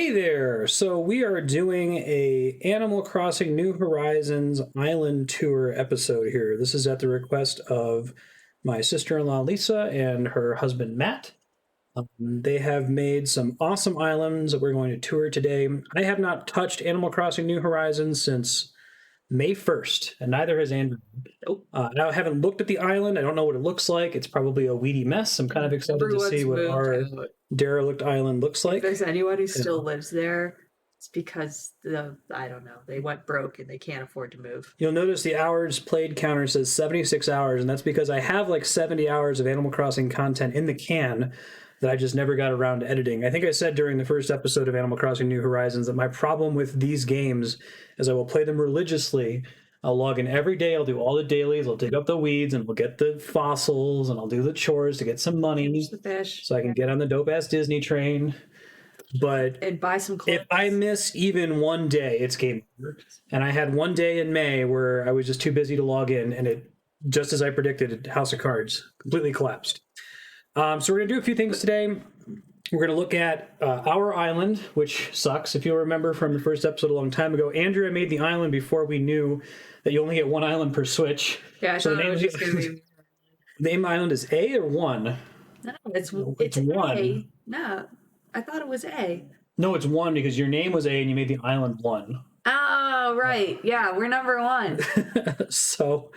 Hey there! So we are doing a Animal Crossing New Horizons Island Tour episode here. This is at the request of my sister-in-law Lisa and her husband Matt. They have made some awesome islands that we're going to tour today. I have not touched Animal Crossing New Horizons since May 1st, and neither has Andrew. Nope. I haven't looked at the island. I don't know what it looks like. It's probably a weedy mess. I'm kind of excited to see what our derelict island looks like. If there's anyone who still lives there, it's because I don't know, they went broke and they can't afford to move. You'll notice the hours played counter says 76 hours, and that's because I have like 70 hours of Animal Crossing content in the can that I just never got around to editing. I think I said during the first episode of Animal Crossing New Horizons that my problem with these games is I will play them religiously. I'll log in every day, I'll do all the dailies, I'll dig up the weeds, and we'll get the fossils, and I'll do the chores to get some money the fish, so I can get on the dope-ass Disney train. But and buy some clothes. If I miss even one day, it's game over. And I had one day in May where I was just too busy to log in, and it, just as I predicted, House of Cards completely collapsed. So we're going to do a few things today. We're going to look at our island, which sucks. If you'll remember from the first episode a long time ago, Andrea made the island before we knew that you only get one island per Switch. Yeah, I so thought it was just going to be... The name island is A or 1? No, it's 1. A. No, I thought it was A. No, it's 1 because your name was A and you made the island 1. Oh, right. Yeah, we're number 1. So...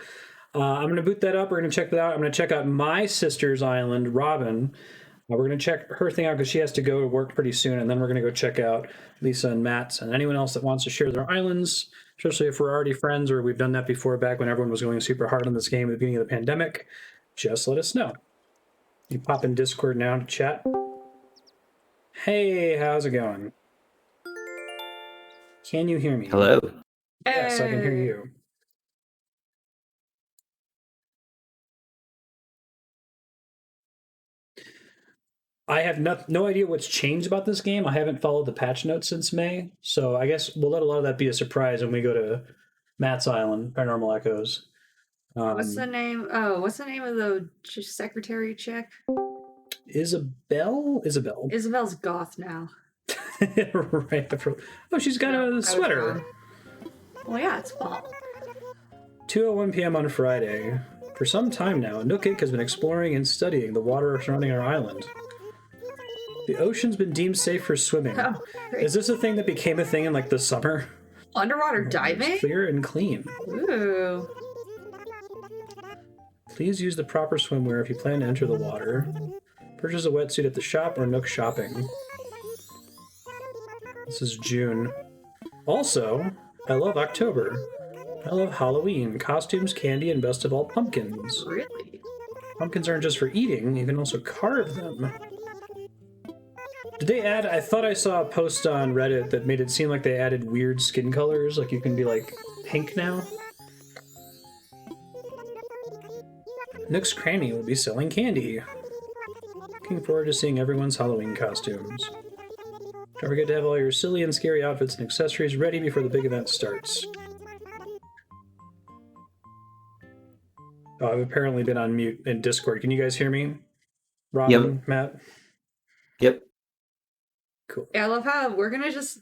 I'm going to boot that up. We're going to check that out. I'm going to check out my sister's island, Robin. We're going to check her thing out because she has to go to work pretty soon. And then we're going to go check out Lisa and Matt's and anyone else that wants to share their islands, especially if we're already friends or we've done that before back when everyone was going super hard on this game at the beginning of the pandemic. Just let us know. You pop in Discord now to chat. Hey, how's it going? Can you hear me? Hello. Yes, I can hear you. I have no idea what's changed about this game. I haven't followed the patch notes since May, so I guess we'll let a lot of that be a surprise when we go to Matt's Island, Paranormal Echoes. What's the name? Oh, what's the name of the secretary chick? Isabel? Isabel's goth now. Right. Oh, she's got a sweater. Well, yeah, it's fall. 2:01 p.m. on Friday. For some time now, Nookik has been exploring and studying the water surrounding our island. The ocean's been deemed safe for swimming. Oh, is this a thing that became a thing in like the summer? Underwater diving? Clear and clean. Ooh. Please use the proper swimwear if you plan to enter the water. Purchase a wetsuit at the shop or Nook Shopping. This is June. Also, I love October. I love Halloween, costumes, candy, and best of all, pumpkins. Really? Pumpkins aren't just for eating, you can also carve them. Did they add, I thought I saw a post on Reddit that made it seem like they added weird skin colors, like you can be like pink now. Nook's Cranny will be selling candy. Looking forward to seeing everyone's Halloween costumes. Don't forget to have all your silly and scary outfits and accessories ready before the big event starts. Oh, I've apparently been on mute in Discord. Can you guys hear me? Robin, yep. Matt? Yep. Cool. Yeah, I love how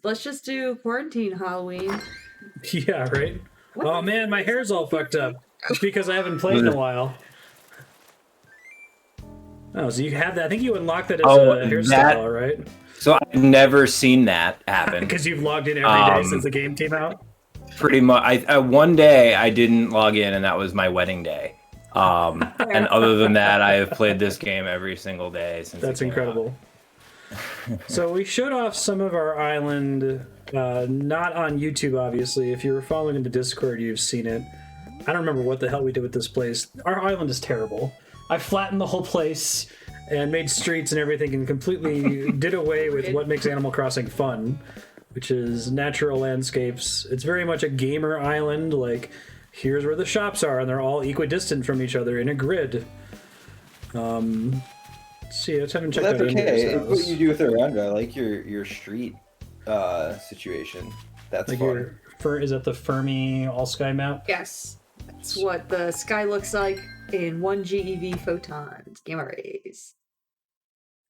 let's just do quarantine Halloween. Yeah, right? Oh man, my hair's all fucked up. It's because I haven't played in a while. Oh, so you have that. I think you unlocked that as a hairstyle, right? So I've never seen that happen. Because you've logged in every day since the game came out? Pretty much. One day I didn't log in, and that was my wedding day. And other than that, I have played this game every single day since. That's incredible. So we showed off some of our island, not on YouTube, obviously. If you were following in the Discord, you've seen it. I don't remember what the hell we did with this place. Our island is terrible. I flattened the whole place and made streets and everything and completely did away with what makes Animal Crossing fun, which is natural landscapes. It's very much a gamer island, like here's where the shops are and they're all equidistant from each other in a grid. See, let's haven't checked out okay. It's what you do with it around. I like your street situation. That's like fun. Is that the Fermi All Sky map? Yes. That's what the sky looks like in 1 GeV photons, gamma rays.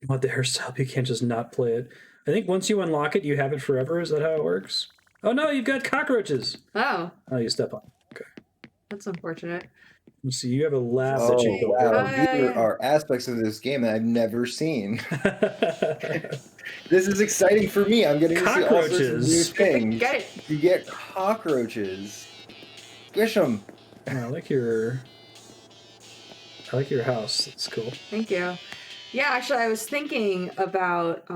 You want the hairstyle, you can't just not play it. I think once you unlock it, you have it forever. Is that how it works? Oh no, you've got cockroaches. Oh, Oh, you step on. Okay. that's unfortunate. Let's see. You have a lab that Oh you can wow, Oh, these yeah. are aspects of this game that I've never seen. This is exciting for me. I'm getting to see all sorts of new Cockroaches. things. Get it. You get cockroaches. Squish them. I like your house. That's cool. Thank you. Yeah, actually, I was thinking about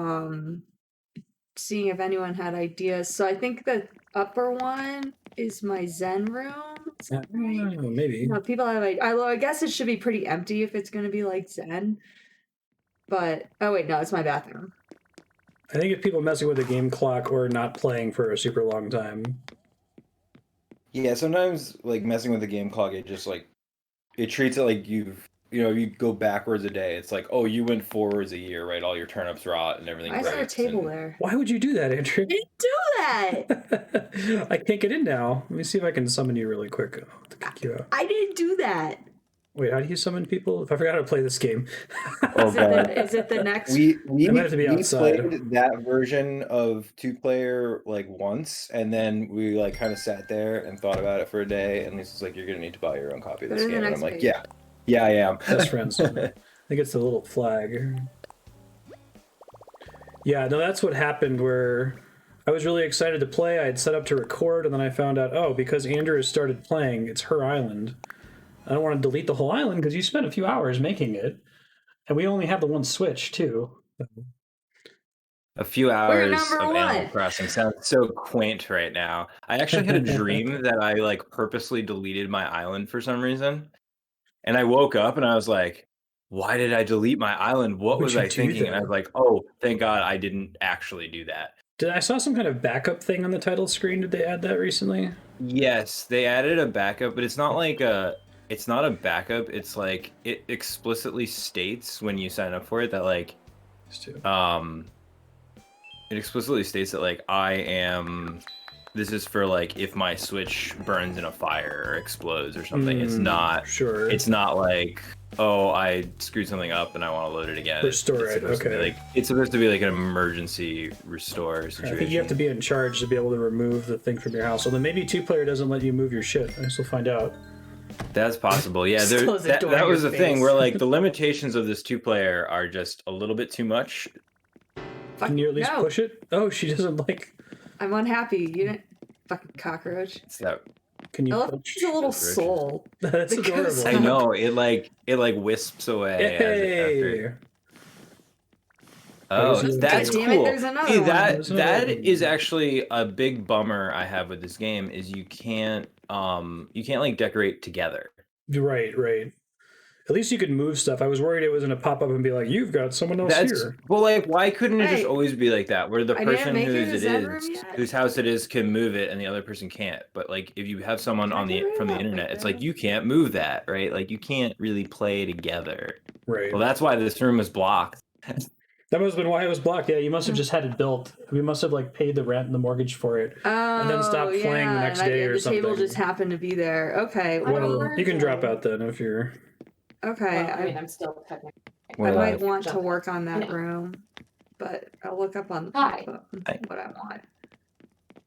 seeing if anyone had ideas. So I think the upper one is my Zen room. Is that right? Oh, maybe. No, people have. I guess it should be pretty empty if it's going to be like Zen. But oh wait, no, it's my bathroom. I think if people messing with the game clock or not playing for a super long time. Yeah, sometimes like messing with the game clock, it just like it treats it like you go backwards a day. It's like, oh, you went forwards a year, right? All your turnips rot and everything. Why is there a breaks table and- there? Why would you do that, Andrew? I didn't do that. I can't get in now. Let me see if I can summon you really quick. I'll have to kick you out. I didn't do that. Wait, how do you summon people? If I forgot how to play this game. Oh Is god. it the next? We I might have to be we outside. played that version of 2-player like once, and then we like kind of sat there and thought about it for a day. And Lisa's like, "You're gonna need to buy your own copy of Go this to the game," and next I'm like, page. "Yeah, I am." Best friends. I think it's the little flag. Yeah, no, that's what happened where I was really excited to play. I had set up to record, and then I found out, oh, because Andrew has started playing, it's her island. I don't want to delete the whole island because you spent a few hours making it. And we only have the one Switch, too. A few hours number of Animal one. Crossing sounds so quaint right now. I actually had a dream that I like purposely deleted my island for some reason. And I woke up and I was like, why did I delete my island? What Would was you I do thinking? And I that? was like, oh, thank God I didn't actually do that. I saw some kind of backup thing on the title screen. Did they add that recently? Yes, they added a backup, but it's not like it's not a backup. It's like it explicitly states when you sign up for it that like it explicitly states that like this is for like if my Switch burns in a fire or explodes or something. It's not Sure. It's not like, oh, I screwed something up and I want to load it again. Restore it, supposed to be, okay. like, it's supposed to be like an emergency restore I situation. think you have to be in charge to be able to remove the thing from your house. Well, then maybe 2-player doesn't let you move your shit. I guess we'll find out. That's possible. Yeah, Just close the that, door that in was your the thing face. where like the limitations of this 2-player are just a little bit too much. Can you at least push it? Oh, she doesn't like. I'm unhappy. You didn't fucking cockroach. It's that Can you I love push? she's a little Cockroaches. soul. That's Because- adorable. I know it like wisps away. Hey! Oh, God that's damn cool. it, there's another See, one. There's that another one. is actually a big bummer I have with this game is you can't like decorate together. Right. At least you could move stuff. I was worried it was going to pop up and be like, "You've got someone else here." Well, like, why couldn't it just Hey, always be like that, where the I didn't person make it whose a it Zen room is, yet. whose house it is, can move it, and the other person can't? But like, if you have someone Can I on do the it? from the Like internet, it's that? like you can't move that, right? Like, you can't really play together. Right. Well, that's why this room is blocked. That must have been why it was blocked. Yeah, you must have just had it built. We must have like paid the rent and the mortgage for it. Oh, then stop playing the next day or the table something. just happened to be there. Okay. Well, you can drop out then if you're. Okay. Well, I mean, I'm still technically. I We're might live. want to work on that Yeah. room, but I'll look up on Hi. what I want.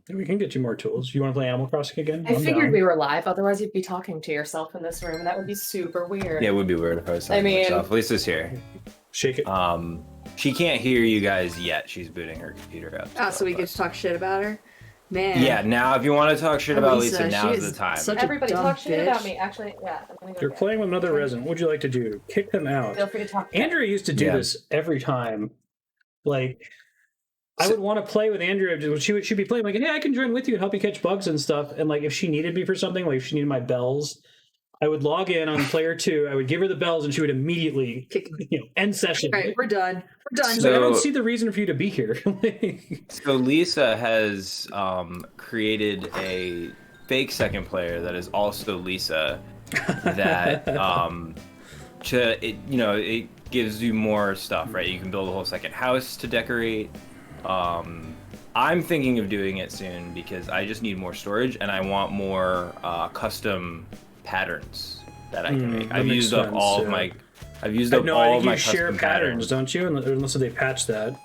We can get you more tools. You want to play Animal Crossing again? I I'm figured down. we were live, otherwise you'd be talking to yourself in this room, and that would be super weird. Yeah, it would be weird if I was I talking to mean- myself. Lisa's here. Shake it. She can't hear you guys yet. She's booting her computer up. Oh, so we but- get to talk shit about her? Man. Yeah, now if you want to talk shit about Lisa, Lisa, now's she the is time. such a Everybody dumb talk shit about bitch. me. Actually, yeah. I'm gonna go You're get- playing with another resident. What would you like to do? Kick them out. Feel free to talk. Andrea used to do Yeah. this every time. Like, I would want to play with Andrea. She'd be playing like, hey, I can join with you and help you catch bugs and stuff. And like, if she needed me for something, like if she needed my bells, I would log in on player 2. I would give her the bells, and she would immediately, Kick- end session. All right, we're done. We're done. She's like, I don't So- see the reason for you to be here. So Lisa has created a fake second player that is also Lisa. That it gives you more stuff, right? You can build a whole second house to decorate. I'm thinking of doing it soon because I just need more storage and I want more custom patterns that I can make. that I've makes used up sense, all yeah. of my. I've used I up know. all I of think my you share custom patterns, don't you? Unless they patch that.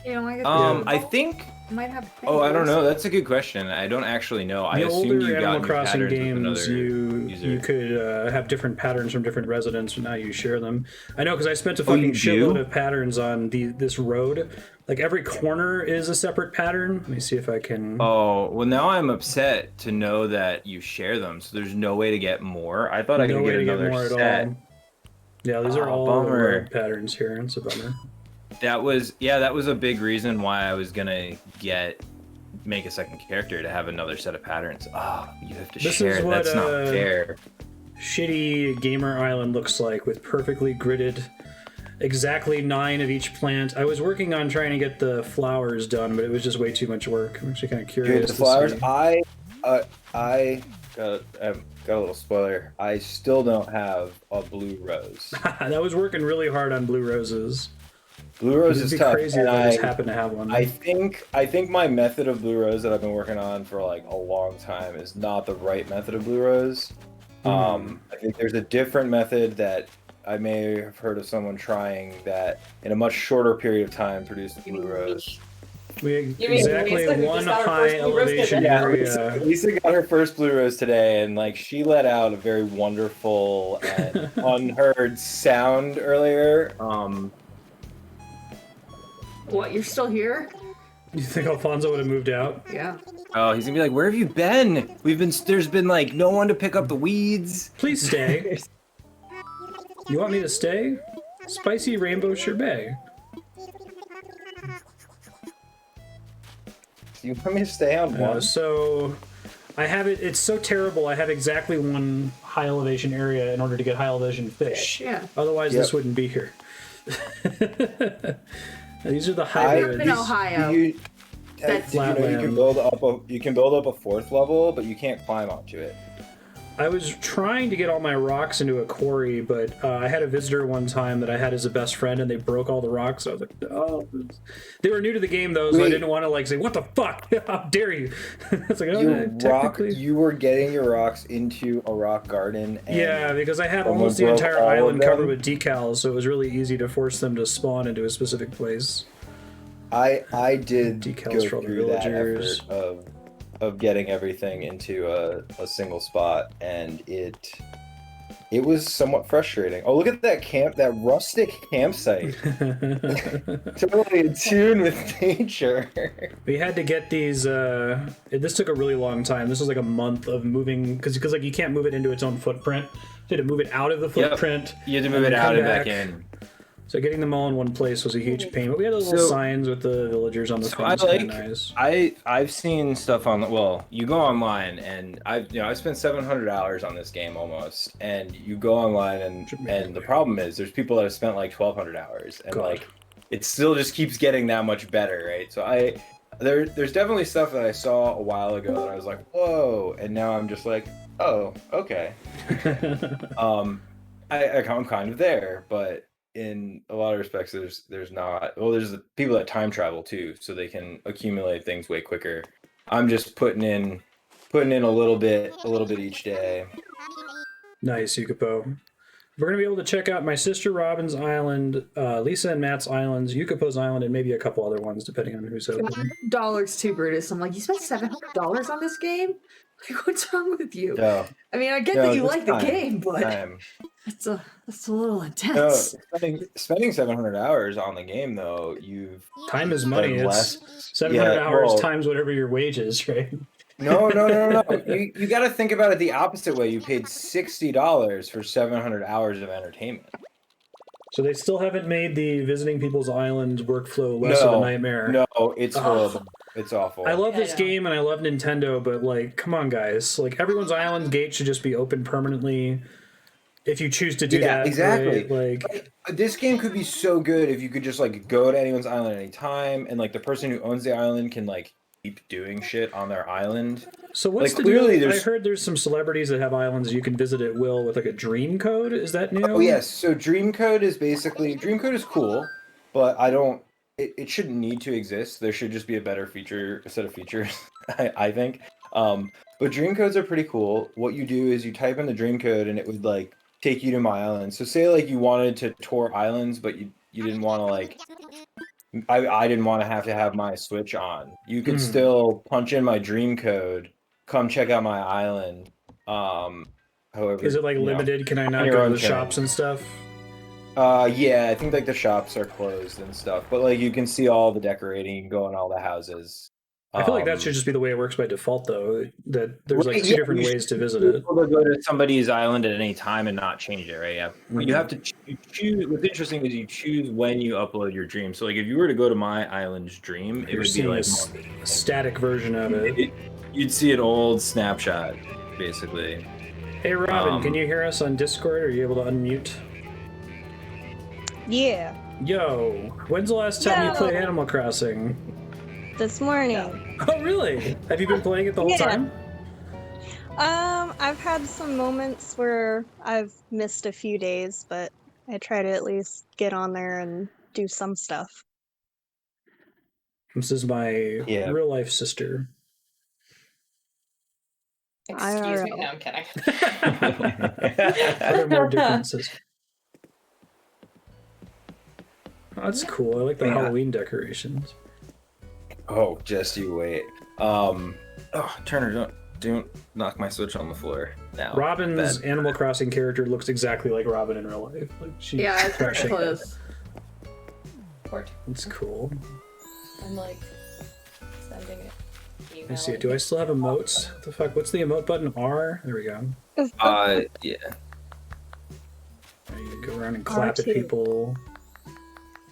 You know, I guess I think. might have. Oh, I don't know. things. That's a good question. I don't actually know. I The assumed older you got Animal new Crossing patterns with games, another you user. could have different patterns from different residents, and now you share them. I know because I spent a Oh, you fucking shitload do? of patterns on this road. Like every corner is a separate pattern. Let me see if I can. Oh, well, now I'm upset to know that you share them, so there's no way to get more. I thought I No could way get to get another more at set. all. Yeah, these are Oh, all the bummer. road patterns here. It's a bummer. That was a big reason why I was gonna make a second character to have another set of patterns. Oh, you have to This share. is what, That's not fair. Shitty gamer island looks like with perfectly gridded, exactly 9 of each plant. I was working on trying to get the flowers done, but it was just way too much work. I'm actually kind of curious. Dude, the flowers. See. I got a little spoiler. I still don't have a blue rose. That was working really hard on blue roses. Blue rose It'd is be tough. crazy and if I just happened to have one. I think my method of blue rose that I've been working on for like a long time is not the right method of blue rose. I think there's a different method that I may have heard of someone trying that in a much shorter period of time produced blue rose. We mean exactly Lisa, who one just got her high first blue rose elevation today? area. Lisa got her first blue rose today, and like she let out a very wonderful and unheard sound earlier. What? You're still here? You think Alfonso would have moved out? Yeah. Oh, he's gonna be like, "Where have you been? There's been like no one to pick up the weeds." Please stay. You want me to stay? Spicy rainbow sherbet. You want me to stay on one? So I have it. It's so terrible. I have exactly one high elevation area in order to get high elevation fish. Yeah. Otherwise, Yep. this wouldn't be here. These are the I hybrids. live in Ohio. You, That's did you know you flatland. can build up a 4th level, but you can't climb onto it. I was trying to get all my rocks into a quarry, but I had a visitor one time that I had as a best friend, and they broke all the rocks. I was like, oh. They were new to the game, though, so I Wait. didn't want to like say, what the fuck? How dare you? It's like, oh, technically. You were getting your rocks into a rock garden. And Yeah, because I had someone almost the broke entire all of island covered them? with decals, so it was really easy to force them to spawn into a specific place. I did Decals go for all the through that villagers. effort of getting everything into a single spot, and it was somewhat frustrating. Oh, look at that rustic campsite. Totally in tune with nature. We had to get these. This took a really long time. This was like a month of moving because like you can't move it into its own footprint. You had to move it out of the footprint. You had to move and it then out come and back in. So getting them all in one place was a huge pain. But we had those little So- signs with the villagers on the So front. I It's kinda nice. I've seen stuff on. Well, you go online and I've spent 700 hours on this game almost, and you go online and the problem is there's people that have spent like 1,200 hours, and God. like it still just keeps getting that much better, right? So there's definitely stuff that I saw a while ago that I was like, whoa, and now I'm just like, oh, okay. I'm kind of there, but in a lot of respects there's not. Well, there's the people that time travel too, so they can accumulate things way quicker. I'm just putting in a little bit each day. Nice, Yukapo. We're gonna be able to check out my sister Robin's island, Lisa and Matt's islands, Yukapo's island, and maybe a couple other ones depending on who's open. $700 too, Brutus. I'm like, you spent $700 on this game? Like, what's wrong with you? No, I mean, I get no, that you this like the time- game, but time. that's a little No, intense. spending 700 hours on the game though, you've Time is money. spent It's 700 Yeah, hours well- times whatever your wage is, right? No. You got to think about it the opposite way. You paid $60 for 700 hours of entertainment. So they still haven't made the visiting people's island workflow less of a nightmare. No, it's horrible. It's awful. I love Yeah, this I know. game and I love Nintendo, but like, come on, guys! Like, everyone's island gate should just be open permanently. If you choose to do Yeah, that, exactly. right? Like, This game could be so good if you could just like go to anyone's island at any time, and like the person who owns the island can like keep doing shit on their island. so what's like, the clearly deal? I there's- heard there's some celebrities that have islands you can visit at will with like a dream code. Is that new? Oh yes, so Dreamcode is cool, but I don't. It shouldn't need to exist. There should just be a better set of features. I think. But Dreamcodes are pretty cool. What you do is you type in the Dreamcode and it would like take you to my island. So say like you wanted to tour islands, but you didn't want to like I didn't want to have my Switch on. You could still punch in my dream code, come check out my island. However, Is it like limited? Can I not your go to own the shops and stuff? Yeah, I think like the shops are closed and stuff, but like you can see all the decorating, you can go in all the houses. I feel like that should just be the way it works by default, though. That there's like two different ways to visit it. Able to go to somebody's island at any time and not change it, right? Yeah. But you have to choose. What's interesting is you choose when you upload your dream. So, like, if you were to go to my island's dream, it You're would be seeing like a static version of it. You'd see an old snapshot, basically. Hey, Robin, can you hear us on Discord? Are you able to unmute? Yeah, Yo, when's the last time you played Animal Crossing? this morning. Oh, really? Have you been playing it the whole time? I've had some moments where I've missed a few days, but I try to at least get on there and do some stuff. This is my real life sister. Excuse me, no, I'm kidding. Are there more differences? Oh, that's cool. I like the Halloween decorations. Oh, just you wait. Oh, Turner, don't knock my Switch on the floor now. Robin's Animal Crossing character looks exactly like Robin in real life. Like it's pretty close. It's cool. I'm like sending it. Let me see. Do I still have emotes? What the fuck? What's the emote button? R? There we go. Yeah. You go around and clap at people.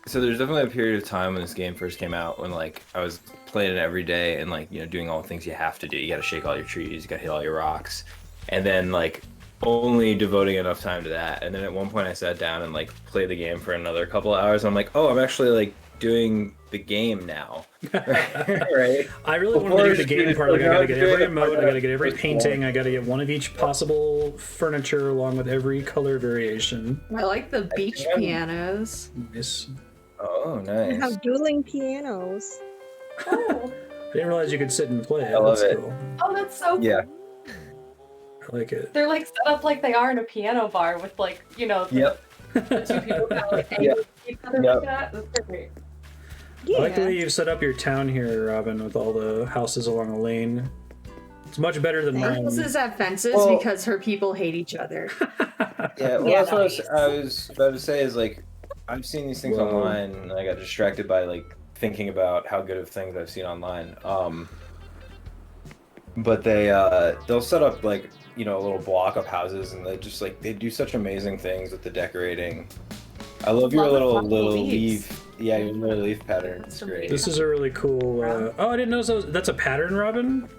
So there's definitely a period of time when this game first came out when like I was playing it every day and like, you know, doing all the things you have to do. You got to shake all your trees, you got to hit all your rocks, and then like only devoting enough time to that. And then at one point I sat down and like played the game for another couple of hours. I'm like, oh, I'm actually like doing the game now. Right? I really want to do the game part. Like, I gotta get every emote, I gotta get every painting, I gotta get one of each possible furniture along with every color variation. I like the beach pianos. Nice. Oh, We nice. have dueling pianos. Oh, I didn't realize you could sit and play it. I love That's it. cool. oh, that's so cool. Yeah. I like it. They're like set up like they are in a piano bar with like, you know, the two people kind of like angling at each other like that. That's great. Yeah. I like the way you've set up your town here, Robin, with all the houses along a lane. It's much better than mine. Houses have fences Well- because her people hate each other. Yeah, well, Yeah, that's what I was about to say is like, I've seen these things online and I got distracted by like thinking about how good of things I've seen online. But they'll set up like, you know, a little block of houses and they just like, they do such amazing things with the decorating. I love your Love the little leaves. leaf. Yeah, your little leaf pattern. It's That's great. This is a really cool. Oh, I didn't know that's a pattern, Robin.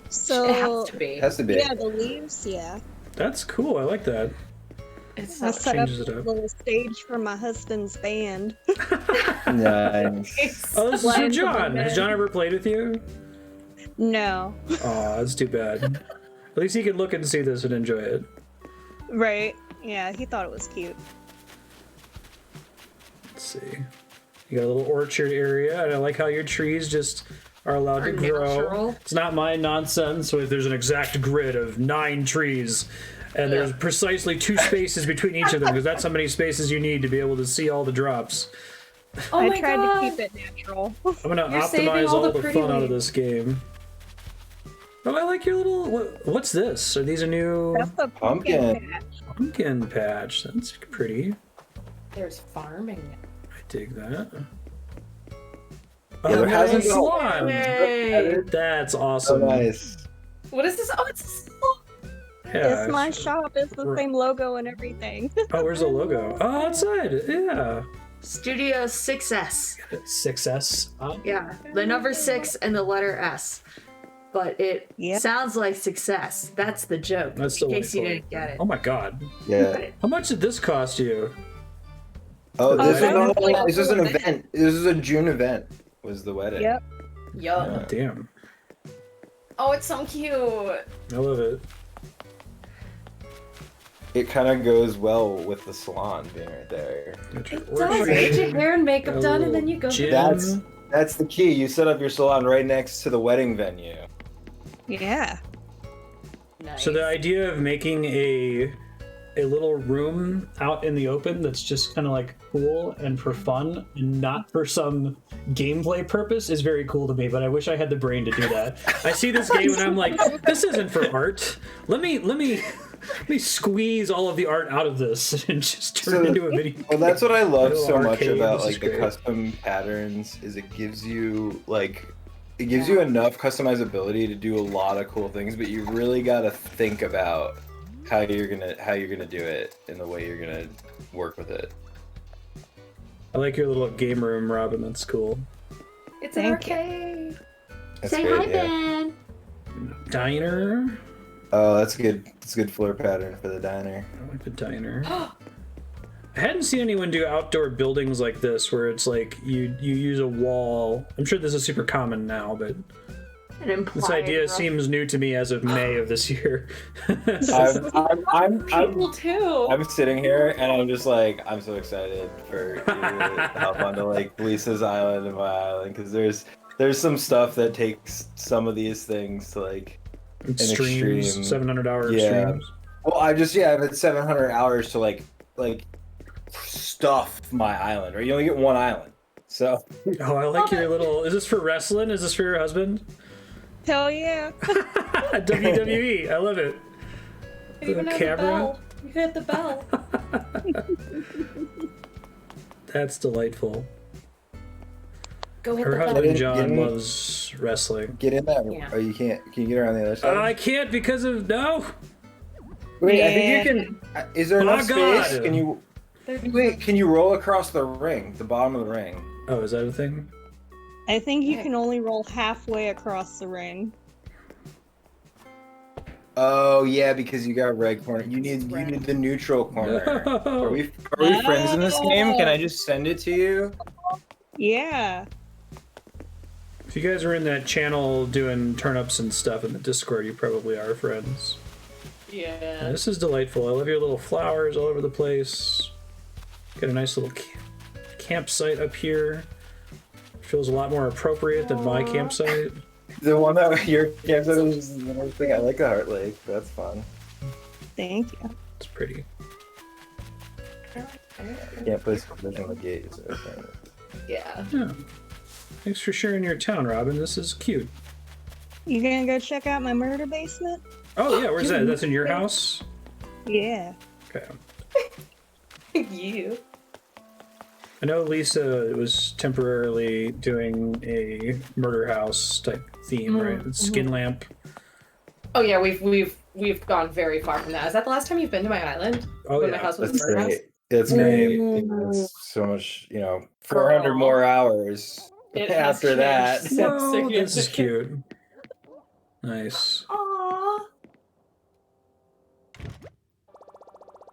It So, has to be. It has to be. yeah, the leaves, yeah. That's cool. I like that. It's I so set up changes it a up. little stage for my husband's band. Nice. Oh, this is for Playing for John. the Has John ever played with you? No. Oh, that's too bad. At least he could look and see this and enjoy it. Right. Yeah, he thought it was cute. Let's see. You got a little orchard area, and I like how your trees just are allowed to grow. Natural. It's not my nonsense. So if there's an exact grid of 9 trees, and there's precisely 2 spaces between each of them, because that's how many spaces you need to be able to see all the drops. Oh I my tried God. to keep it natural. I'm gonna You're saving optimize all all the the pretty fun out of leaves. this game. Oh, I like your little. What's this? Are these a new That's the Pumpkin. patch. pumpkin patch? That's pretty. There's farming. I dig that. Yeah, there hasn't been a salon. Yay! That's So awesome. nice. What is this? Oh, it's a symbol. Yeah. It's my shop. It's the Right. same logo and everything. Oh, where's the logo? Oh, outside. Yeah. Studio 6S. 6S. Yeah, the number 6 and the letter S. But it Yep. sounds like success. That's the joke. That's in the case you way didn't get it. Oh my god. Yeah. How much did this cost you? Oh, this that is was like this is an an event. This is a June event. Was the wedding? Yep. Yum. Oh, damn. Oh, it's so cute. I love it. It kind of goes well with the salon being right there. Got your It does. orchard. Get your hair and makeup Got a done, and then little you go. gym. That's the key. You set up your salon right next to the wedding venue. Yeah. Nice. So the idea of making a a little room out in the open that's just kind of like cool and for fun and not for some gameplay purpose is very cool to me, but I wish I had the brain to do that. I see this game and I'm like, this isn't for art. Let me squeeze all of the art out of this and just turn it into a video. Well, that's what I love so much arcade. about This is like the great. custom patterns is it gives you enough customizability to do a lot of cool things, but you really got to think about how you're gonna do it and the way you're gonna work with it. I like your little game room, Robin. That's cool. It's an Thank you. arcade. That's Say great, hi, yeah. Ben. Diner. Oh, that's good. It's a good floor pattern for the diner. I like the diner. I hadn't seen anyone do outdoor buildings like this, where it's like you use a wall. I'm sure this is super common now, but An implied this idea roof. seem new to me as of May of this year. I'm People too. I'm sitting here and I'm just like I'm so excited for you to hop onto like Lisa's island and my island because there's some stuff that takes some of these things to like Streams, extreme. 700-hour Yeah. streams. Well, I've had 700 hours to like stuff my island, right? You only get one island, so Oh, I like your little. Is this for wrestling? Is this for your husband? Hell yeah. WWE. I love it. You even The have the camera. bell. You hit the bell. That's delightful. Go hit Her the bell. husband Get John in- loves wrestling. get in that. Yeah. Oh, you can't. Can you get around the other side? I can't because of no. Wait, I think you can. Is there Oh, enough God. space? Can you? There's- Wait, can you roll across the ring, the bottom of the ring? Oh, is that a thing? I think you can only roll halfway across the ring. Oh yeah, because you got red corner. You need the neutral corner. Are we friends in this game? Can I just send it to you? Yeah. If you guys are in that channel doing turnips and stuff in the Discord, you probably are friends. Yeah. This is delightful. I love your little flowers all over the place. Got a nice little campsite up here. Feels a lot more appropriate than my campsite. The one that your campsite is the one thing. I like the Heart Lake. That's fun. Thank you. It's pretty. Can't place provision on the gate. Is okay. Yeah. Yeah. Thanks for sharing your town, Robin. This is cute. You gonna go check out my murder basement? Oh yeah, where's that? That's in your house? Yeah. Okay. You. I know Lisa was temporarily doing a murder house type theme, right? Skin lamp. Oh yeah, we've gone very far from that. Is that the last time you've been to my island? Oh When my yeah. house was That's a murder house? great. That's great. Ooh. That's so much. 400 more hours It has after that. changed so Whoa, this is significant. cute. Nice. Aww.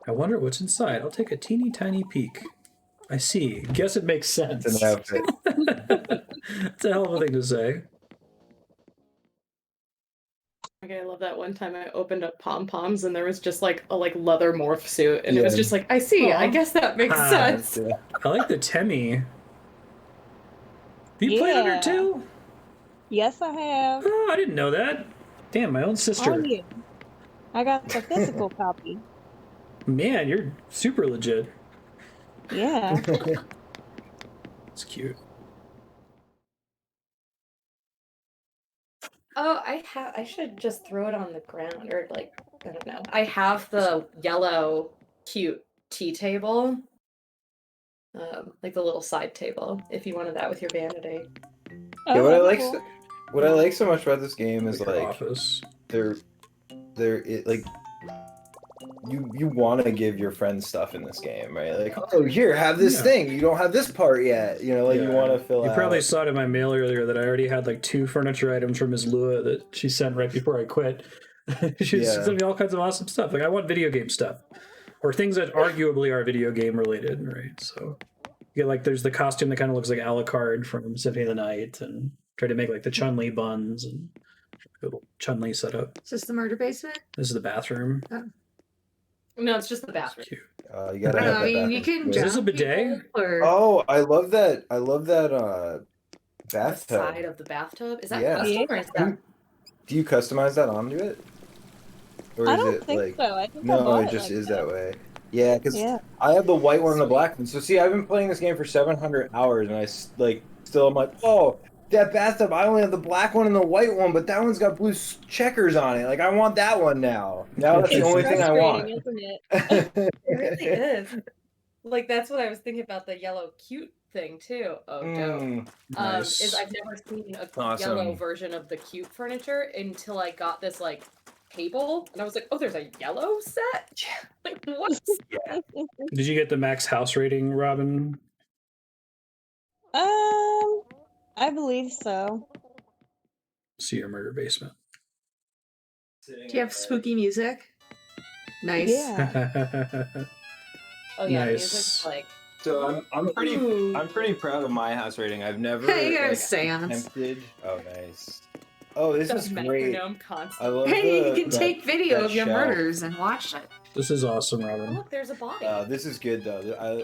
I wonder what's inside. I'll take a teeny tiny peek. I see. Guess it makes sense. It's an outfit. It's a hell of a thing to say. Okay, I love that one time I opened up pom poms and there was just like a leather morph suit and it was Yeah. just like I see. I Aw. guess that makes Ah. sense. Yeah. I like the Temmie. Have you played Yeah. Under 2? Yes, I have. Oh, I didn't know that. Damn, my own sister. Oh, yeah. I got the physical copy. Man, you're super legit. Yeah. It's cute. Oh, I should just throw it on the ground or I don't know. I have the yellow cute tea table. Like the little side table, if you wanted that with your vanity. Yeah, what I like, cool. what I like so much about this game is Your like office. you want to give your friends stuff in this game, right? Like, oh, here, have this Yeah. thing. You don't have this part yet. You Yeah. want to fill You out. probably saw it in my mail earlier that I already had like 2 furniture items from Ms. Lua that she sent right before I quit. She was Yeah. sending me all kinds of awesome stuff. Like I want video game stuff. Or things that arguably are video game related, right? So you get like there's the costume that kind of looks like Alucard from Symphony of the Night and try to make like the Chun-Li buns and little Chun-Li setup. Is this the murder basement? This is the bathroom. No, it's just the bathroom. Cute. You I gotta don't know, have I that mean, you bathroom can Is space. this a drown bidet? people, or Oh, I love that. The Bathtub. side of the bathtub. Is that Yeah. custom or is that? Do you customize that onto it? Or I is don't it think like so. I think I no? bought It it just like is that way. Yeah, because Yeah. I have the white one and the black one. So see, I've been playing this game for 700 hours, and still I'm like, oh, that bathtub. I only have the black one and the white one, but that one's got blue checkers on it. Like I want that one now. Now that's the It's only thing I want. frustrating, isn't it? It really is. Like that's what I was thinking about the yellow cute thing too. Oh, dope. Mm, Nice. Is I've never seen a Awesome. yellow version of the cute furniture until I got this like table, and I was like, oh, there's a yellow set. Like what? Did you get the max house rating, Robin? I believe so. See your murder basement. Do you have spooky music? Nice. Yeah. Oh yeah, Nice. music's like So I'm Ooh. pretty proud of my house rating. I've never Hey, you got a like, seance. tempted. Oh, nice. Oh, this the is great. metronome I constant. love Hey, you the- can that- take video that of your shelf. murders and watch it. This is awesome, Oh, Robin. look, there's a body. This is good though.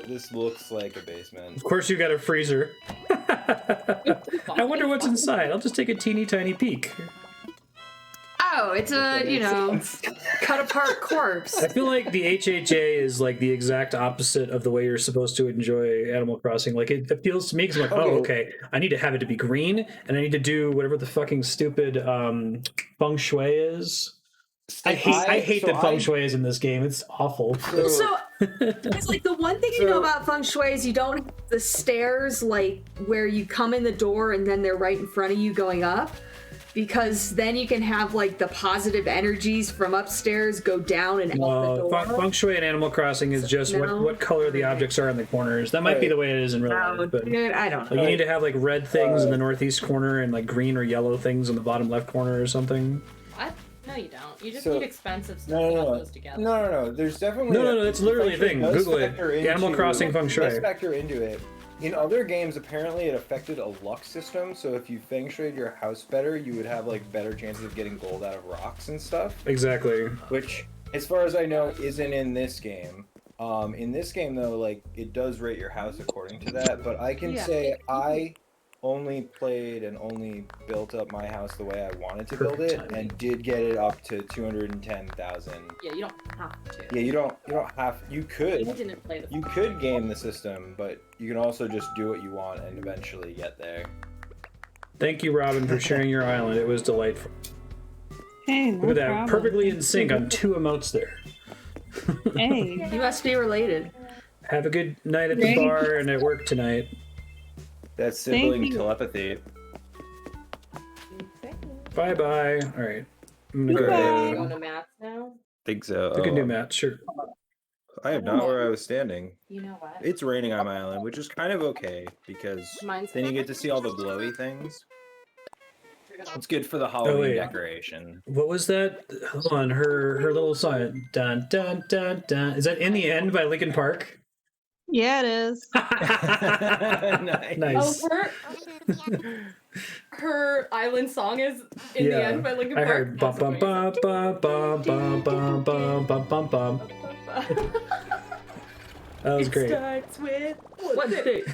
This looks like a basement. Of course, you got a freezer. I wonder what's inside. I'll just take a teeny tiny peek. Oh, it's a, cut apart corpse. I feel like the HHA is like the exact opposite of the way you're supposed to enjoy Animal Crossing. Like it appeals to me because I'm like, oh, okay, I need to have it to be green, and I need to do whatever the fucking stupid feng shui is. I hate that feng shui is in this game. It's awful. So it's like the one thing you know about feng shui is you don't have the stairs like where you come in the door and then they're right in front of you going up, because then you can have like the positive energies from upstairs go down and out the door. Feng shui in Animal Crossing is just No. what color the objects are in the corners. That might be the way it is in real No, life, but dude, I don't know. like, you need to have like red things in the northeast corner and like green or yellow things in the bottom left corner or something. What? No, you don't. You just So- need expensive stuff No, to no, put no. those together. No. There's definitely No, that's literally a feng shui thing. does Google it. factor Animal into- Crossing feng shui. does factor into it. In other games, apparently it affected a luck system. So if you feng shuied your house better, you would have like better chances of getting gold out of rocks and stuff. Exactly. Which, as far as I know, isn't in this game. In this game, though, like it does rate your house according to that. But I can Yeah. say I only played and only built up my house the way I wanted to build Perfect it, timing. and did get it up to 210,000. Yeah, you don't have to. Yeah, you don't have. You You could. didn't play the. You could game the system, but you can also just do what you want and eventually get there. Thank you, Robin, for sharing your island. It was delightful. Hey, Look at that. Perfectly in sync on 2 emotes there. Hey. You must be related. Have a good night at the Thank you. bar and at work tonight. That's Thank sibling you. telepathy. Bye bye. All right. I'm gonna Are Bye. you go. going to math now? Think so. We can do math, sure. I am not where I was standing. You know what? It's raining on my island, which is kind of okay because Mine's then you get to see all the glowy things. It's good for the Halloween wait. decoration. What was that? Hold on. Her little song. Dun dun dun dun. Is that In the End by Linkin Park? Yeah, it is. Nice. Nice. Oh, her island song is in the end by Linkin I Park. heard bum bum bum bum bum bum bum bum bum bum bum. That was great. Starts with One thing.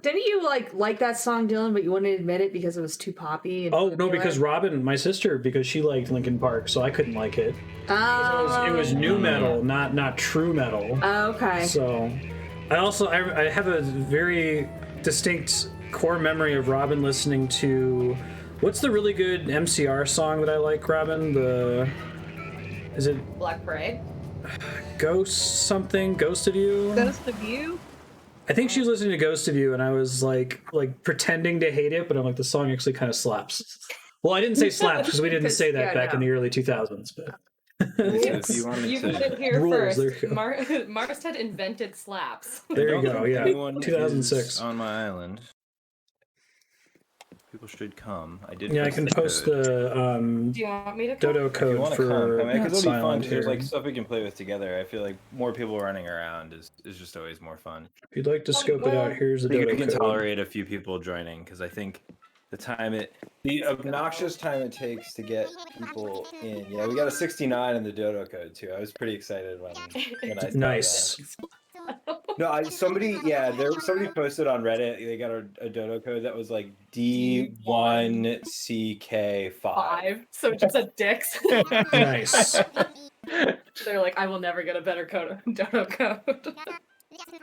Didn't you like that song, Dylan, but you wouldn't admit it because it was too poppy? And Oh no, popular? because Robin, my sister, because she liked Linkin Park, so I couldn't like it. It was new metal, not true metal. Oh, okay. So, I have a very distinct core memory of Robin listening to, what's the really good MCR song that I like, Robin? Is it Black Parade. Ghost something? Ghost of You? Ghost of You? I think she was listening to Ghost of You, and I was like pretending to hate it, but I'm like, the song actually kind of slaps. Well, I didn't say slaps because we didn't say that Yeah, back in no. the early 2000s, but. If you want me You to, heard it here Rules, first. there you go. Marstead invented slaps. There you go, yeah. anyone 2006. is on my island. People should come. I did. Yeah, I post can the post code. the Do you want me to? dodo If you code want to come, for I mean, because it'll be fun. Silent 'Cause There's here. like stuff we can play with together. I feel like more people running around is just always more fun. If you'd like to scope it out, here's the I think dodo we can code. tolerate a few people joining because I think the obnoxious time it takes to get people in. Yeah, we got a 69 in the dodo code too. I was pretty excited when I saw Nice. No, somebody posted on Reddit. They got a dodo code that was like D1CK5. 5. So just a dicks. Nice. They're like, I will never get a better dodo code.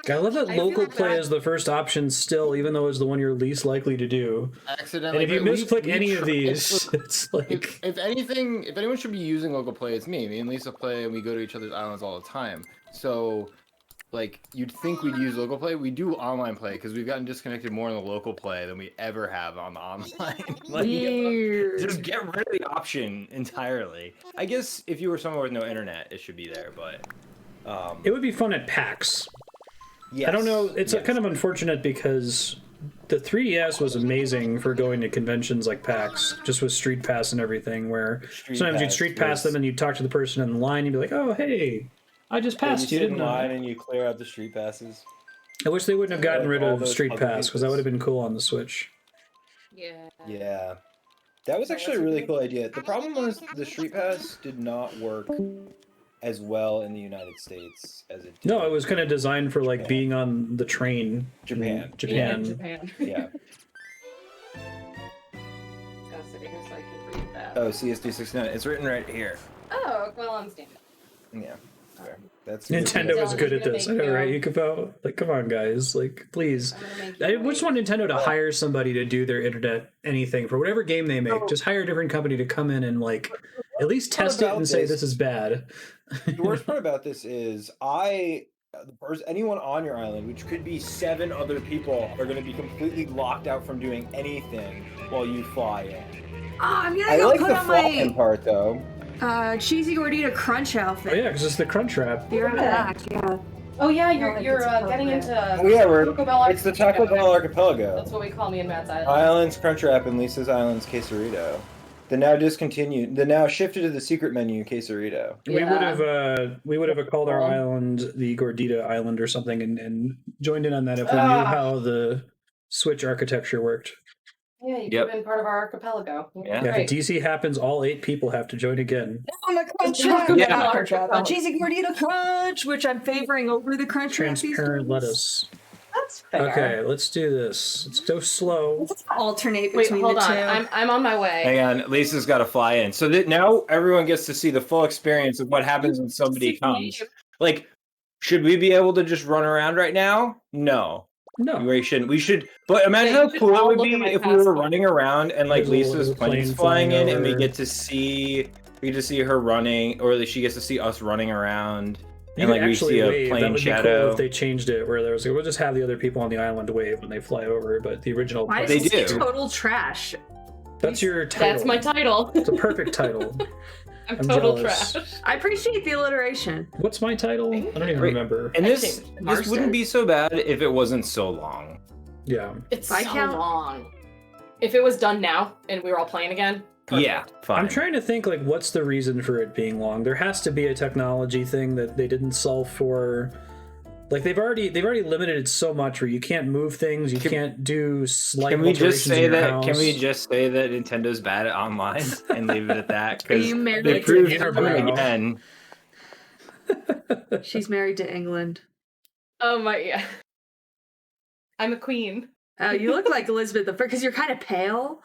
I love that I feel local like play that- is the first option still, even though it's the one you're least likely to do. Accidentally. And if you but misclick any of these, it's like if anyone should be using local play, it's me. Me and Lisa play, and we go to each other's islands all the time. So, like, you'd think we'd use local play. We do online play because we've gotten disconnected more in the local play than we ever have on the online. Like, Weird. Just get rid of the option entirely. I guess if you were somewhere with no internet, it should be there, but it would be fun at PAX. Yes. I don't know. It's yes. kind of unfortunate because the 3DS was amazing for going to conventions like PAX, just with Street Pass and everything, where sometimes you'd Street Pass them and you'd talk to the person in the line, you'd be like, oh, hey, I just passed you, sit in didn't line I? and you clear out the street passes. I wish they wouldn't have gotten Like rid all of those Street other Pass, because that games. would have been cool on the Switch. Yeah. Yeah. That was actually a really cool idea. The problem was the street pass did not work as well in the United States as it did. No, it was kind of designed for like being on the train. Japan. in Japan. Japan. Yeah. Gotta sit here so I can read that. oh, CS269, it's written right here. Oh, well, I'm standing. Yeah. Fair. That's Nintendo was Dylan's good at gonna this. I make know, right, you- Yukipo? Like, come on, guys. Like, please. I'm gonna make I you just wait. want Nintendo to hire somebody to do their internet anything for whatever game they make. Just hire a different company to come in and like at least test it about and say this- this is bad. The worst part about this is anyone on your island, which could be 7 other people, are going to be completely locked out from doing anything while you fly in. Oh, I'm gonna I go like put the on flying my part though. cheesy gordita crunch outfit. Oh yeah, because it's the Crunch Wrap. Be right back. Yeah. Oh yeah, like you're it's getting appropriate. into. Oh yeah, Taco Bell it's the Taco Bell Archipelago. That's what we call me and Matt's island. Islands Crunchwrap and Lisa's Islands Quesarito. The now shifted to the secret menu Quesarito. Yeah. We would have called our Cool. island the Gordita Island or something and joined in on that if we knew Ah. how the Switch architecture worked. Yeah, you could Yep. have been part of our archipelago. Yeah. Yeah, if Great. the DC happens, all 8 people have to join again. On the crunch Yeah. wrap. Yeah. Crunch wrap. A cheesy gordita crunch, which I'm favoring over the crunch wrap these Transparent days. lettuce. That's fair. Okay, let's do this. Let's go slow. Let's alternate Wait, between hold the on. two. I'm on my way. Hang on, Lisa's got to fly in. So that now everyone gets to see the full experience of what happens when somebody comes. Like, should we be able to just run around right now? No. No. We shouldn't. We should. But imagine Yeah, you how should cool it all would look be at my if we were passport. running around and like There's a little Lisa's plane plane's flying flying in and we over. get to see her running, or she gets to see us running around, You and could like we actually see a wave. That plane would be shadow. cool if they changed it where there was we'll just have the other people on the island wave when they fly over, but the original Why They does this do. total trash? that's your title. That's my title. It's a perfect title. I'm I'm total jealous. trash. I appreciate the alliteration. What's my title? I don't even Wait. remember. And I this think this wouldn't Marstead. be so bad if it wasn't so long. Yeah. It's I so count- long. If it was done now and we were all playing again, perfect. Yeah, fine. I'm trying to think like what's the reason for it being long. There has to be a technology thing that they didn't solve for. Like they've already limited it so much where you can't move things, you can't do slight Can we just alterations say in your that? house. Can we just say that Nintendo's bad at online and leave it at that? Are Because you married they to proved England? it again. She's married to England. Oh my, yeah. I'm a queen. You look like Elizabeth the First because you're kind of pale.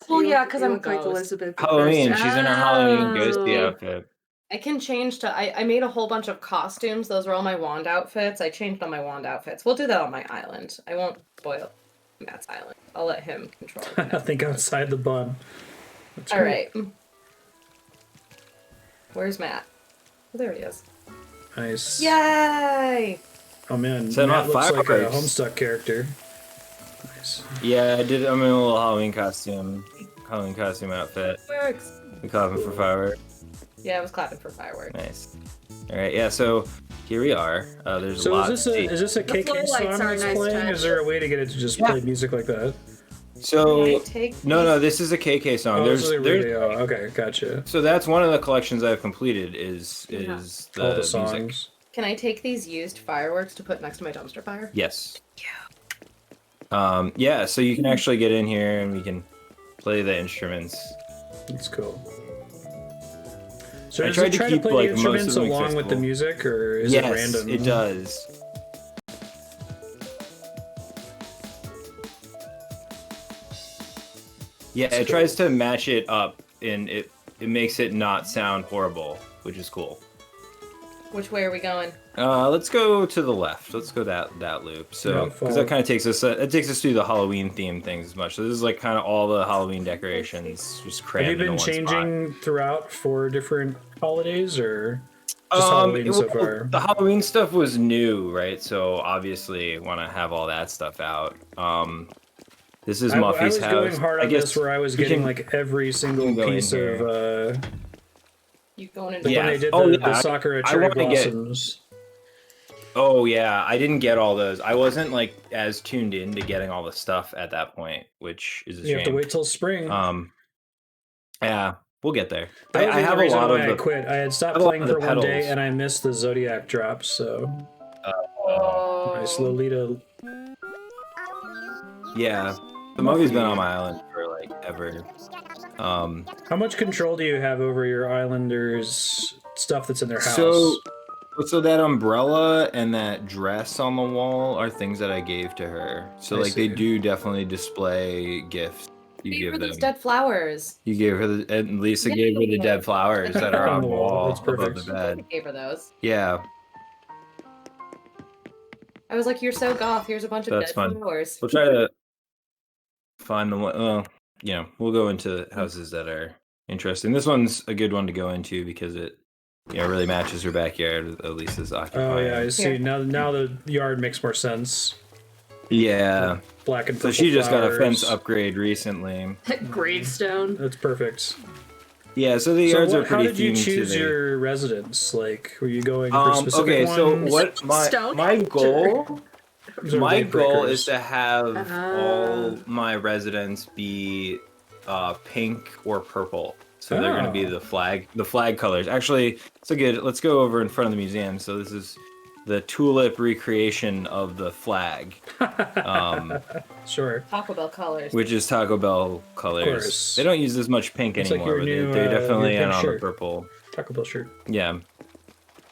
Well, You yeah, look- 'cause you I'm look like ghost. Elizabeth the Halloween. First. She's in her Halloween Oh. ghosty outfit. I can change to. I made a whole bunch of costumes. Those are all my wand outfits. I changed all my wand outfits. We'll do that on my island. I won't spoil Matt's island. I'll let him control it. Nothing outside the bun. That's All cool. right. Where's Matt? Oh, there he is. Nice. Yay! Oh man, Set Matt off looks like a fireworks. Homestuck character. Nice. Yeah, I did. I'm in a little Halloween costume outfit. Works. We clapping for fireworks. Yeah, I was clapping for fireworks. Nice. All right. Yeah. So here we are. There's a So lot. is to see. this a The KK flow lights song are a that's nice playing? touch. Is there a way to get it to just play music like that? So Can I take no. This is a KK song. Oh, this is a there's radio. Okay, gotcha. so that's one of the collections I've completed is Yeah. the, All the music. songs. Can I take these used fireworks to put next to my dumpster fire? Yes. Yeah. So you can actually get in here and we can play the instruments. That's cool. So I does tried it to try keep, to play like, the most of instruments them along with the accessible. music, or is Yes, it random? it does. Yeah, That's it tries to match it up, and it makes it not sound horrible, which is cool. Which way are we going? Let's go to the left. Let's go that loop. So, because that kind of takes us, it takes us through the Halloween theme things as much. So this is like kind of all the Halloween decorations just crammed Have you been into one changing spot. throughout for different holidays, or just Halloween so far? The Halloween stuff was new, right? So obviously want to have all that stuff out. This is I Muffy's was house. going hard on this, where I was we getting can- like every single go in piece here. of. You going in? Like Yeah. when they did Oh, the yeah, Sakura I cherry wanna get- blossoms. Oh yeah, I didn't get all those. I wasn't like as tuned in to getting all the stuff at that point, which is a You shame. have to wait till spring. Yeah, we'll get there. That was I the have a reason lot why of I the. quit. I had stopped I have a lot playing of the for one day, petals. and I missed the Zodiac drops. So Oh. nice Lolita. Yeah, the movie's been on my island for like ever. How much control do you have over your islanders' stuff that's in their house? So that umbrella and that dress on the wall are things that I gave to her. So I like they see. do definitely display gifts. You Gave her give those them. dead flowers. You gave her at Lisa Yeah. gave her the dead flowers that are on the wall That's above perfect. the bed. I gave her those. Yeah, I was like, "You're so goth. Here's a bunch of That's dead fun. flowers." we'll try to find the one. Well, you know, we'll go into houses that are interesting. This one's a good one to go into because it, really matches her backyard. At least is occupying. Oh yeah, I see. Here. Now the yard makes more sense. Yeah. Black and So purple she just got a flowers. fence upgrade recently. Gravestone. That's perfect. Yeah, so the yards are how pretty did you themed choose to the. your residence? Like, were you going for specific Okay, so ones? what my Stonehenge, goal Those are my weight goal breakers. is to have Ah. all my residents be pink or purple. So they're going to be Oh. the flag colors. Actually, it's a good. Let's go over in front of the museum. So this is the tulip recreation of the flag, Sure. Taco Bell colors. which is Taco Bell colors. course. They don't use as much pink It's like anymore, your but new, they your definitely pink add on shirt. the purple. Taco Bell shirt. Yeah.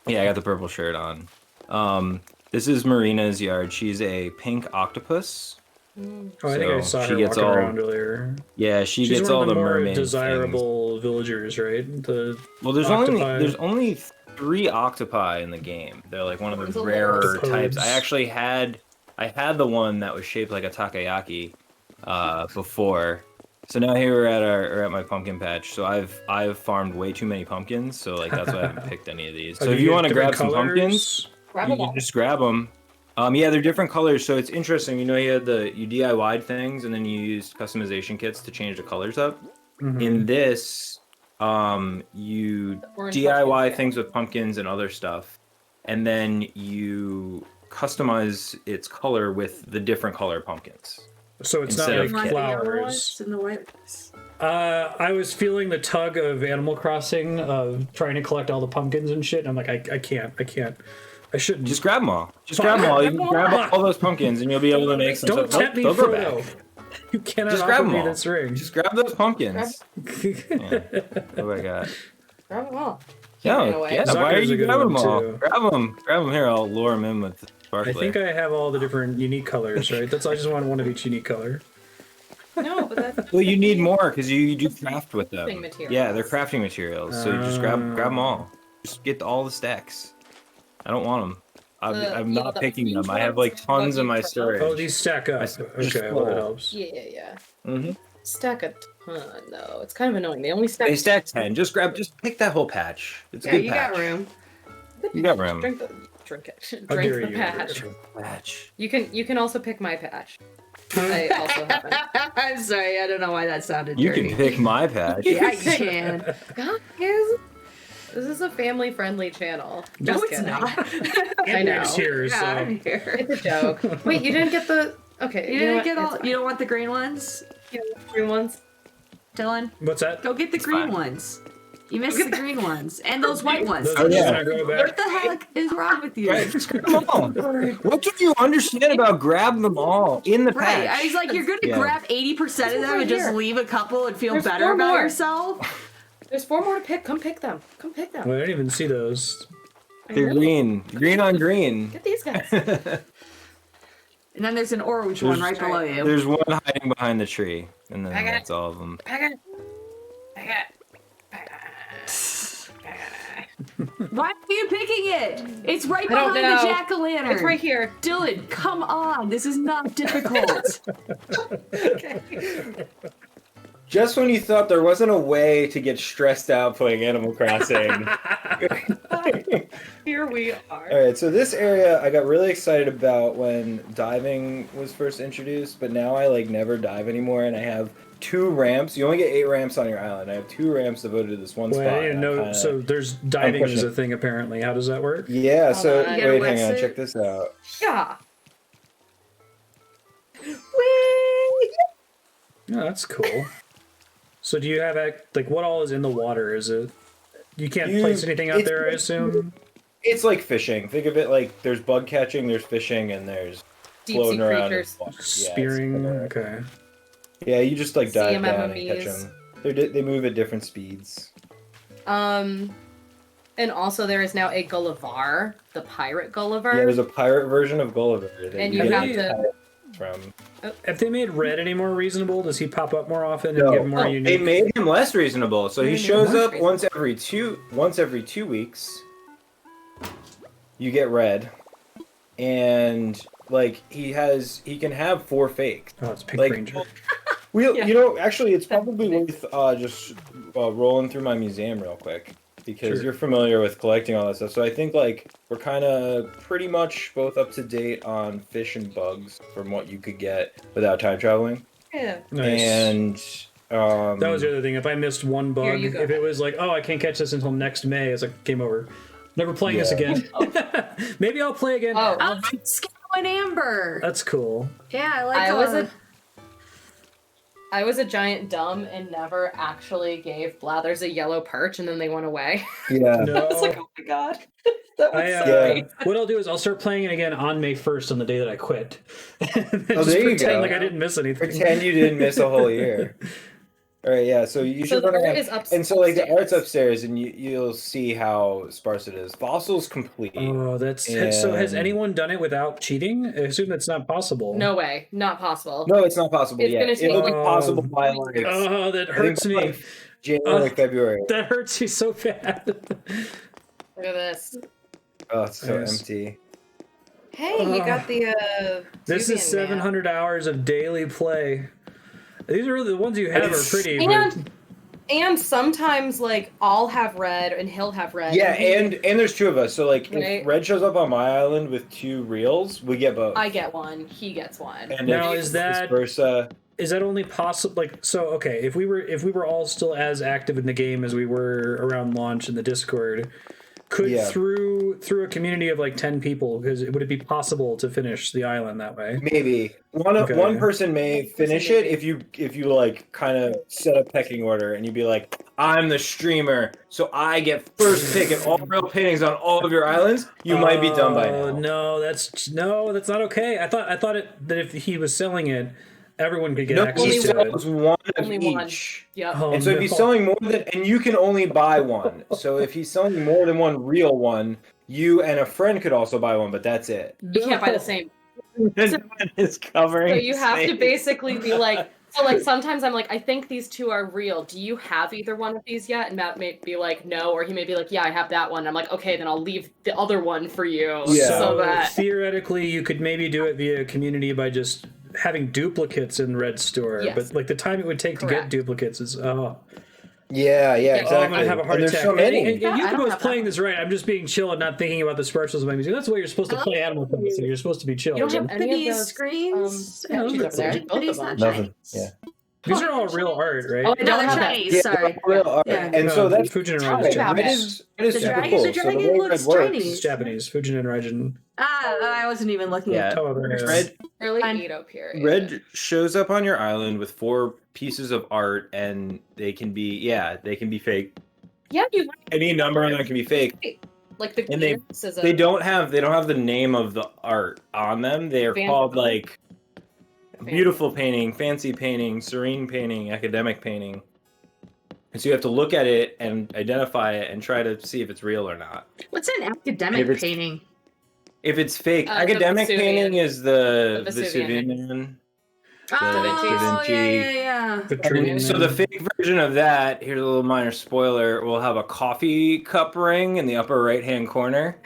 Yeah, I got the purple shirt on. This is Marina's yard. She's a pink octopus. Oh, I think I So saw she her gets walking all- around earlier. Yeah, she She's gets one all of the more mermaid things. desirable villagers, right? Well, there's octopi. only 3 octopi in the game. They're like one of One's the a rarer little- types. I Toads. actually had the one that was shaped like a takoyaki before. So now here we're at my pumpkin patch. So I've farmed way too many pumpkins. So like that's why I haven't picked any of these. So do if you get want to different grab some pumpkins, Grab you them all. can just grab them. Yeah, they're different colors, so it's interesting. You had you DIY'd things, and then you used customization kits to change the colors up. Mhm. In this, you Orange DIY pumpkins, yeah. things with pumpkins and other stuff, and then you customize its color with the different color pumpkins. So it's Instead not of like kit. flowers. And the white ones. I was feeling the tug of Animal Crossing of trying to collect all the pumpkins and shit. And I'm like, I can't. I shouldn't. Just grab them all. Just grab them all. You can grab all those pumpkins, and you'll be able to make some. Don't stuff. tempt me, They'll go Frodo. back. You cannot Just offer grab them me all. this ring. Just grab those pumpkins. Yeah. What do I got? Grab them all. Keep it away. Yeah, why are Zucker's a you good grabbing them one, all? too. Grab them here. I'll lure them in with I sparkler. think I have all the different unique colors, right? I just want one of each unique color. No, but that's Well, you need more because you do craft with them. Crafting materials. Yeah, they're crafting materials. So you just grab them all. Just get all the stacks. I don't want them. I'm not the picking them. huge I have like ones, tons in buggy my truck. storage. Oh, these stack up. Just Okay, well, that full. helps. yeah. Mm-hmm. Stack a ton though. It's kind of annoying. They only stack. They stack 10. Just pick that whole patch. It's a Yeah, good you patch. got room. You got room. Drink it. How Drink dare the you. patch. Patch. You can also pick my patch. I also haven't. I'm sorry, I don't know why that sounded You dirty. can pick my patch. Yeah, you can. Guys, this is a family-friendly channel. No, Just it's kidding. not. I know. It's here, Yeah, so. I'm here. It's a joke. Wait, you didn't get the. Okay, You know didn't what? get all. It's You don't want the green ones, fine. Green ones. Dylan? What's that? Go get the green fine. ones. You missed the green ones and those white ones. Those Oh, are just yeah. gonna grow What back. the heck is wrong with you? Right, just grab them all. What do you understand about grab them all in the Right, patch? I was like, you're gonna Yeah. grab 80% of them right and just here. leave a couple and feel There's better 4 about more. yourself. There's 4 more to pick. Come pick them. Come pick them. Well, I didn't even see those. I They're know. green. Green on green. Get these guys. And then there's an orange one right below you. There's one hiding behind the tree, and then that's all of them. Why are you picking it? It's right I don't behind the know. jack-o'-lantern. It's right here. Dylan, come on. This is not difficult. Just when you thought there wasn't a way to get stressed out playing Animal Crossing. Here we are. All right, so this area I got really excited about when diving was first introduced, but now I like never dive anymore, and I have 2 ramps. You only get 8 ramps on your island. I have 2 ramps devoted to this one Wait, spot. I didn't know. kinda- So there's diving pushing is a it. thing apparently. How does that work? Yeah, so on. You gotta wait, hang on, wetsuit? check this out. Yeah. Oh, that's cool. So do you have like what all is in the water? Is it you can't place anything out it's- there? I assume. It's like fishing. Think of it like there's bug catching, there's fishing, and there's Deep sea floating around. creatures. Spearing. Okay. Yeah, you just like dive Sea down and catch anemones. them. They move at different speeds. And also there is now a Gullivar, the pirate Gullivar. Yeah, there's a pirate version of Gulliver that And you get have to- from. Have they made Red any more reasonable? Does he pop up more often and No. give more Oh, unique? They made him less reasonable, so he They made him shows less up once every two weeks. You get Red, and like he can have 4 fakes. Oh, it's Pink Like, Ranger. Yeah. You know, actually, it's probably worth just rolling through my museum real quick because Sure. you're familiar with collecting all that stuff. So I think like we're kind of pretty much both up to date on fish and bugs from what you could get without time traveling. Yeah. Nice. And That was the other thing. If I missed one Here bug, you go. if it was like, oh, I can't catch this until next May, it's like game over. Never playing this Yeah. again. Maybe I'll play again. Oh. Oh, Scout and Amber. That's cool. Yeah, I like I was a giant dumb and never actually gave Blathers a yellow perch, and then they went away. yeah. No. I was like, oh my god, that was I, so Yeah. great. What I'll do is I'll start playing it again on May 1st on the day that I quit. And Oh, just there you pretend go. like I didn't miss anything. Pretend you didn't miss a whole year. All right, yeah. So you So should the run art around. is upstairs. And so like the art's upstairs, and you'll see how sparse it is. Fossil's complete. Oh, that's so. Has And- anyone done it without cheating? I assume that's not possible. No way, not possible. No, it's not possible It's yet. gonna take, It'll be like, possible by like Oh, that I think hurts by, me. like, January, February. That hurts me so bad. Look at this. Oh, it's so Nice. empty. Hey, you got the This is Zubian map. 700 hours of daily play. These are the ones you have are pretty. And sometimes like I'll have Red and he'll have Red. Yeah, and and there's 2 of us. So like Right. if Red shows up on my island with 2 reels, we get both. I get one, he gets one. And Now, if is vice that- versa? Is that only possible? Like, so okay, if we were all still as active in the game as we were around launch in the Discord, could Yeah. through a community of like 10 people, because would it be possible to finish the island that way? Maybe Okay. one person may finish it if you like kind of set a pecking order and you'd be like, I'm the streamer, so I get first pick at all real paintings on all of your islands. You might be done by now. No, that's not okay. I thought that if he was selling it, everyone could get No, access he to it. sells one of Only one. each. Yep. Oh, And so if he's no. selling more than, and you can only buy one. So if he's selling more than one real one, you and a friend could also buy one, but that's it. You can't buy the same. It's covering. So you have to basically be like, so like sometimes I'm like, I think these 2 are real. Do you have either one of these yet? And Matt may be like, no, or he may be like, yeah, I have that one. I'm like, okay, then I'll leave the other one for you. Yeah. So So that theoretically, you could maybe do it via community by just having duplicates in Red Store, Yes. but like the time it would take to get Correct. duplicates is Yeah, exactly. Oh, I'm gonna have a heart and attack. There's so many. And Yeah, you I don't was have that playing one. this right. I'm just being chill and not thinking about the specials of my music. That's the way you're supposed to play Animal Crossing. You're supposed to be chill. You don't have Jim. any of these those, screens. yeah, she's over there. Both of These them. not Nothing. Chinese. Yeah. These are all real art, right? Oh, I No, don't they're have that. Chinese. Yeah, Sorry. real art. Yeah. And so that's Fujin and Talk Raijin. about It it. is super dragon- cool. the So dragon way looks Red works- Chinese. It's Japanese. Fujin and Raijin. I wasn't even looking Yeah. at Oh, there it is. Red Early I'm- Edo period. Red shows up on your island with 4 pieces of art, and they can be fake. Yeah, you Any number of them can be fake. like the And they- Venus is a They don't have the name of the art on them. They are Fan- called like beautiful painting, fancy painting, serene painting, academic painting. And so you have to look at it and identify it and try to see if it's real or not. what's an academic If it's- painting? If it's fake, The academic Vesuvian. painting is the The Vesuvian. Vesuvian man. Oh, Vinci. yeah. The And Vitruvian so the Man. fake version of that, here's a little minor spoiler, will have a coffee cup ring in the upper right-hand corner.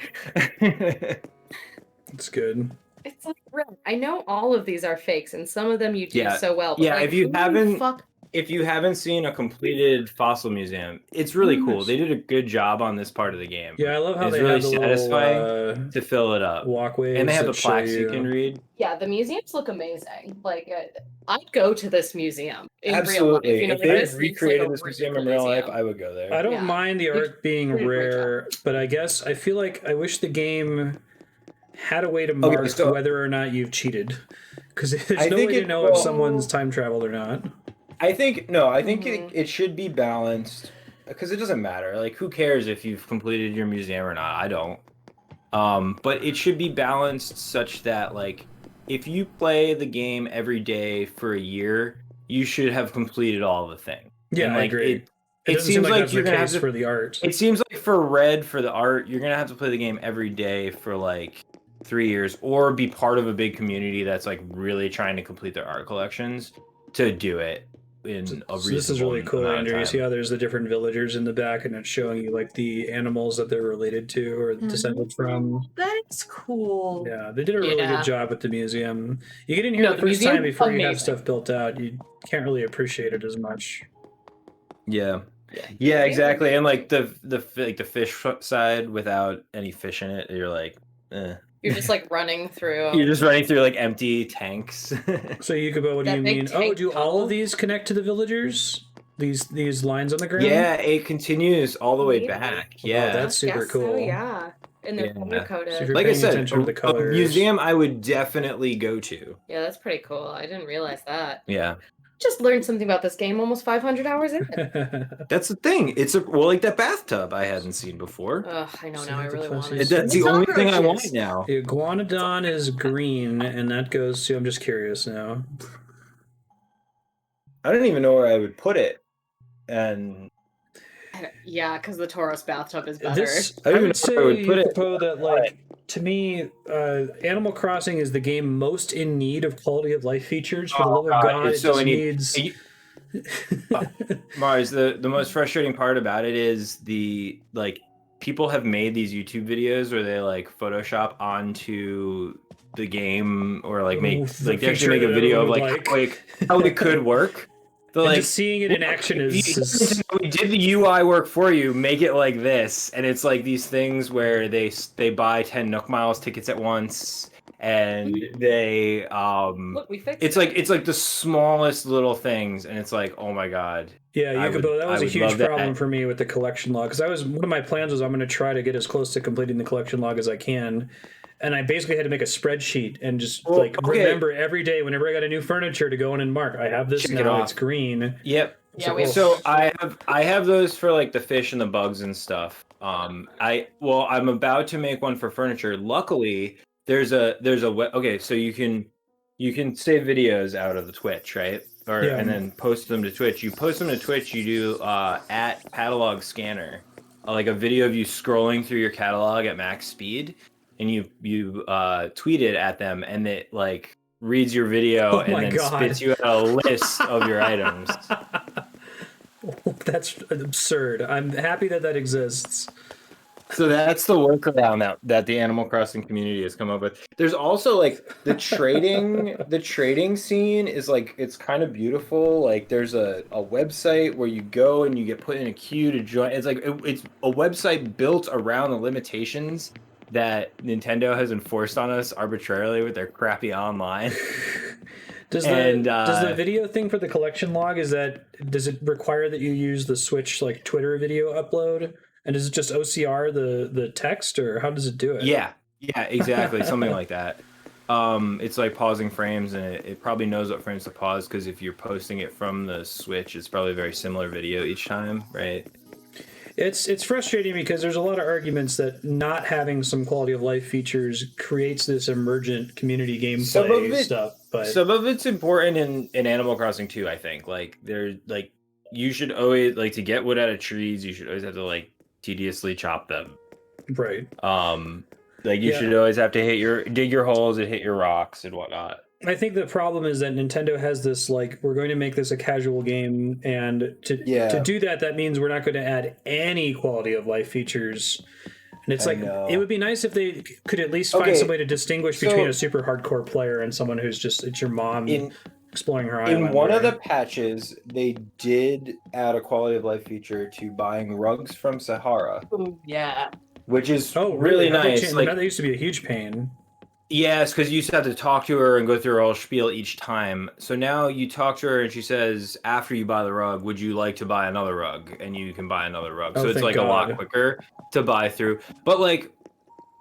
It's good. It's like red. I know all of these are fakes, and some of them you do Yeah. so well. But Yeah, like, if you who the haven't- fuck? If you haven't seen a completed fossil museum, it's really cool. Nice. They did a good job on this part of the game. Yeah, I love how It's they really have the satisfying little to fill it up. walkways. And they have the that show plaques you can read. Yeah, the museums look amazing. Like, I'd go to this museum in Absolutely. real life. You know, If like, they this looks recreated like a this really museum cool in real life, museum. I would go there. I don't Yeah. mind the They art being did a great job. rare, but I guess I feel like I wish the game had a way to mark so- whether or not you've cheated. Because there's I no think way to it- know if well- someone's time traveled or not. I think Mhm. it should be balanced because it doesn't matter. Like, who cares if you've completed your museum or not? I don't. But it should be balanced such that, like, if you play the game every day for a year, you should have completed all the things. Yeah, And, I like, agree. It It doesn't seem seems like like that's you're the gonna have case to. for the art. It seems like for Red, for the art, you're gonna have to play the game every day for like 3 years, or be part of a big community that's like really trying to complete their art collections to do it in a So reasonable this is really cool, amount of Andrew. You time. see how there's the different villagers in the back, and it's showing you like the animals that they're related to or descended from. That is cool. Yeah, they did a really Yeah. good job with the museum. You get in here No, the the first time museum's before you have amazing. stuff built out, you can't really appreciate it as much. Yeah, exactly. And like the fish side without any fish in it, you're like, eh. You're just like running through. You're just running through like empty tanks. So Yukubo, what do That you big mean? Oh, tank do all tunnel? of these connect to the villagers? These lines on the ground? Yeah, it continues all the way Maybe. back. Oh, Yeah, that's super Guess so, cool. yeah. And they're Yeah. color So coded. if you're like I paying said, attention to the a colors. museum I would definitely go to. Yeah, that's pretty cool. I didn't realize that. Yeah. Just learned something about this game almost 500 hours in. That's the thing. It's like that bathtub I hadn't seen before. Ugh, I know So now. I the really place want is- it. That's the It's only thing I want cockroaches. now. The iguanodon is green, and that goes to. I'm just curious now. I don't even know where I would put it. And Yeah, because the Tauros bathtub is better. This, I I don't would even say, know where I would put it. Yukupo, that like to me, Animal Crossing is the game most in need of quality of life features. For the Oh, love of God, God, it's it so just in need. needs. Mars, the most frustrating part about it is the like people have made these YouTube videos where they like Photoshop onto the game or like make The like they actually make feature a that video of everyone like how it could work. They're And like, just seeing it in action is we did the UI work for you. Make it like this, and it's like these things where they buy 10 Nook Miles tickets at once, and they Look, we fixed it's like the smallest little things, and it's like, oh my god. Yeah, I Yukubo, would- that I was a would huge love that. problem for me with the collection log because one of my plans was I'm going to try to get as close to completing the collection log as I can, and I basically had to make a spreadsheet and just Well, like okay. remember every day whenever I got a new furniture to go in and mark. I have this Check it now. off. It's green. Yep. Yeah, we have So I have those for like the fish and the bugs and stuff. I'm about to make one for furniture. Luckily, there's a okay, so you can save videos out of the Twitch, right? Yeah. And then post them to Twitch. You post them to Twitch, you do at catalog scanner, like a video of you scrolling through your catalog at max speed, and you tweet it at them, and it like reads your video Oh and my then God. spits you out a list of your items. That's absurd. I'm happy that exists. So that's the workaround that the Animal Crossing community has come up with. There's also like the trading scene is like it's kind of beautiful. Like there's a website where you go and you get put in a queue to join. It's like it's a website built around the limitations that Nintendo has enforced on us arbitrarily with their crappy online. Does the video thing for the collection log does it require that you use the Switch like Twitter video upload? And is it just OCR the text, or how does it do it? Yeah, exactly, something like that. It's like pausing frames, and it probably knows what frames to pause because if you're posting it from the Switch, it's probably a very similar video each time, right? It's frustrating because there's a lot of arguments that not having some quality of life features creates this emergent community gameplay stuff. But some of it's important in Animal Crossing too. I think like there's like you should always like to get wood out of trees. You should always have to like tediously chop them. right. Like you should always have to dig your holes and hit your rocks and whatnot. I think the problem is that Nintendo has this, like, we're going to make this a casual game, and to do that, that means we're not going to add any quality of life features. And it's like, it would be nice if they could at least find some way to distinguish between a super hardcore player and someone who's just, it's your mom exploring her island. In one of the patches, they did add a quality of life feature to buying rugs from Sahara. Yeah. Which is really nice. That used to be a huge pain. Yes, because you used to have to talk to her and go through her whole spiel each time. So now you talk to her and she says, after you buy the rug, would you like to buy another rug? And you can buy another rug. So it's like a lot quicker to buy through. But like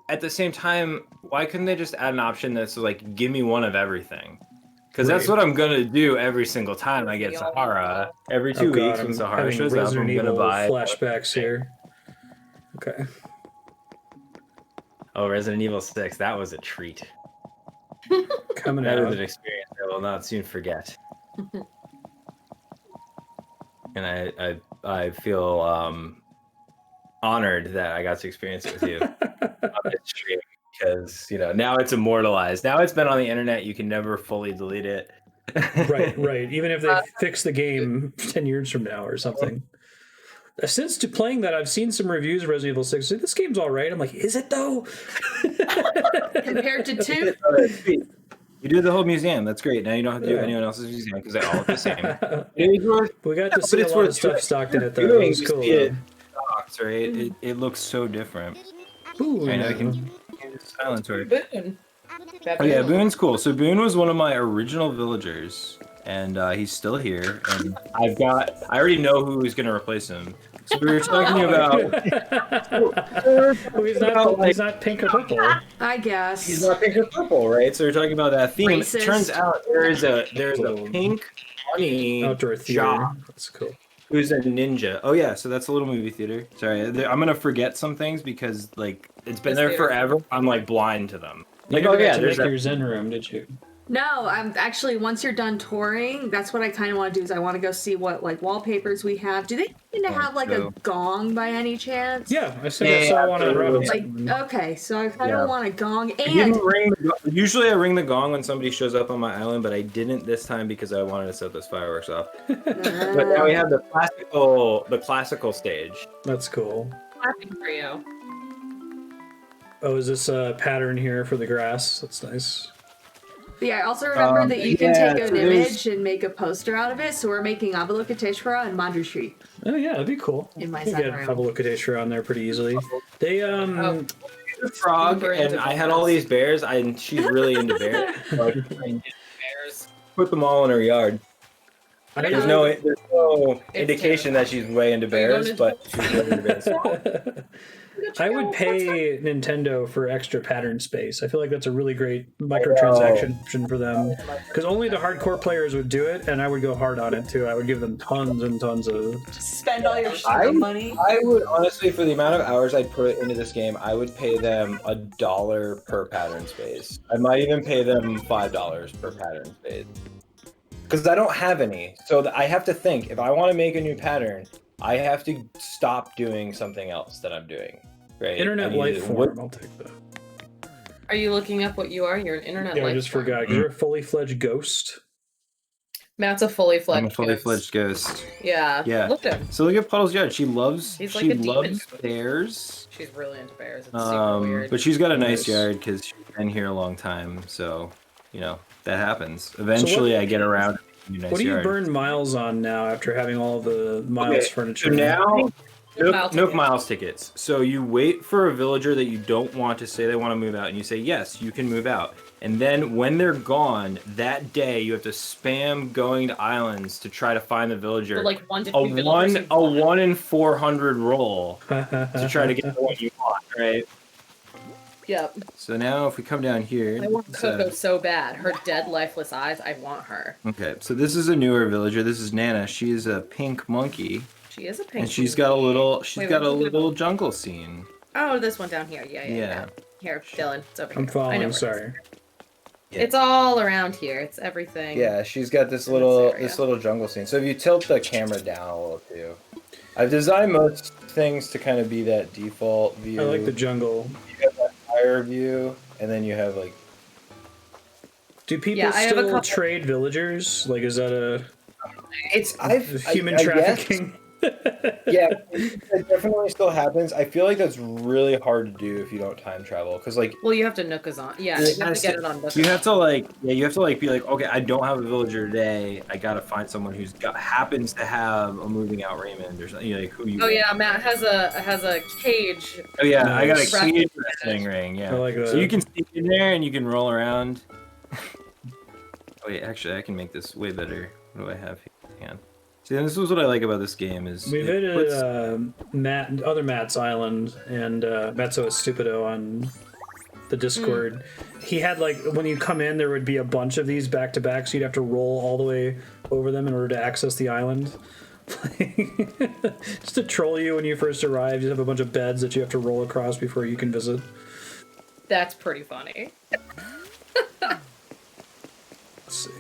at the same time, why couldn't they just add an option that's like, give me one of everything? Because that's what I'm gonna do every single time I get Sahara. Every 2 weeks when Sahara shows up, I'm gonna buy flashbacks here. Okay. Oh, Resident Evil 6, that was a treat. Coming that out. was an experience I will not soon forget. And I feel honored that I got to experience it with you on this stream, because now it's immortalized. Now it's been on the internet. You can never fully delete it. right. Even if they fix the game 10 years from now or something. Since playing that, I've seen some reviews of Resident Evil 6. This game's all right. I'm like, is it though? Compared to 2? You did the whole museum. That's great. Now you don't have to do anyone else's museum because they all look the same. We got to see a lot of stuff stocked in it, though. It was cool. Right? It looks so different. Ooh, I know I can silence her. Boone. Oh yeah, Boone's cool. So Boone was one of my original villagers, and he's still here. And I already know who is going to replace him. So we were talking about. He's not pink or purple. I guess he's not pink or purple, right? So we're talking about that theme. Racist. It turns out there's a pink bunny outdoor theater. That's cool. Who's a ninja? Oh yeah, so that's a little movie theater. Sorry, I'm gonna forget some things because like it's been there forever. I'm like blind to them. Like, oh yeah, there's your Zen room, did you? No, I'm actually, once you're done touring, that's what I kind of want to do, is I want to go see what like wallpapers we have. Do they need to have like a gong by any chance? Yeah, I saw one on Robinson. Like, okay, so I kind of want a gong, and usually I ring the gong when somebody shows up on my island, but I didn't this time because I wanted to set those fireworks off. But now we have the classical stage. That's cool. Happy for you. Oh, is this a pattern here for the grass? That's nice. Yeah, I also remember that you can take an image and make a poster out of it, so we're making Avalokiteshvara and Manjushri. Oh yeah, that'd be cool. In my you Zen get room. Avalokiteshvara on there pretty easily. They the frog, and I had all these bears, and she's really into bears. Like, bears. Put them all in her yard. There's no indication that she's way into bears, but she's really into bears. I would pay Nintendo for extra pattern space. I feel like that's a really great microtransaction option for them. Because only the hardcore players would do it, and I would go hard on it too. I would give them tons and tons of... Spend all your money. I would honestly, for the amount of hours I'd put into this game, I would pay them $1 per pattern space. I might even pay them $5 per pattern space. Because I don't have any. So I have to think, if I want to make a new pattern, I have to stop doing something else that I'm doing. Right? Internet life form, I'll take that. Are you looking up what you are? You're an internet life I just form. forgot. You're a fully fledged ghost. Matt's a fully fledged I'm a fully fledged ghost. Yeah. Yeah. Look at him. So look at Puddle's yard. She loves demon. bears. She's really into bears. It's super weird. But she's got a nice yard because she's been here a long time. So, that happens. Eventually I get around. Nice what do you yard. burn miles on now after having all the Miles furniture? So now, Nook Miles tickets. So you wait for a villager that you don't want to say they want to move out, and you say, yes, you can move out. And then when they're gone, that day you have to spam going to islands to try to find the villager. But like 1 to 2 villagers. A 1 in 400 roll to try to get the one you want, right? Yep. So now if we come down here... I want Coco so bad. Her dead, lifeless eyes, I want her. Okay, so this is a newer villager. This is Nana. She is a pink monkey. She is a pink And she's got a little... She's got a little jungle scene. Oh, this one down here. Yeah. Here, Dylan. It's over here. I'm following, sorry. It's all around here. It's everything. Yeah, she's got this little jungle scene. So if you tilt the camera down a little too. I've designed most things to kind of be that default view. I like the jungle. You have that fire view, and then you have like. Do people Yeah, I have a still couple- trade villagers? Like, is that a It's human I guess- trafficking? Yeah, it definitely still happens. I feel like that's really hard to do if you don't time travel, because like Well, you have to Nookazon. Yeah, It you have has to get to- it on Nookazon. You have to like, yeah, you have to like be like, okay, I don't have a villager today. I gotta find someone who's happens to have a moving out Raymond or something. You know, like who you. Oh yeah, Matt has a cage. Oh yeah, I got a Nice. cage wrestling ring. Yeah. I like So that. you can sit in there and you can roll around. Oh wait, actually, I can make this way better. What do I have here? Hang on. See, this is what I like about this game is We it puts- visited other Matt's island, and Matzo is Stupido on the Discord. He had like when you come in, there would be a bunch of these back to back, so you'd have to roll all the way over them in order to access the island. Just to troll you when you first arrive, you have a bunch of beds that you have to roll across before you can visit. That's pretty funny. Let's see.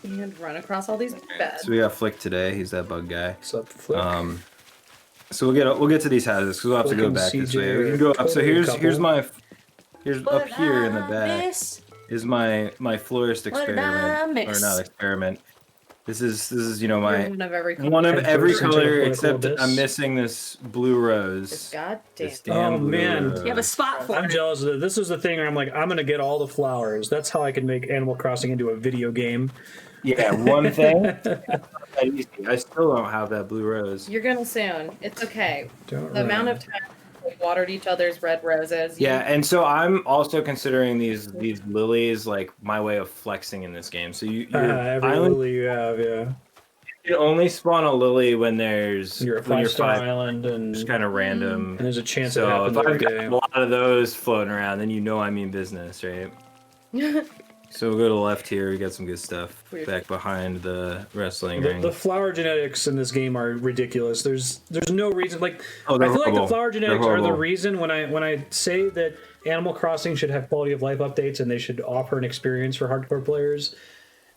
You had to run across all these beds. So we got Flick today. He's that bug guy. What's up, Flick? So we'll get to these houses because we'll have to go Flick and back this CJ way. We are can go up. So totally a here's couple. here's up here in the back is my florist experiment or not experiment. This is you know my One of every color. one of Head every first into the color political except abyss. I'm missing this blue rose. Goddamn. This damn Oh, blue man. rose. You have a spot for I'm it. jealous of it. This is the thing where I'm like, I'm gonna get all the flowers. That's how I can make Animal Crossing into a video game. Yeah, one thing. I still don't have that blue rose. You're gonna soon. It's okay. Don't The amount run. of time we watered each other's red roses. Yeah, and so I'm also considering these lilies like my way of flexing in this game. So your Every island lily you have, yeah. you can only spawn a lily when You're a when you're 5-star five, island, and just kind of random. and there's a chance it So happens if every I've got day. a lot of those floating around, then you know I mean business, right? So we'll go to the left here. We got some good stuff Weird. back behind the wrestling The, ring. the flower genetics in this game are ridiculous. There's no reason. Like Oh, I they're feel like the horrible. flower They're genetics are the horrible. reason when I say that Animal Crossing should have quality of life updates and they should offer an experience for hardcore players.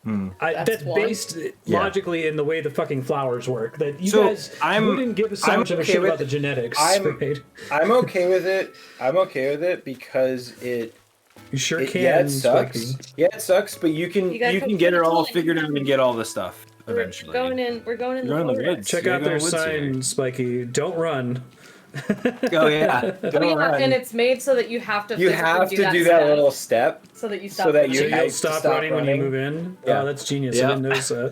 That's That's one. based logically in the way the fucking flowers work. That you So, guys I'm- wouldn't give so I'm much of a okay shit with- about the genetics. I'm- right? I'm okay with it. I'm okay with it because You sure can. yeah, it sucks. Spiky. Yeah, it sucks, but you can You gotta you come can get to it the all toilet. figured out and get all the stuff eventually. We're going in You're the in the forest. woods. Check You're out going their woods here. sign, Spiky. Don't run. Oh yeah, Oh, don't yeah, run. and it's made so that you have to. you physically have to do that step little step. so that you stop. so that running. you So Yeah, you'll to stop stop running when you running. move in. Yeah. Oh, that's genius. I Yeah. didn't notice that.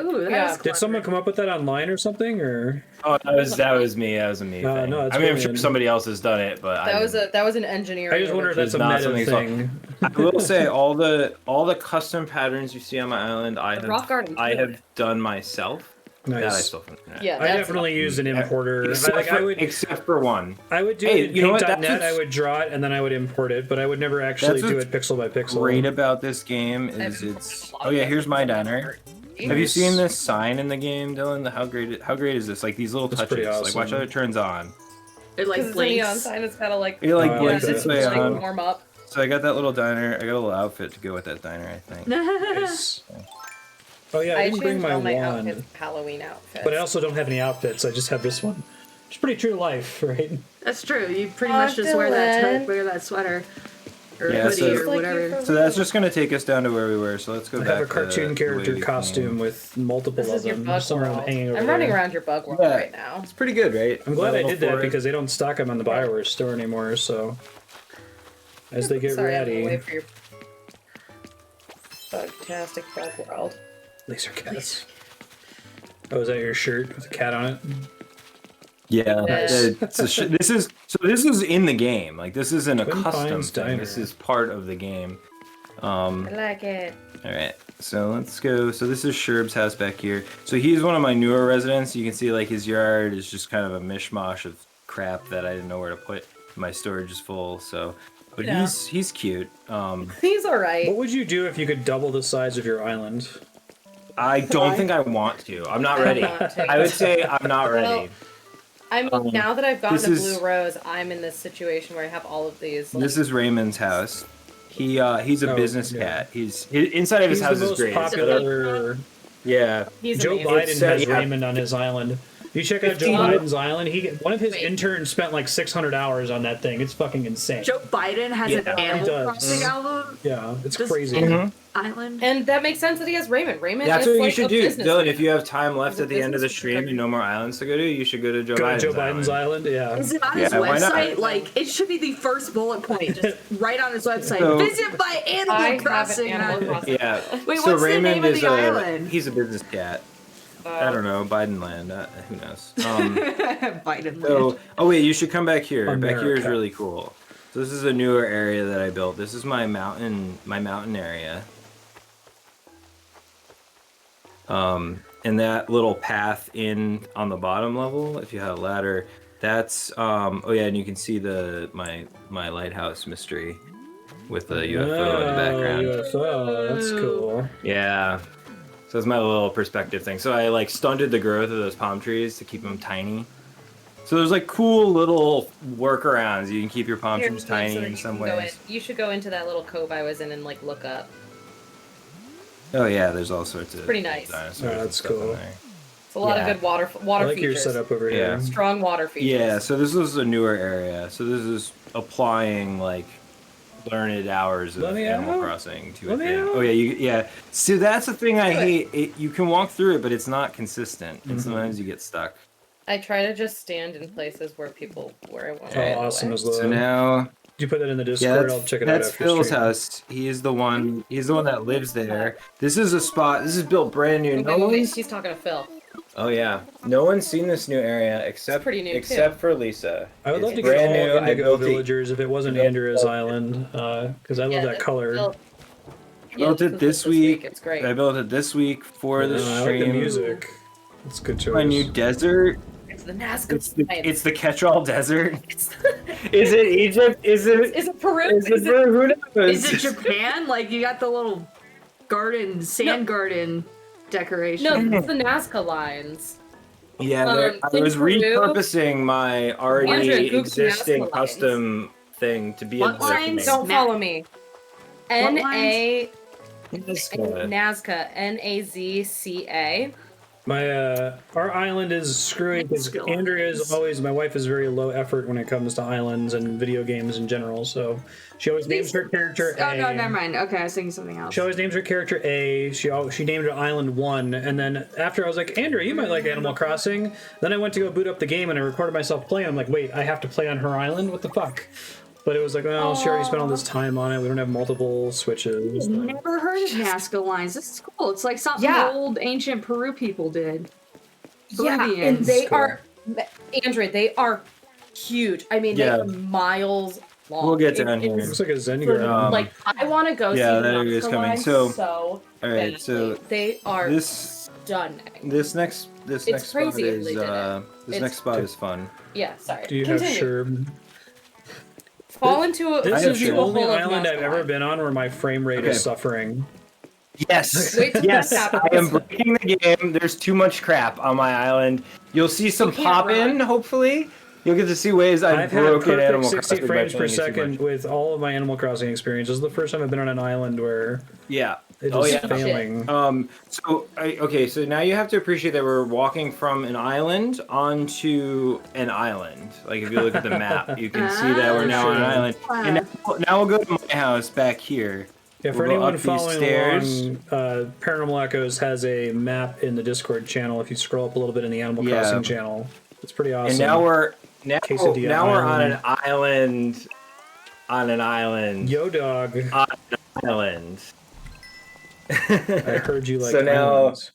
Ooh, that Yeah. is Did someone clever. come up with that online or something? Or Oh, that was me. That was a me thing. no, that's I mean, I'm sure brilliant. somebody else has done it, but That was an engineer. I just wonder if that's a It's not meta something thing. I will say all the custom patterns you see on my island, rock garden, I too. have done myself. That I Nice. still from the internet. Yeah, I that's- definitely used an importer. Except, except for one. I would do Hey, it in you know what? Paint.net. That's I what's would draw it and then I would import it, but I would never actually That's do what's it pixel by pixel. Great about this game is it's. Oh yeah, here's my diner. Have you seen this sign in the game, Dylan? How great is this? Like these little That's touches. pretty Like watch awesome. how it turns on. It like Because it's a neon blinks. sign. It's gotta like. It like I blinks like its that. way It's like on. warm up. So I got that little diner. I got a little outfit to go with that diner, I think. Nice. Oh yeah, I I didn't bring changed my all my wand, outfits, Halloween outfits. but I also don't have any outfits. I just have this one. It's pretty true to life, right? That's true. You pretty Aw, much just wear Dylan. that sweater or Yeah, hoodie so- or Just like whatever. you So that's just gonna take us down to where we were. So let's go I back. have a to cartoon the character way we costume came. with multiple This of is your them. bug Somewhere world. hanging over I'm running there. around your bug world Yeah. right now. It's pretty good, right? I'm glad I Level did that four. because they don't stock them on the Bioware store anymore. So as they get Sorry, I'm gonna ready, wait for your fantastic bug world. laser cats. Oh, is that your shirt with a cat on it? Yeah, Nice. this is in the game. Like this isn't a Twin custom Pines thing. Diner. This is part of the game. I like it. All right, so let's go. So this is Sherb's house back here. So he's one of my newer residents. You can see like his yard is just kind of a mishmash of crap that I didn't know where to put. My storage is full. So, but Yeah. he's cute. He's alright. What would you do if you could double the size of your island? I don't think I want to. I'm not ready. want to. I would say I'm not ready. Well, I mean, now that I've gotten this a is- blue rose, I'm in this situation where I have all of these. Like, This is Raymond's house. He's a Oh, business yeah. cat. Inside of his He's house the is most great. popular. Yeah. he's Joe amazing. Biden has yeah. Raymond on his island. You check out Joe 15 Biden's island. One of his Wait. interns spent like 600 hours on that thing. It's fucking insane. Joe Biden has Yeah. an He Animal does. Crossing album Yeah, it's Just- crazy. Mhm. island. And that makes sense that he has Raymond. Raymond That's is what like you should a do, businessman. Dylan. If you have time left He's a at the end of the businessman. stream and no more islands to go to, you should go to Joe Go Biden's to Joe Biden's island. Yeah. Is it on his Yeah, why not? website? Like, it should be the first bullet point, just right on his website. So- Visit my I Animal have an Crossing Animal island. Crossing. Yeah. Wait, so what's the Raymond name of is the island? he's a business cat. I don't know, Biden land. Who knows? Biden. So, oh wait, you should come back here. Back here is America. really cool. So this is a newer area that I built. This is my mountain area. And that little path in on the bottom level, if you had a ladder, that's oh yeah, and you can see my lighthouse mystery with the UFO in the background. UFO. That's cool. Yeah. So it's my little perspective thing. So I like stunted the growth of those palm trees to keep them tiny. So there's like cool little workarounds. You can keep your palm Here, trees so tiny that in you some can go ways. You should go into that little cove I was in and like look up. Oh yeah, there's all sorts of pretty nice. dinosaurs Oh, and that's stuff in cool. there. It's a lot Yeah. of good water I water like your features. setup over Yeah. here. Strong water features. Yeah, so this is a newer area. So this is applying like learned hours of Let me Animal out. Crossing to Let a me thing. out. Oh yeah. So that's the thing I Do it. hate. You can walk through it, but it's not consistent, and Mhm. sometimes you get stuck. I try to just stand in places where I want How to go awesome away. is the? So now, Did you put that in the yeah, Discord? I'll check it out that's after Phil's stream. house. He's the one that lives there. This is a spot. This is built brand new. No Wait, one's. she's talking to Phil. Oh yeah, no one's seen this new area except pretty new, too. except for Lisa. I would love It's to get brand all new. I Indigo built it. Villagers if it wasn't built- Andrea's Island, because I love Yeah, that color. Phil- Built yeah, it this week. It's great. I built it this week for the I like the stream. music. It's a good choice. My new desert. It's the Nazca. It's the catch-all desert. Is it Egypt? Is it? Is it Peru? Is it Peru? Who knows? Is it Japan? Like, you got the little sand garden decoration. No, it's the Nazca lines. Yeah, I in was Peru- repurposing my already Andrea, Google existing Nazca lines. custom thing to be What a lines? Don't Map. follow me. What Nazca. Nazca. Nazca. Our island is screwy because Skill Andrea is lines. always, my wife is very low effort when it comes to islands and video games in general, so she always names her character Oh A. no, never mind. Okay, I was thinking something else. She always names her character A. She named her island 1, and then after I was like, Andrea, you might like Animal Crossing. Then I went to go boot up the game and I recorded myself playing. I'm like, wait, I have to play on her island? What the fuck? But it was like, well, she already spent all this time on it. We don't have multiple switches. Never heard of Nazca lines. This is cool. It's like something Yeah. old ancient Peru people did. Yeah, and Peruvians. they Cool. are, Andrea, they are huge. I mean, Yeah. they are miles long. We'll get It down here. is Looks like a Zen for- ground. like, I want to go Yeah, see the that is Nazca coming. lines So, so All right, badly. so they are this stunning. next It's spot crazy if is they did it. this It's- next spot is fun. Yeah, sorry. Do you have Continue. Sherb? Fall into a. This have is the Sherb. only hole of island I've Nazca ever line. been on where my frame rate Okay. is suffering. Yes, Wait till yes, that I happens. am breaking the game. There's too much crap on my island. You'll see some You can't pop in. run. Hopefully, you'll get to see ways I've I've had broken perfect Animal 60 Crossing by frames per playing it too second much. with all of my Animal Crossing experience. This is the first time I've been on an island where Yeah. it Oh is yeah. failing. Okay, so now you have to appreciate that we're walking from an island onto an island. Like if you look at the map, you can see that we're now on an island. And now we'll go to my house back here. Yeah, for We'll go anyone up these following stairs. along, Paranormal Echoes has a map in the Discord channel. If you scroll up a little bit in the Animal Yeah. Crossing channel, it's pretty awesome. And now we're Quesadilla now we're on an Island. island. Yo, dog. Island. I heard you like So now- islands.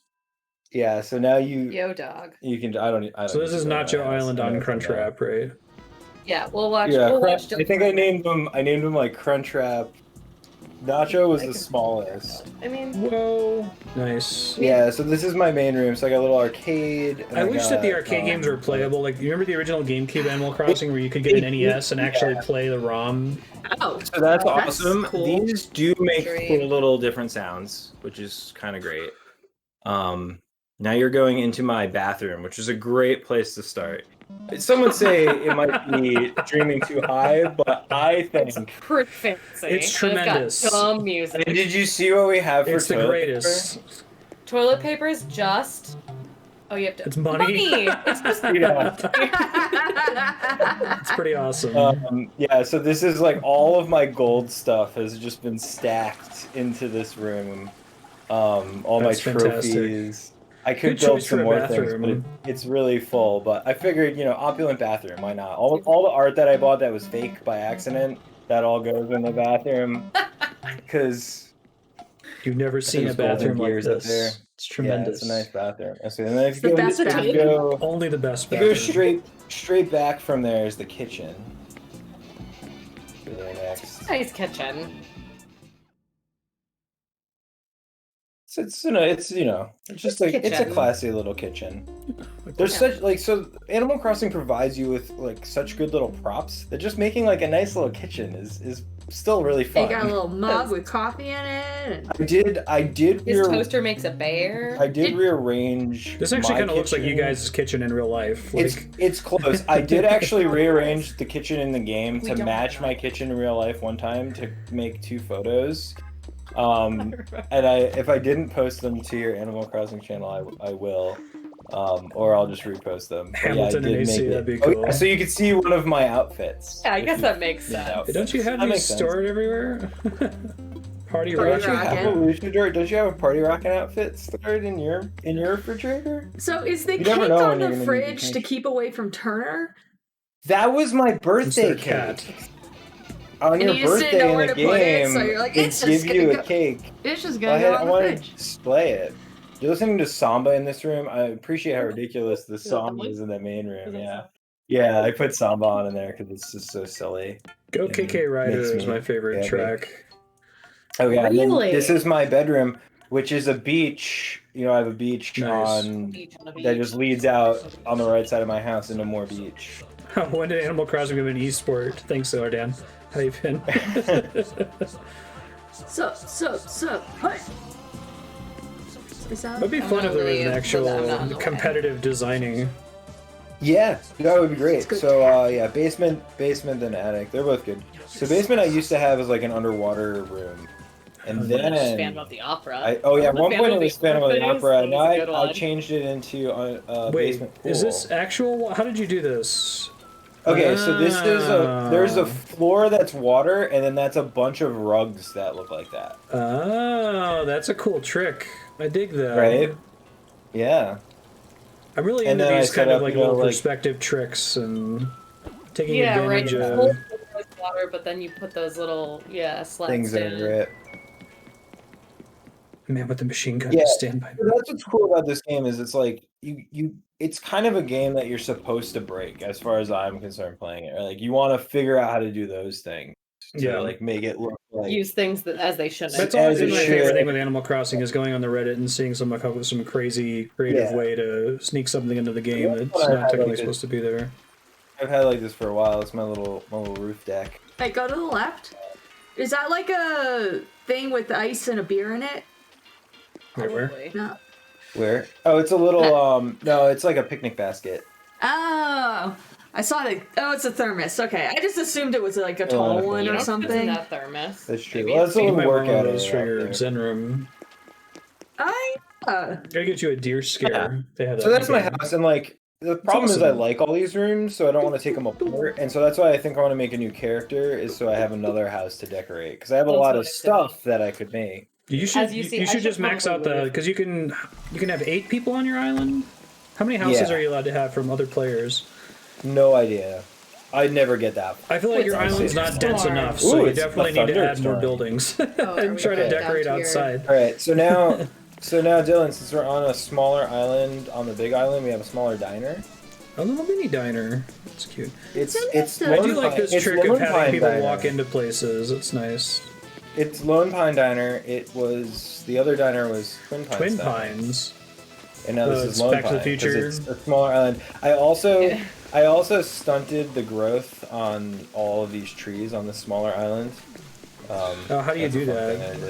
Yeah, so now Yo, dog. you can I don't So this is Nacho Island on Crunchwrap, right? Yeah, we'll watch. Yeah, we'll watch I think I named them like Crunchwrap. Nacho was the smallest. I mean, Whoa, nice. Yeah, so this is my main room. So I got a little arcade. And I wish that the got, arcade games were playable. Like, you remember the original GameCube Animal Crossing where you could get an NES and actually play the ROM? Oh, So that's That's awesome. cool. These do make Great. cool little different sounds, which is kind of great. Now you're going into my bathroom, which is a great place to start. Some would say it might be dreaming too high, but I think. pretty fancy. It's And got tremendous. dumb music. Did you see what we have for It's the toilet greatest. paper? Toilet paper is just Oh, you have to. It's money. It's just Yeah. It's pretty awesome. Yeah, so this is like all of my gold stuff has just been stacked into this room. All That's my fantastic. trophies. I could Good build choice some for a more things, but bathroom. it's really full. But I figured, opulent bathroom, why not? All the art that I bought that was fake by accident, that all goes in the bathroom. Because You've never seen a there's golden bathroom like gears up there. this. It's tremendous. Yeah, it's a nice bathroom. And then It's the best if you go, Only the best if you go bathroom. straight back from there is the kitchen. There next. nice kitchen. It's just like it's a Kitchen. classy little kitchen. There's so Animal Crossing provides you with like such good little props that just making like a nice little kitchen is still really You fun. got a little mug with coffee in it. And... I did His toaster makes a bear. I did rearrange. This actually my kind of looks like you kitchen. guys' kitchen in real life. Like, It's close. I did actually rearrange the kitchen in the game We to don't match have my kitchen in real life one time to make 2 photos. And if I didn't post them to your Animal Crossing channel, I will. Or I'll just repost them. But Hamilton and AC, that'd be Oh, cool. yeah, so you can see one of my outfits. Yeah, I guess that makes sense. don't you have That these makes sense. stored everywhere? Party Party rock. rock. Don't you have a party rocking outfit stored in your refrigerator? So is the You cake never know on when you're the gonna need the fridge to cake. keep away from Turner? That was my It's birthday their cake. cat. On And your you just didn't birthday know in where the to put it, game, so you're like, they it's just give gonna you go- a cake. It's just I gonna go on the want to fridge. display it. You're listening to Samba in this room. I appreciate how ridiculous the that the song one? is in the main room. that Yeah, yeah. I put Samba on in there because it's just so silly. Go and KK Rider makes is me my favorite happy. track. Oh yeah, and then Really? this is my bedroom, which is a beach. I have a beach Nice. Beach on a that beach. just leads out on the right side of my house into more beach. When did Animal Crossing become an esport? Thanks, Ardan. How you been? So, what? Is that? It'd be I'm fun not if there was really an into actual that, I'm not in the way. competitive designing. Yeah, that would be great. good. So yeah, basement, and attic. They're both good. So basement I used to have as like an underwater room, and Oh, then Just Phantom of the Opera. at Remember one point it was Phantom of the Orpheus? Opera. That Now was a good I one. changed it into a Wait, basement pool. is this actual? How did you do this? Okay, so this is there's Oh. a floor that's water, and then that's a bunch of rugs that look like that. Oh, that's a cool trick. I dig that. Right? Yeah. I'm really And into then I these set kind of up, like you know, little like- perspective tricks and taking Yeah, right. advantage The of. whole floor is water, but then you put those little slats Things down. over it. Man with the machine gun Yeah. to stand by. So that's what's cool about this game is it's like it's kind of a game that you're supposed to break as far as I'm concerned playing it. Right? Like you want to figure out how to do those things to Yeah. like make it look like Use things as they shouldn't. That's as always it been my should. favorite thing with Animal Crossing is going on the Reddit and seeing someone come up with some crazy creative Yeah. way to sneak something into the game Yeah, that's what I not had, technically like, supposed to be there. I've had like this for a while. It's my little roof deck. Hey, go to the left. Is that like a thing with ice and a beer in it? Wait, where? Probably. No. Where? Oh, it's a little no, it's like a picnic basket. Oh, I saw it. Oh, it's a thermos. Okay, I just assumed it was like a tall okay. one You or know, it's in something. that thermos. That's true. Maybe Well, it's that's a You little might want one workout of those for area out your there. Zen room. Yeah. Gotta get you a deer scare. They have that So that's in my the game. house, and like the problem is I awesome. like all these rooms, so I don't want to take them apart, and so that's why I think I want to make a new character, is so I have another house to decorate, because I have a That's lot what of I said. stuff that I could make. You should As you see, you I should should just max out probably the move. because you can have 8 people on your island. How many houses Yeah. are you allowed to have from other players? No idea. I'd never get that. I feel like your It's a island's not dense storm. enough, so Ooh, you it's a definitely need to add more thunderstorm. buildings are and we try to going down decorate to your- outside. All right, so now, Dylan, since we're on a smaller island, on the big island, we have a smaller diner. A little mini diner. That's cute. It's interesting. I do Lone like Pine- this it's trick of Lone having Pine people Diner. walk into places. It's nice. It's Lone Pine Diner. It was the other diner was Twin Pines. Twin Diner. Pines. And now this It's is Lone Back to the Pine, 'cause Future. it's a smaller island. I also stunted the growth on all of these trees on this smaller island. Oh, how do you That's a do fun that? thing I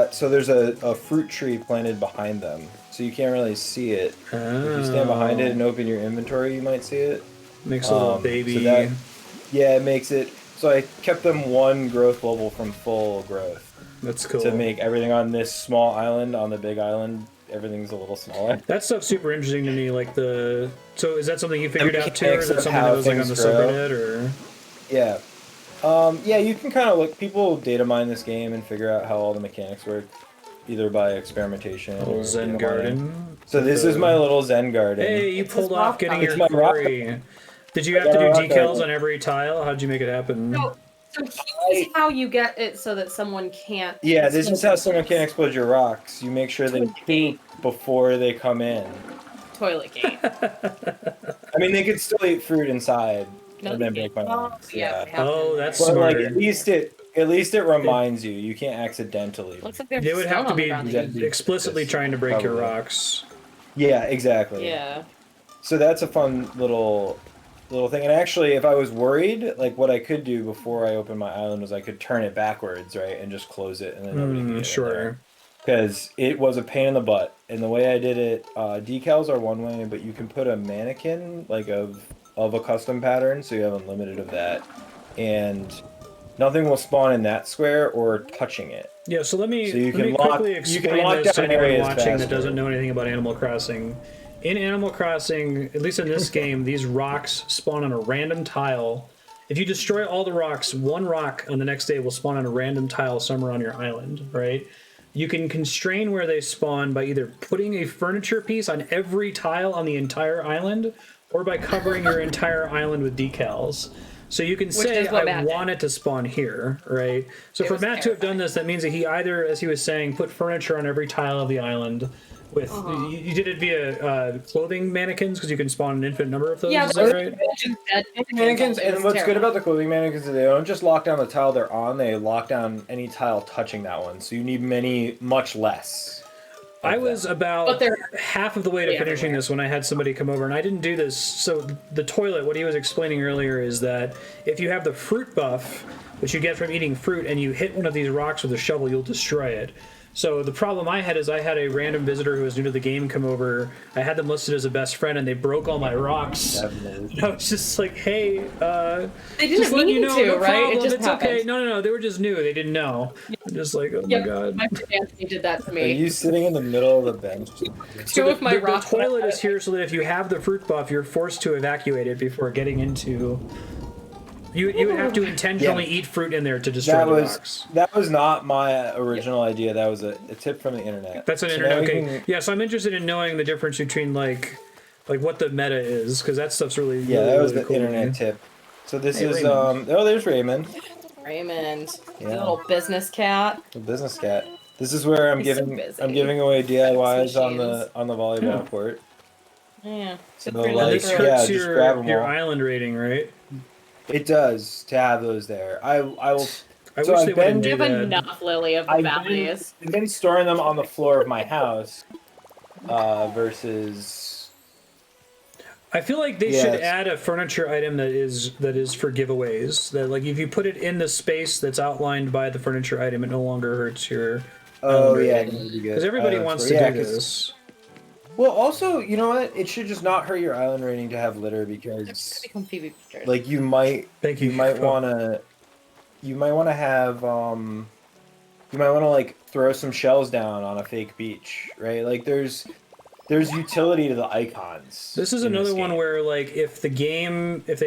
did. So there's a fruit tree planted behind them, so you can't really see it. If you stand behind it and open your inventory, you might see it. Makes a little so baby. that- Yeah, it makes it. So I kept them one growth level from full growth That's cool. to make everything on this small island, on the big island, everything's a little smaller. That stuff's super interesting to me. Like so is that something you figured out too, or mechanics is that of something how that was like on the things grow. subreddit, or? Yeah. Yeah, you can kind of look. People data mine this game and figure out how all the mechanics work, either by experimentation Little or Zen data mining. garden. So this is my little Zen garden. Hey, you It's pulled his off rock getting garden. your It's my rock quarry. Did you have I to do got a rock decals garden. on every tile? How'd you make it happen? So here's how you get it so that someone can't. Yeah, this is explode how someone can't things. explode your rocks. You make sure they poop before they come in. Toilet gate. I mean, they could still eat fruit inside No, and then they break my can't. rocks. Yeah. Yeah. they have Oh, to- that's But like, smarter. at least it reminds you. You can't accidentally. Looks like there's They would have stone to on the be ground that Exactly. you- explicitly trying to break your Probably. rocks. Yeah, exactly. Yeah. So that's a fun little thing. And actually, if I was worried, like what I could do before I opened my island was I could turn it backwards, right, and just close it, and then nobody could get in there. Sure. Because it was a pain in the butt. And the way I did it, decals are one way, but you can put a mannequin like of a custom pattern, so you have unlimited of that, and nothing will spawn in that square or touching it. Yeah, so let me, So you let can me lock- quickly you can explain lock this to down anyone areas watching that faster. doesn't know anything about Animal Crossing. In Animal Crossing, at least in this game, these rocks spawn on a random tile. If you destroy all the rocks, one rock on the next day will spawn on a random tile somewhere on your island, right? You can constrain where they spawn by either putting a furniture piece on every tile on the entire island, or by covering your entire island with decals. So you can say, is what I Matt want it to spawn here, right? So It for was Matt to have done terrifying. this, that means that he either, as he was saying, put furniture on every tile of the island. With you did it via clothing mannequins, because you can spawn an infinite number of those. Yeah, Is but that right? Mannequins, and what's good about the clothing mannequins is they don't just lock down the tile they're on, they lock down any tile touching that one. So you need much less. of I was them. about But they're half of the way to everywhere. finishing this when I had somebody come over, and I didn't do this. So the toilet, what he was explaining earlier is that if you have the fruit buff, which you get from eating fruit, and you hit one of these rocks with a shovel, you'll destroy it. So the problem I had is I had a random visitor who was new to the game come over. I had them listed as a best friend, and they broke all my rocks. And I was just like, hey, They didn't just let mean you know, to, no right? problem, It just it's happened. okay. No, they were just new. They didn't know. I'm just like, oh my Yep, god. my friend Anthony did that to Are me. you sitting in the middle of the bench? Two of my the rocks. toilet is here so that if you have the fruit buff, you're forced to evacuate it before getting into. You would have to intentionally eat fruit in there to destroy That the was rocks. that was not my original idea. That was a tip from the internet. That's an So internet. now we Okay, can- yeah. So I'm interested in knowing the difference between like what the meta is, because that stuff's really Yeah, really, that was really the cool to me. internet tip. So this Hey, is Raymond. oh, there's Raymond, Raymond, the Yeah. little business cat. the business cat. This is where I'm He's so giving busy. away DIYs Some on the volleyball court. Yeah. So, Good for And like, this another hurts yeah, just grab 'em your all. island rating, right? It does to have those there. I will. I So wish I've they been- wouldn't We do have that. enough, Lily, of the I've been- valleys. I've been storing them on the floor of my house versus. I feel like they Yeah, should it's- add a furniture item that is for giveaways. That like if you put it in the space that's outlined by the furniture item, it no longer hurts your. Oh yeah, that would be good. Because everybody wants to yeah, do 'cause- this. Well, also, you know what? It should just not hurt your island rating to have litter They're just because, gonna become Phoebe pictures. like, you might Thank you. you might want to have you might want to like throw some shells down on a fake beach, right? Like there's utility to the icons. This is in another game. one where, like, if they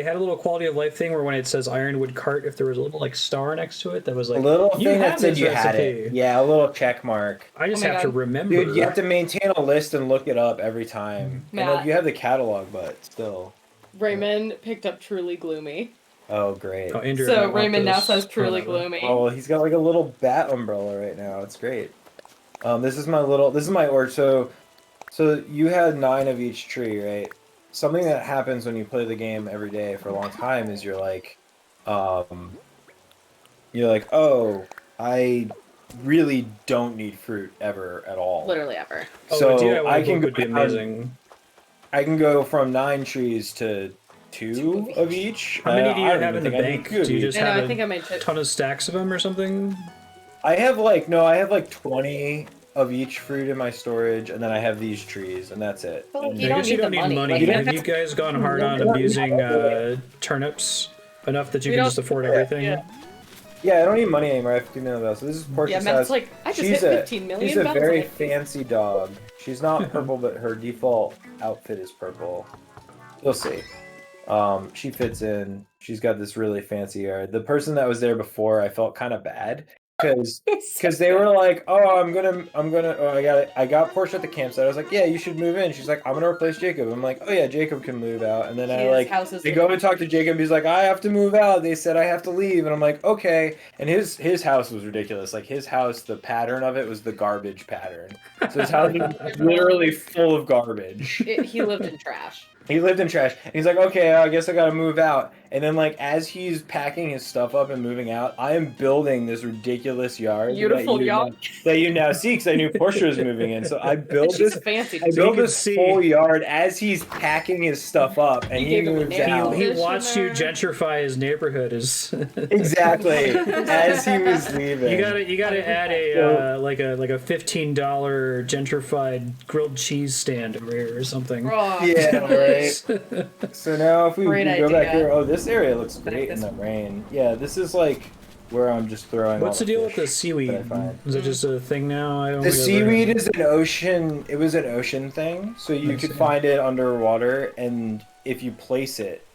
had a little quality of life thing where when it says Ironwood Cart, if there was a little, like, star next to it that was a like, little you thing that have said this you had recipe. it. Yeah, a little check mark. I just Oh my have to God. remember. Dude, you have to maintain a list and look it up every time. And Matt. like, you have the catalog, but still. Raymond picked up Truly Gloomy. Oh, great. Oh, Andrew, I So want Raymond now this. says Truly Whatever. Gloomy. Oh, he's got like a little bat umbrella right now. It's great. This is my org. So you had 9 of each tree, right? Something that happens when you play the game every day for a long time is you're like, oh, I really don't need fruit ever at all. Literally ever. Oh, So a DIY I book can would be go down- amazing. I can go from 9 trees to 2 of each. How many do you I don't have in even the think I need bank? 2 of Do you each. just I know, have I think I might a ton of stacks of them or something? I have like 20 of each fruit in my storage, and then I have these trees, and that's it. But, like, And you I don't guess you need don't the need money. money. Like, Have you guys gone hard on abusing turnips enough that you We can don't- just afford everything? yeah. yeah, I don't need money anymore. I have 15 million bells. So this is Portia's Yeah, Matt's house. like, I just hit 15 million She's a bells. very Like, fancy dog. She's not purple, but her default outfit is purple. You'll see. She fits in. She's got this really fancy yard. The person that was there before, I felt kind of bad because they were like, "Oh, I'm gonna. Oh, I got Portia at the campsite. I was like, yeah, you should move in." She's like, "I'm gonna replace Jacob." I'm like, "Oh yeah, Jacob can move out." And then they go and talk to Jacob. He's like, "I have to move out. They said I have to leave." And I'm like, "Okay." And his house was ridiculous. Like his house, the pattern of it was the garbage pattern. So his house was literally full of garbage. He lived in trash. He lived in trash. And he's like, "Okay, I guess I gotta move out." And then, like, as he's packing his stuff up and moving out, I am building this ridiculous yard. Beautiful yard. That you now see, because I knew Portia was moving in. So I built She's this fancy. I built this full yard as he's packing his stuff up, and he moves out. He watched you gentrify his neighborhood. Exactly as he was leaving. You gotta add a like a $15 gentrified grilled cheese stand over here or something. Oh, yeah, right. So now if we go back here, oh, this area looks great in the rain. Yeah, this is like where I'm just throwing. What's the deal with the seaweed? Is it just a thing now? The seaweed is an ocean. It was an ocean thing, so you could find it underwater, and if you place it,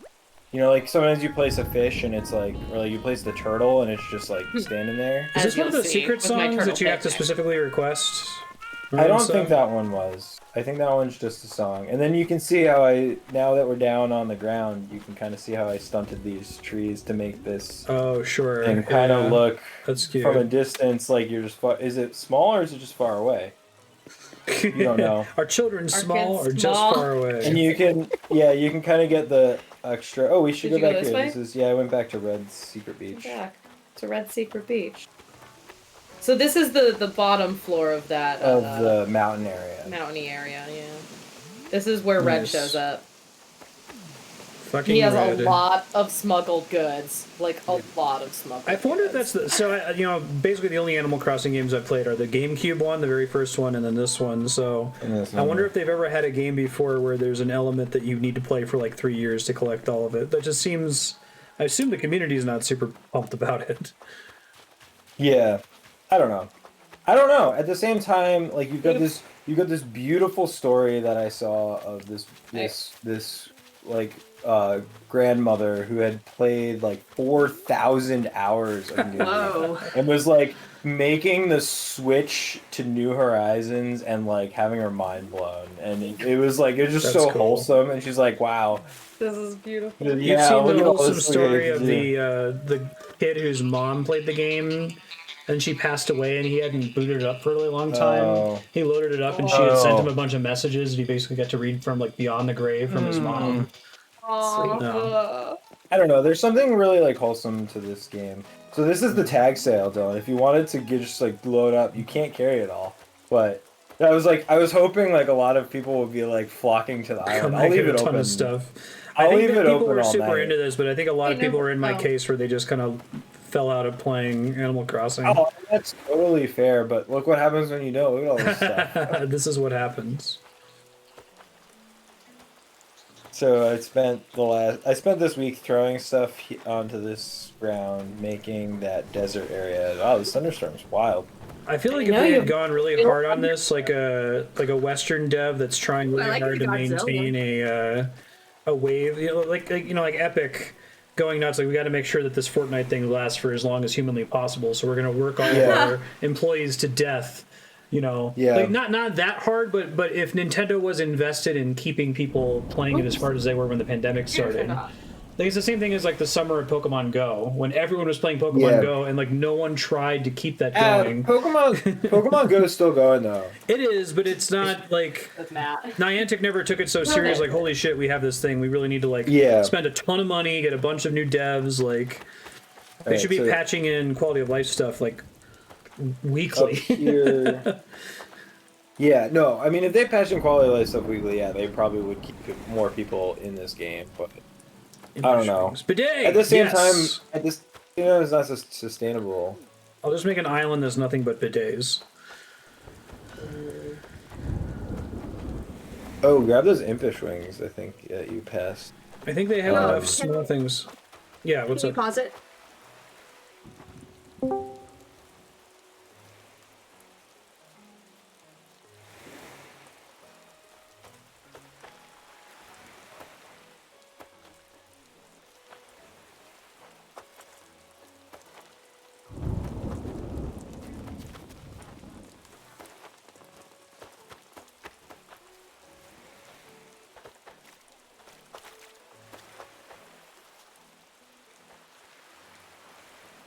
you know, like sometimes you place a fish and it's like, or like you place the turtle and it's just like standing there. Is this one of the secret songs that you have to specifically request? I don't think that one was. I think that one's just a song. And then you can see how now that we're down on the ground, you can kind of see how I stunted these trees to make this. Oh, sure. And kind of look That's cute. from a distance like you're just far. Is it small or is it just far away? You don't know. Are children small or just far away? And you can, you can kind of get the extra. Oh, we should go back here. Way? I went back to Red's Secret Beach. Back to Red Secret Beach. So this is the bottom floor of that the mountain area. Mountainy area, yeah. This is where Red shows up. Fucking he has Red. a lot of smuggled goods, like a lot of smuggled. I wonder if goods. that's basically the only Animal Crossing games I've played are the GameCube one, the very first one, and then this one. So I wonder if they've ever had a game before where there's an element that you need to play for like 3 years to collect all of it. That just seems. I assume the community is not super pumped about it. Yeah. I don't know. At the same time, like you've got this beautiful story that I saw of this grandmother who had played like 4,000 hours of New and was like making the switch to New Horizons and like having her mind blown, and it was just so cool. Wholesome, and she's like, "Wow, this is beautiful." You've seen the wholesome story of the kid whose mom played the game. And she passed away, and he hadn't booted it up for a really long time. He loaded it up, and she had sent him a bunch of messages, and he basically got to read from like beyond the grave from his mom. Aww. I don't know. There's something really like wholesome to this game. So this is the tag sale, Dylan. If you wanted to just like blow it up, you can't carry it all. But I was hoping like a lot of people would be like flocking to the island. I'll leave it open. Ton of stuff. I'll leave it open all night. People were super into this, but I think a lot of people were in my case where they just kind of fell out of playing Animal Crossing. Oh, that's totally fair, but look what happens when you don't. Look at all this stuff. This is what happens. So I spent this week throwing stuff onto this ground, making that desert area. Oh, this thunderstorm's wild. I feel like if they had gone really hard on this, like a Western dev that's trying really hard to maintain a wave, like Epic. Going nuts, like we got to make sure that this Fortnite thing lasts for as long as humanly possible. So we're gonna work all of our employees to death. Like not that hard, but if Nintendo was invested in keeping people playing it as hard as they were when the pandemic started, like it's the same thing as like the summer of Pokemon Go when everyone was playing Pokemon Go and like no one tried to keep that going. Pokemon Go is still going though. It is, but it's not like Niantic never took it so serious. Like holy shit, we have this thing. We really need to like spend a ton of money, get a bunch of new devs. Like they should be patching in quality of life stuff like weekly. Yeah, no, I mean if they patch in quality of life stuff weekly, they probably would keep more people in this game, but. I don't know. Bidet! At the same time, it's not sustainable. I'll just make an island that's nothing but bidets. Oh, grab those impish wings, I think, you passed. I think they have enough small things. Yeah, what's up? Can you pause it?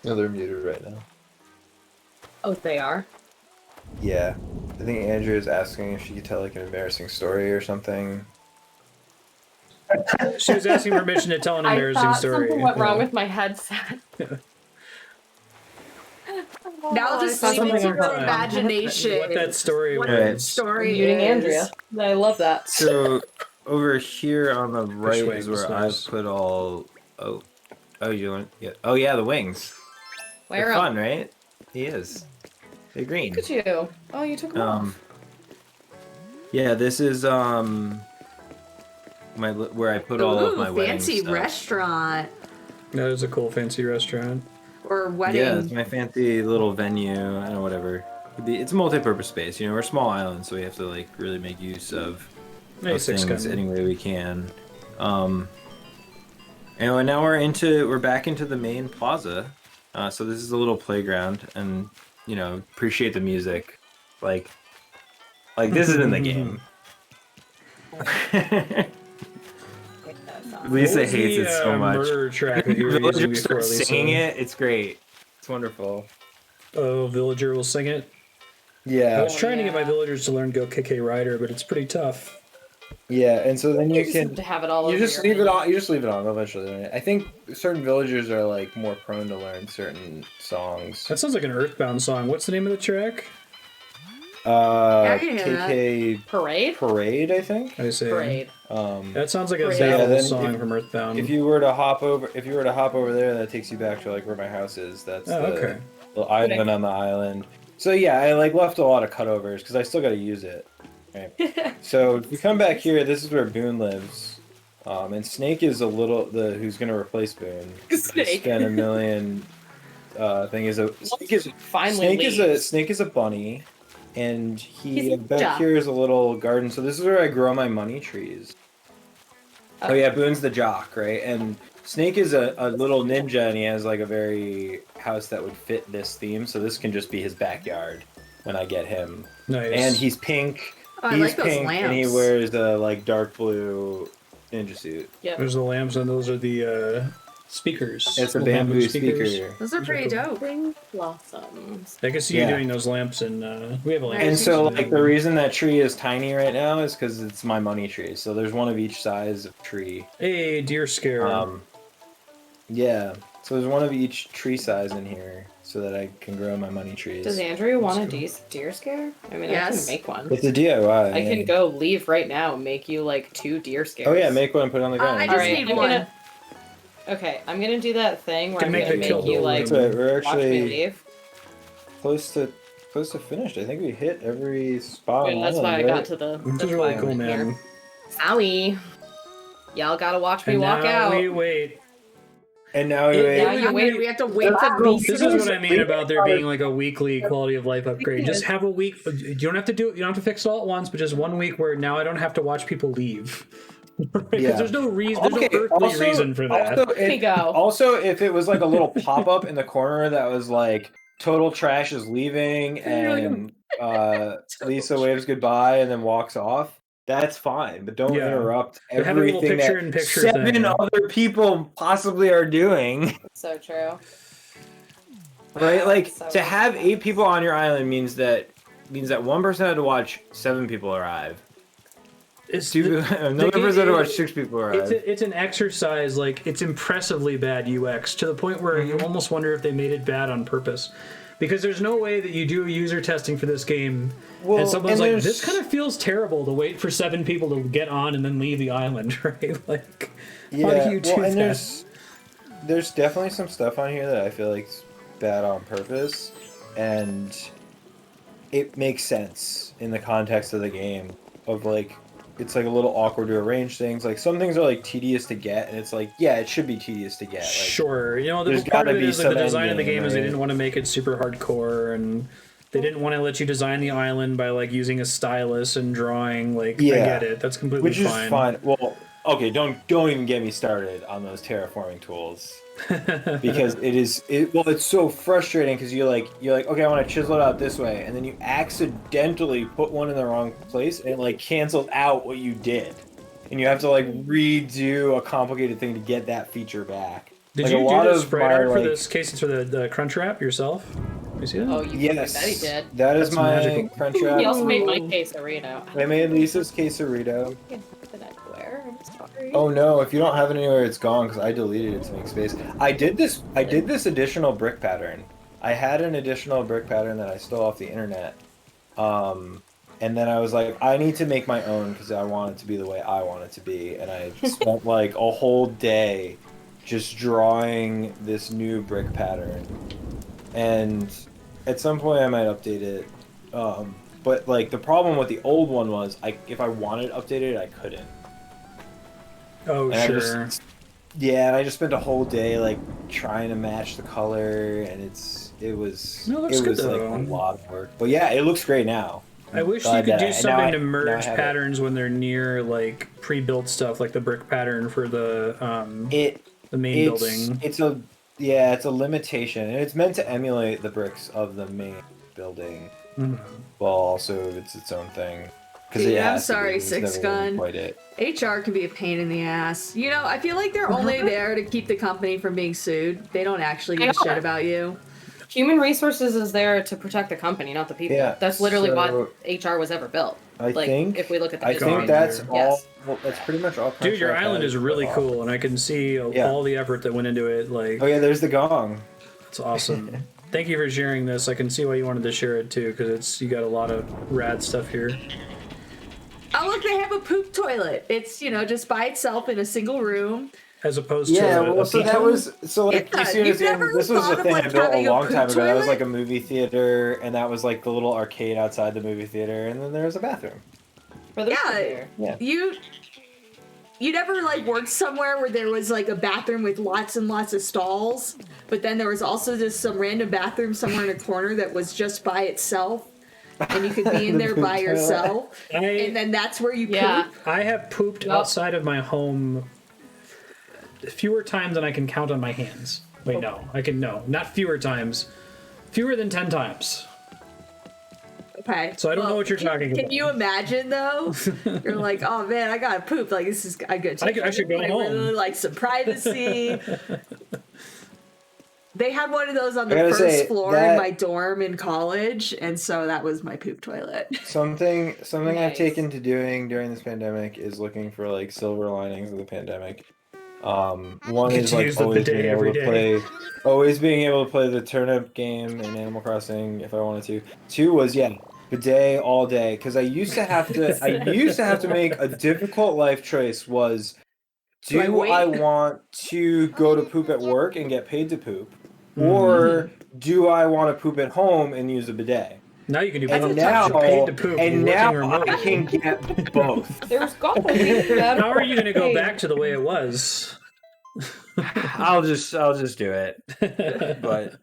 No, they're muted right now. Oh, they are. Yeah. I think Andrea is asking if she could tell like an embarrassing story or something. She was asking permission to tell an I embarrassing thought story. something went wrong Yeah. with my headset. Now just I thought leave it to something your went wrong. imagination. What that story What was. that story Muting is. Andrea. I love that. So over here on the right wings, is where nice. I've put all. Oh, you want? Yeah. Oh yeah, the wings. Where They're up? fun, right? He is. They're green. Look at you. Oh, you took them off. Yeah, this is where I put all of my wedding fancy stuff. restaurant That is a cool, fancy restaurant. or wedding. Yeah, it's my fancy little venue. I don't know, whatever. It's a multi-purpose space. You know, we're a small island, so we have to like really make use of Nice things extent. any way we can. And now we're back into the main plaza. So this is a little playground, and you know, appreciate the music. Like this is in the game. Lisa What was hates the, it so much. murder track that you were using Villager before, starts Lisa? singing it. It's great. It's wonderful. Oh, Villager will sing it. I Yeah. was trying to get my yeah. villagers to learn Go KK Rider, but it's pretty tough. Yeah, and so then you just have can to have it all you over just your leave it head. on. You just leave it on. They'll eventually learn it. I think certain villagers are like more prone to learn certain songs. That sounds like an Earthbound song. What's the name of the track? I can hear that. KK Parade? Parade, I think. I say. Parade. That sounds like a Parade. Zavel Yeah, then song if- from Earthbound. If you were to hop over there, that takes you back to like where my house is. That's Oh, the okay. little island on the island. So yeah, I like left a lot of cutovers because I still got to use it. Right. So if you come back here, this is where Boone lives. And Snake is who's gonna replace Boone. Snake. Spent $1 million. Finally leaves. Snake is a bunny, and He's a back duck. here is a little garden. So this is where I grow my money trees. Oh yeah, Boone's the jock, right? And Snake is a little ninja, and he has like a very house that would fit this theme. So this can just be his backyard when I get him. Nice. And he's pink. Oh, I He's like those pink, and he lamps. wears a like dark blue ninja suit. Yeah. There's the lamps, and those are the speakers. It's a The bamboo speaker. Those are pretty dope. Spring blossoms. I can see you Yeah. doing those lamps, and we have a lamp. And so, like, the reason that tree is tiny right now is because it's my money tree. So there's one of each size of tree. Hey, deer scare. Yeah. So there's one of each tree size in here, so that I can grow my money trees. Does Andrew want a deer scare? I mean, I Yes. can make one. It's a DIY. I can go leave right now and make you like 2 deer scares. Oh yeah, make one and put it on the ground. I just Alright, need I'm one. gonna- Okay, I'm gonna do that thing where Can I'm make gonna the kill make you bill like room. That's right. We're watch me actually leave. close to finished. I think we hit every spot. And that's on why I it, got right? to the. This That's is why really I cool, went man. here. Sorry. Y'all gotta watch me And walk now out. we wait. And now we It- wait. Now you wait. We have to wait to be. This is what I mean about there being like a weekly quality of life upgrade. Just have a week. You don't have to do it. You don't have to fix it all at once, but just 1 week where now I don't have to watch people leave. Because Yeah. there's no reason. There's no earthly reason for that. Also, There you go. Also, if it was like a little pop up in the corner that was like total trash is leaving and Lisa waves goodbye and then walks off, that's fine. But don't Yeah. interrupt But have a little everything that picture-in-picture 7 thing. other people possibly are doing. So true. Right? Like So to have true. 8 people on your island means that one person had to watch 7 people arrive. It's Another person had to watch 6 people arrive. It's an exercise, like, it's impressively bad UX, to the point where you almost wonder if they made it bad on purpose. Because there's no way that you do user testing for this game, Well, and someone's and like, there's- this kind of feels terrible to wait for 7 people to get on and then leave the island, right? Like, how do you do and that? there's definitely some stuff on here that I feel like is bad on purpose, and it makes sense in the context of the game. Of like, it's like a little awkward to arrange things. Like some things are like tedious to get, and it's like, yeah, it should be tedious to get. Like, Sure, you know, there's the part gotta of it be is like the some design of the endgame, game is they right? didn't want to make it super hardcore, and they didn't want to let you design the island by like using a stylus and drawing. Like, I Yeah. get it, that's completely which is fine. fine. Well, okay, don't even get me started on those terraforming tools. Because it's so frustrating because you're like, okay, I want to chisel it out this way, and then you accidentally put one in the wrong place, and it like cancels out what you did, and you have to like redo a complicated thing to get that feature back. Did Like, you a do lot the of spray my, art for like- this case for the crunch wrap yourself? You see that? Oh, you Yes, bet he did. that is That's my magical. crunch He wrap. also made my Ooh. quesarito. I made Lisa's quesarito. I can't have it anywhere. I'm sorry. Oh no! If you don't have it anywhere, it's gone because I deleted it to make space. I did this additional brick pattern. I had an additional brick pattern that I stole off the internet. And then I was like, I need to make my own because I want it to be the way I want it to be. And I spent like a whole day just drawing this new brick pattern. And at some point I might update it. But like the problem with the old one was, if I wanted updated, I couldn't. Oh, And sure. and I just spent a whole day like trying to match the color, and it was No, it looks good, like though. a lot of work. But yeah, it looks great now. I wish you Glad could that do and now something to now I merge have it. patterns when they're near like pre-built stuff, like the brick pattern for the main building. It's a limitation, and it's meant to emulate the bricks of the main building, while also it's its own thing. Dude, I'm sorry, Six Gun. HR can be a pain in the ass. You know, I feel like they're only there to keep the company from being sued. They don't actually give a shit about you. Human resources is there to protect the company, not the people. Yeah, That's literally so what HR was ever built. I think if we look at the I history. think that's Yes. all. Well, that's pretty much all. Dude, your Crunchwrap island has is really for cool, and I can see all the effort that went into it. Like, Oh yeah, there's the gong. it's awesome. Thank you for sharing this. I can see why you wanted to share it too, because you got a lot of rad stuff here. Oh, look, they have a poop toilet. It's, you know, just by itself in a single room. As opposed Yeah, to well, a so that pecan? was so like Yeah, you see what I'm you've saying? never This was thought the of, thing like, I built a having a long poop time ago. That was toilet? like a movie theater, and that was like the little arcade outside the movie theater, and then there was a bathroom. For the Yeah, Yeah. you never like worked somewhere where there was like a bathroom with lots and lots of stalls, but then there was also just some random bathroom somewhere in a corner that was just by itself, and you could be in The there poop by toilet. yourself, and then that's where you Yeah. poop. I have pooped outside of my home fewer times than I can count on my hands. Wait, not fewer times. Fewer than 10 times. Okay. So I don't know what you're talking about. Can you imagine though? You're like, oh man, I gotta poop. Like this is I good. I should go I home. really like some privacy. They had one of those on the gotta first say, floor in that- my dorm in college, and so that was my poop toilet. Something I've Nice. taken to doing during this pandemic is looking for like silver linings of the pandemic. One Get is to like use the always bidet being able every to day. always being able to play the turnip game in Animal Crossing if I wanted to. Two was bidet all day, because I used to have to make a difficult life choice. Was Do I do wait? I want to go to poop at work and get paid to poop, or do I want to poop at home and use a bidet? Now you can do That's both. a tough You're paid to poop. and You're now working I remotely. can get both. There's got to be better. How are you going to go way. back to the way it was? I'll just do it. But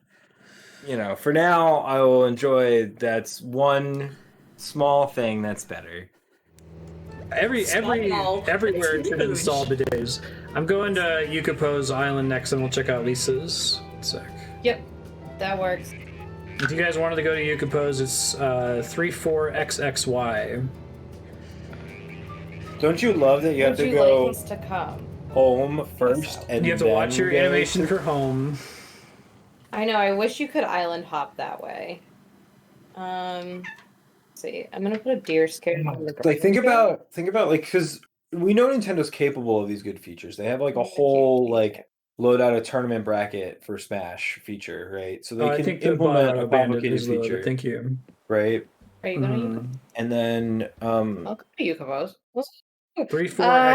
for now, I will enjoy. That's one small thing that's better. Small. Everywhere It's should huge. install bidets. I'm going to Yukapo's island next, and we'll check out Lisa's. Sick. Yep, that works. If you guys wanted to go to Yukapo's, it's 34XXY. Don't you love that you have Would to you go like us to come? home first and You have to then watch your go animation to- for home. I know. I wish you could island hop that way. Let's see, I'm gonna put a deer scare. on the Like think ground. about like, because we know Nintendo's capable of these good features. They have like a whole like load out a tournament bracket for Smash feature, right? So they I can think the implement Bio a Bandit complicated is loaded. feature, Thank you. right? Are you gonna? And then I'll go to Yukapo's. I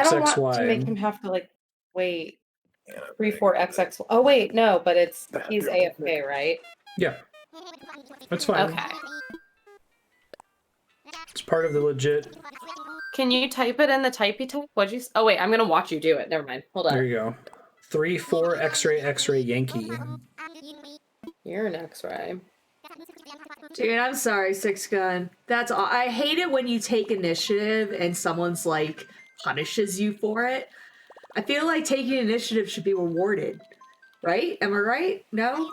don't want to make 34XXY. him have to like wait. 34XX. Oh wait, no, but he's AFK, right? Yeah. That's fine. Okay. It's part of the legit. Can you type it in the typey type? What'd you? Oh wait, I'm gonna watch you do it. Never mind. Hold There on. you go. 34 X-ray Yankee. You're an X-ray. Dude, I'm sorry, Six Gun. That's all. I hate it when you take initiative and someone's like punishes you for it. I feel like taking initiative should be rewarded, right? Am I right? No?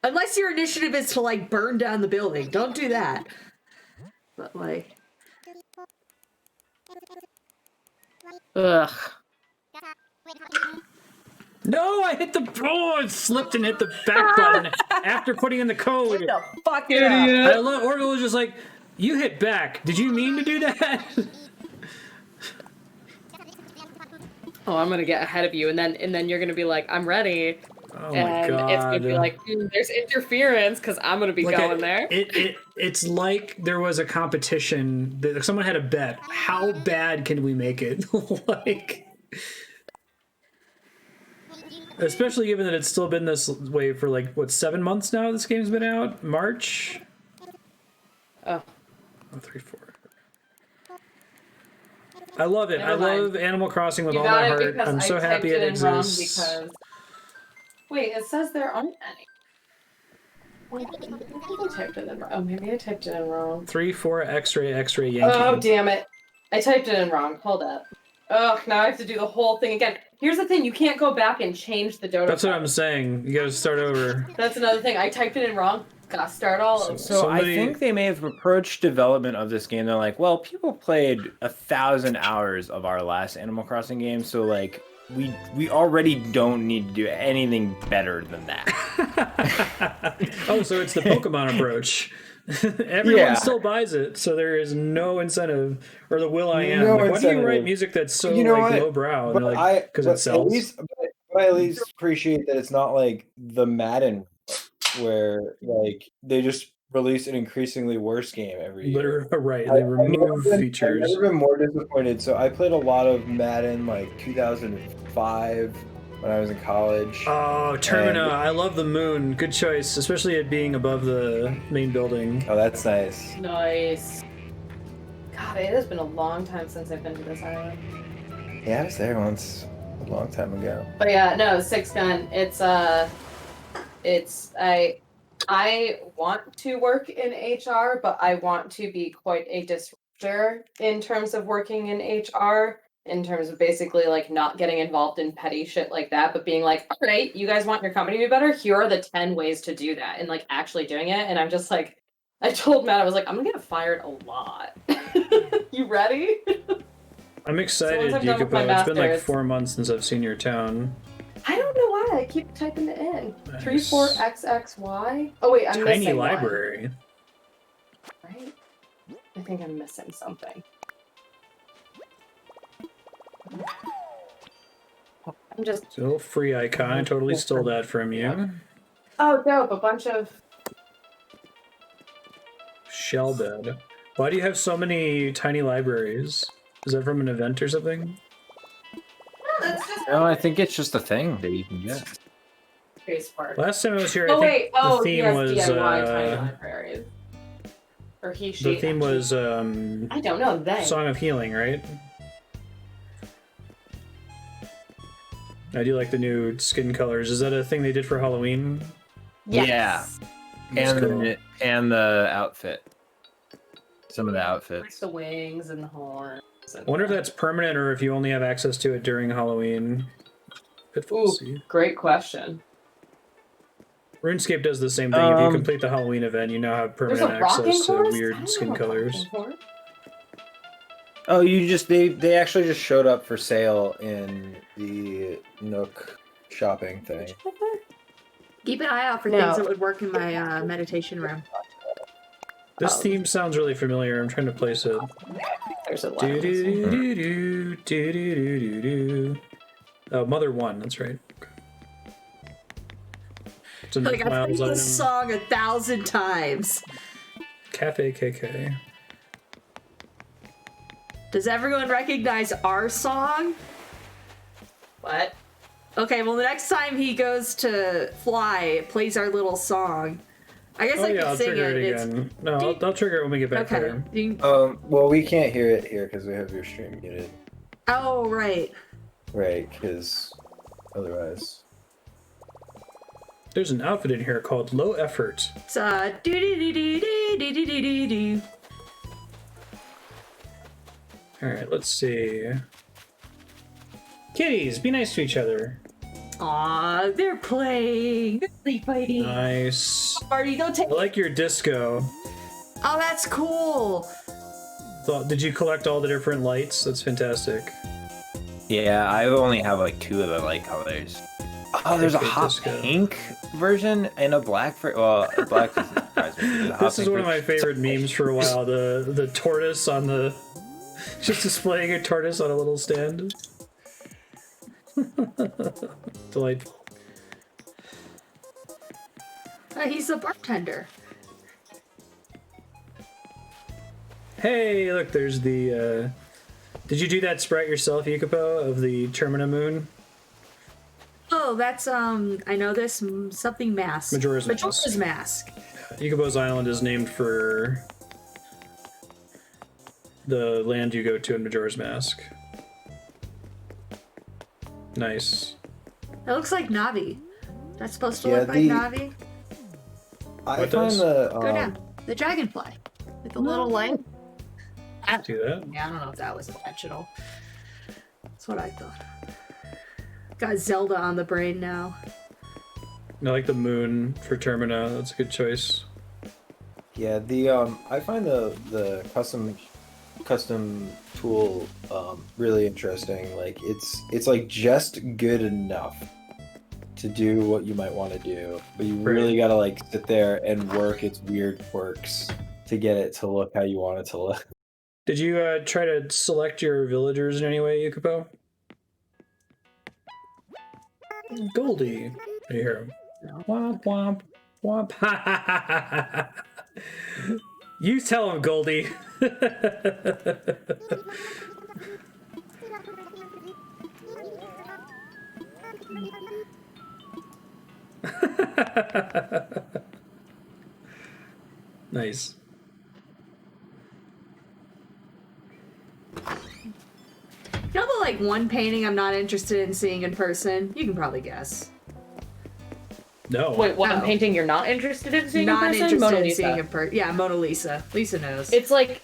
Unless your initiative is to like burn down the building. Don't do that. But like, Ugh. No, I hit the it slipped and hit the back button after putting in the code. What the fuck, idiot? I love Orville was just like, you hit back. Did you mean to do that? Oh, I'm gonna get ahead of you, and then you're gonna be like, I'm ready. Oh my And god. it's gonna be like, there's interference because I'm gonna be going there. It's like there was a competition that someone had a bet. How bad can we make it? Like, especially given that it's still been this way for like what 7 months now. This game's been out. March. Oh. 3, 4. I love it. Never I mind. love Animal Crossing with You all got my it heart. because I'm so I happy typed it in wrong exists. because... Wait, it says there aren't any. Wait, I typed it in wrong. Oh, maybe I typed it in wrong. 3, 4, X-ray, X-ray, Yankee. Oh, damn it. I typed it in wrong. Hold up. Ugh, now I have to do the whole thing again. Here's the thing, you can't go back and change the dodo. That's what I'm saying. You gotta start over. That's another thing. I typed it in wrong. Gotta start all over. So Somebody- I think they may have approached development of this game. They're like, well, people played 1,000 hours of our last Animal Crossing game, so like we already don't need to do anything better than that. Oh, so it's the Pokemon approach. Everyone Yeah. still buys it, so there is no incentive, or the will I am. No Like, why do you incentive. wait music that's so You know like what? lowbrow? But Because it sells. But I at least appreciate that it's not like the Madden where like they just release an increasingly worse game every year. Literally, right? I- They I've remove never been- features. I've never been more disappointed. So I played a lot of Madden like 2005 when I was in college. Oh, Termina! I love the moon. Good choice, especially it being above the main building. Oh, that's nice. Nice. God, it has been a long time since I've been to this island. Yeah, I was there once a long time ago. But yeah, no, Six Gun. I want to work in HR, but I want to be quite a disruptor in terms of working in HR. In terms of basically like not getting involved in petty shit like that, but being like, all right, you guys want your company to be better? Here are the 10 ways to do that, and like actually doing it. And I'm just like, I told Matt, I was like, I'm gonna get fired a lot. You ready? I'm excited, I've done with my Yukipo. It's been like masters. 4 months since I've seen your town. I don't know why I keep typing it in. Nice. 34XXY. Oh wait, I'm Tiny missing library. one, right? I think I'm missing something. I'm just. Still free icon. I totally stole that from you. Oh, dope! A bunch of. Shell bed. Why do you have so many tiny libraries? Is that from an event or something? That's just No, I think it's just a thing that you can get. space park. Last time I was here, Oh I wait! think Oh, the theme yes, was DIY tiny libraries. Or he, she. the theme was I don't know. They. Song of Healing, right? I do like the new skin colors. Is that a thing they did for Halloween? Yes. And cool. the outfit. Some of the Like outfits. the wings and the horns. I wonder if that's permanent or if you only have access to it during Halloween. Pitfall Ooh, Sea. great question. RuneScape does the same thing. If you Um, complete the Halloween event, you now have There's permanent a rocking access to horse? I weird don't skin know a colors. rocking horse. Oh, they actually just showed up for sale in the Nook shopping thing. Keep an eye out for No. things that would work in my meditation room. This theme sounds really familiar. I'm trying to place it. There's a lot. Do do do do do do do do do. Oh, Mother One. That's right. It's a Like I've Miles played item. this song 1,000 times. Cafe KK. Does everyone recognize our song? What? Okay, well the next time he goes to fly, it plays our little song. I guess Oh I yeah, can I'll sing trigger it It's again. No, I'll trigger it when we get back okay. there. Well, we can't hear it here because we have your stream muted. Oh right. Right, because otherwise. There's an outfit in here called Low Effort. It's do do do do do do do do do. Alright, let's see. Kitties, be nice to each other. Aw, they're playing. They're fighting. Nice. Marty, don't take. I like your disco. Oh, that's cool. Did you collect all the different lights? That's fantastic. Yeah, I only have like 2 of the light colors. Oh, there's a Pink hot disco. pink version and a black. Well, a black doesn't surprise me. There's a hot This is pink one of my version. favorite memes for a while. The tortoise on the just displaying a tortoise on a little stand. Delightful. He's the bartender. Hey, look, there's the. Did you do that sprite yourself, Yukipo, of the Termina Moon? Oh, that's I know this something mask. Majora's Mask. Majora's Mask. Yukipo's Island is named for the land you go to in Majora's Mask. Nice. It looks like Navi. That's supposed to Yeah, look like the- Navi. I What find does? the Go down. The dragonfly with the little light. Do that. Yeah, I don't know if that was intentional. That's what I thought. Got Zelda on the brain now. I like the moon for Termina. That's a good choice. Yeah, the I find the custom tool really interesting. Like it's like just good enough to do what you might want to do, but you really gotta like sit there and work its weird quirks to get it to look how you want it to look. Did you try to select your villagers in any way, Yukipo? Goldie. I hear him. No. Womp womp womp. You tell him, Goldie. Nice. You know the like one painting I'm not interested in seeing in person? You can probably guess. No. Wait, what No. painting you're not interested in seeing Not in person? interested Mona in Lisa. seeing in person. Yeah, Mona Lisa. Lisa knows. It's like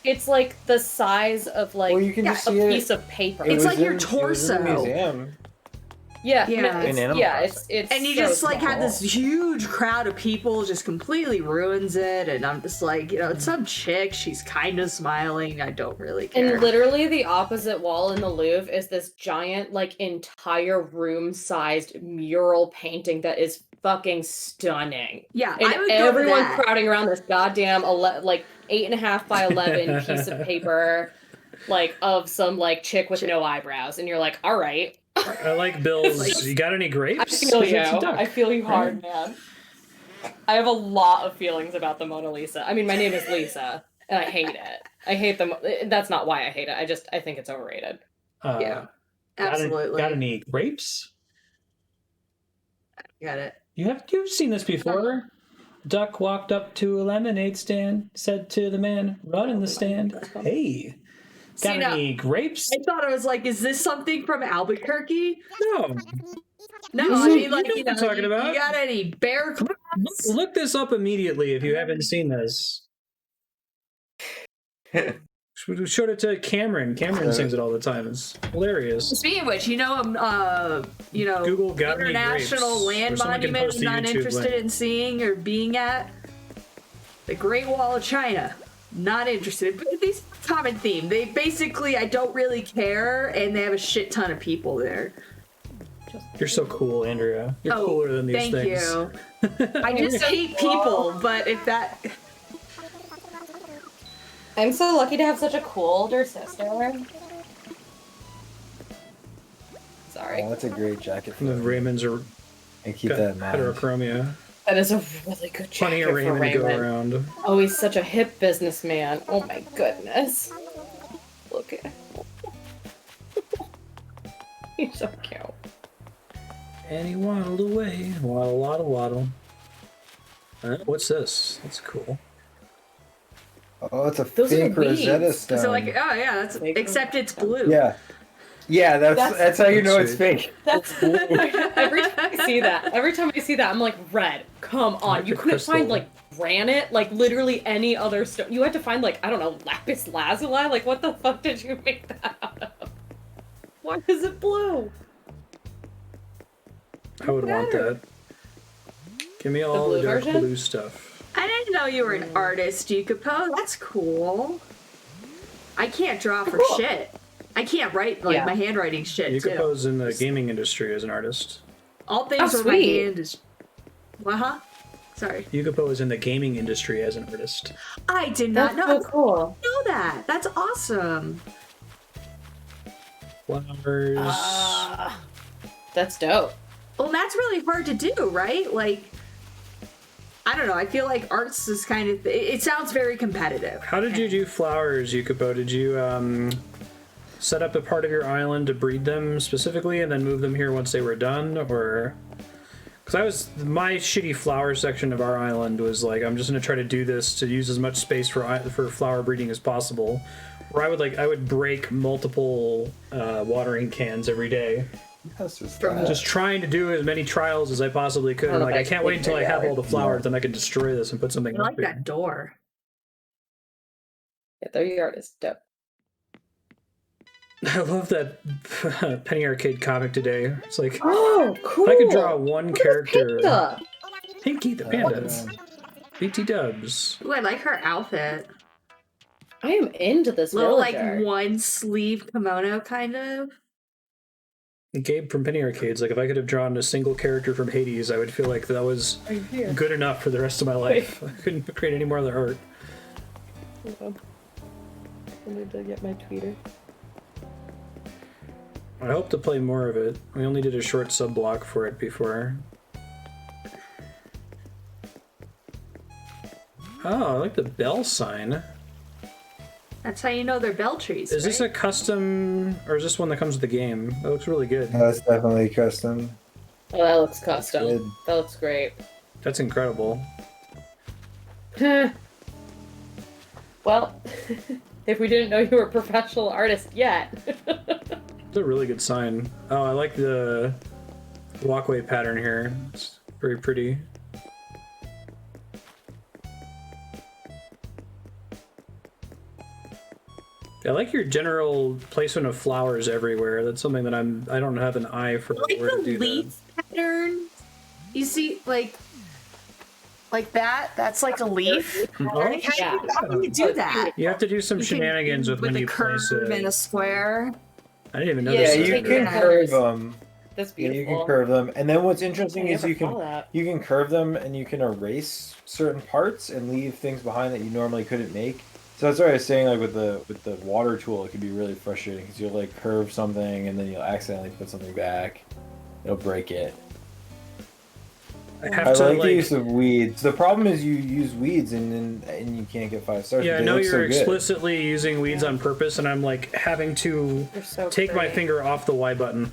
the size of like Well, you can just a see it. piece of paper. It's was like your it was in torso. the museum. Yeah, Yeah. no, In it's, Animal yeah, Crossing. it's and you so just like have small. this huge crowd of people just completely ruins it, and I'm just like, you know, it's some chick, she's kind of smiling, I don't really care. And literally the opposite wall in the Louvre is this giant, like, entire room-sized mural painting that is fucking stunning. Yeah, And I would go to everyone's that. crowding around this goddamn, like, 8.5 by 11 piece of paper, like, of some, like, chick with no eyebrows. And you're like, all right. I like Bill's. You got any I grapes? feel 'Cause you. it's a duck. I feel you hard, man. I have a lot of feelings about the Mona Lisa. I mean, my name is Lisa, and I hate it. I hate the. That's not why I hate it. I think it's overrated. Yeah, absolutely. Got any grapes? Got it. You've seen this before. Duck walked up to a lemonade stand, said to the man running the stand, "Hey, got See, now, any grapes?" I thought I was like, is this something from Albuquerque? No. No, You I know mean, like, what you I'm know, talking about. you got any bear claws? Look this up immediately if you haven't seen this. We showed it to Cameron. Cameron sings it all the time. It's hilarious. Speaking of which, Google got any international grapes, land or someone can monument post I'm a not YouTube interested link. in seeing or being at. The Great Wall of China. Not interested. But these are a common theme. They basically, I don't really care, and they have a shit ton of people there. You're so cool, Andrea. You're Oh, cooler than these thank things. you. I just hate people, but if that... I'm so lucky to have such a cool older sister. Sorry. Oh, that's a great jacket. And the Raymonds are And keep got that in mind. heterochromia. That is a really good Plenty jacket of for Raymond to go Raymond. around. Oh, he's such a hip businessman. Oh my goodness. Look at him. He's so cute. And he waddled away. Waddle, waddle, waddle. What's this? That's cool. Oh, it's a Those are fake weeds. Rosetta Stone. So like, oh yeah, that's Fake except it's blue. Yeah. Yeah, that's how you know That's it's fake. That's every time I see that, I'm like, red. Come on, Like you the couldn't find crystal. like granite, like literally any other stone. You had to find like, I don't know, lapis lazuli. Like, what the fuck did you make that out of? Why is it blue? I would want better. that. Give me all blue the dark version? blue stuff. I didn't know you were an artist, Yukipo. That's cool. I can't draw for shit. I can't write, like, Yeah. my handwriting's shit, You could too. pose in the gaming industry as an artist. All things where my sweet. hand is. Huh? Sorry. Yukapo is in the gaming industry as an artist. I did not That's know, so cool. know that. That's awesome. Flowers. That's dope. Well, that's really hard to do, right? Like, I don't know. I feel like arts is kind of. It sounds very competitive. How did you do flowers, Yukapo? Did you set up a part of your island to breed them specifically and then move them here once they were done? Or. Because my shitty flower section of our island was like, I'm just going to try to do this to use as much space for flower breeding as possible. Where I would break multiple watering cans every day. That's just Just trying to do as many trials as I possibly could. And, like, I can't wait until I have all the flowers, then I can destroy this and put something I like up here. that door. Yeah, their yard is dope. I love that Penny Arcade comic today. It's like, Oh, cool. if I could draw one character. Panda. Pinky the panda. BT dubs. Ooh, I like her outfit. I am into this Little villager. like one sleeve kimono kind of. Gabe from Penny Arcade's like, if I could have drawn a single character from Hades, I would feel like that was Right here. good enough for the rest of my life. I couldn't create any more other art. Hold on. I need to get my tweeter. I hope to play more of it. We only did a short sub block for it before. Oh, I like the bell sign. That's how you know they're bell trees. Is this a right? custom, or is this one that comes with the game? That looks really good. That's definitely custom. Oh, that looks custom. Good. That looks great. That's incredible. Well, if we didn't know you were a professional artist yet. It's a really good sign. Oh, I like the walkway pattern here. It's very pretty. I like your general placement of flowers everywhere. That's something that I don't have an eye for. I like where to the do leaf pattern. You see, like that. That's like a leaf. Oh, Like, how do you do that? you have to do some You can- shenanigans with when a you place curve and a it. square. I didn't even Yeah, notice Yeah, that. you take can that. curve them. That's Yeah, beautiful. you can curve them, and then what's interesting I is never you saw can that. curve them, and you can erase certain parts and leave things behind that you normally couldn't make. So that's what I was saying. Like with the water tool, it can be really frustrating because you'll like curve something and then you'll accidentally put something back. It'll break it. I have I to like like. the use of weeds. The problem is you use weeds and you can't get 5 stars. Yeah, but I they know look you're so good. explicitly using weeds on purpose, and I'm like having to They're so take my pretty. finger off the Y button.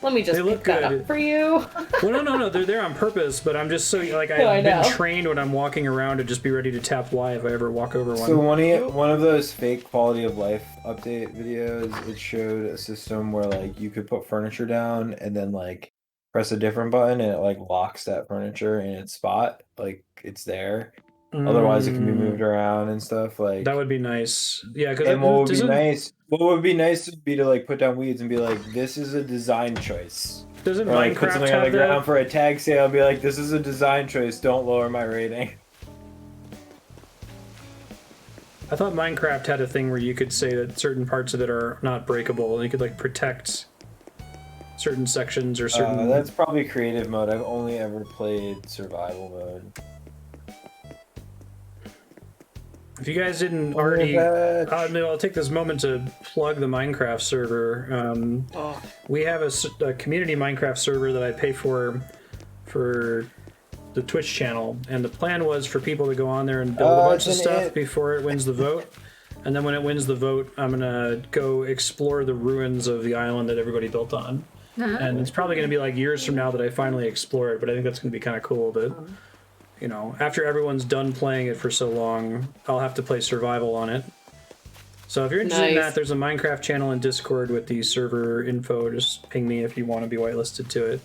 Let me just They look pick that good. up for you. Well, no, they're there on purpose, but I'm just so like I I've been know. trained when I'm walking around to just be ready to tap Y if I ever walk over one. So one of those fake quality of life update videos, it showed a system where like you could put furniture down and then like press a different button and it like locks that furniture in its spot, like it's there. Otherwise, it can be moved around and stuff. Like That would be nice. Yeah, because and what would be nice? What would be nice would be to like put down weeds and be like, "This is a design choice." Doesn't Or like put Minecraft something on the have ground that? for a tag sale and be like, "This is a design choice. Don't lower my rating." I thought Minecraft had a thing where you could say that certain parts of it are not breakable, and you could like protect certain sections or certain. That's probably creative mode. I've only ever played survival mode. If you guys didn't already, I'll take this moment to plug the Minecraft server. Oh, We have a community Minecraft server that I pay for the Twitch channel, and the plan was for people to go on there and build a bunch of stuff before it wins the vote. And then when it wins the vote, I'm gonna go explore the ruins of the island that everybody built on. And it's probably gonna be like years from now that I finally explore it, but I think that's gonna be kind of cool that, you know, after everyone's done playing it for so long, I'll have to play survival on it. So if you're interested in Nice. that, there's a Minecraft channel in Discord with the server info. Just ping me if you want to be whitelisted to it.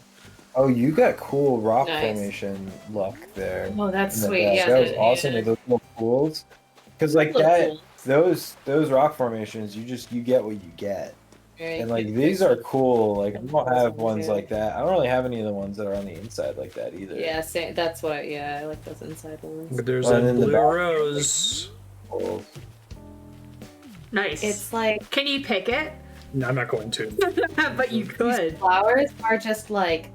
Oh, you got cool rock Nice. formation luck there. Oh, that's in the sweet. back. Yeah, that was yeah, awesome yeah. with those little pools. Because like Those that, pools. those rock formations, you get what you get. Very And like good. these are cool. Like I don't have ones Yeah. like that. I don't really have any of the ones that are on the inside like that either. Yeah, same. That's what. Yeah, I like those inside ones. But there's Well, a and then the blue back- rose. Cool. Nice. It's like Can you pick it? No, I'm not going to. But you could. Flowers are just like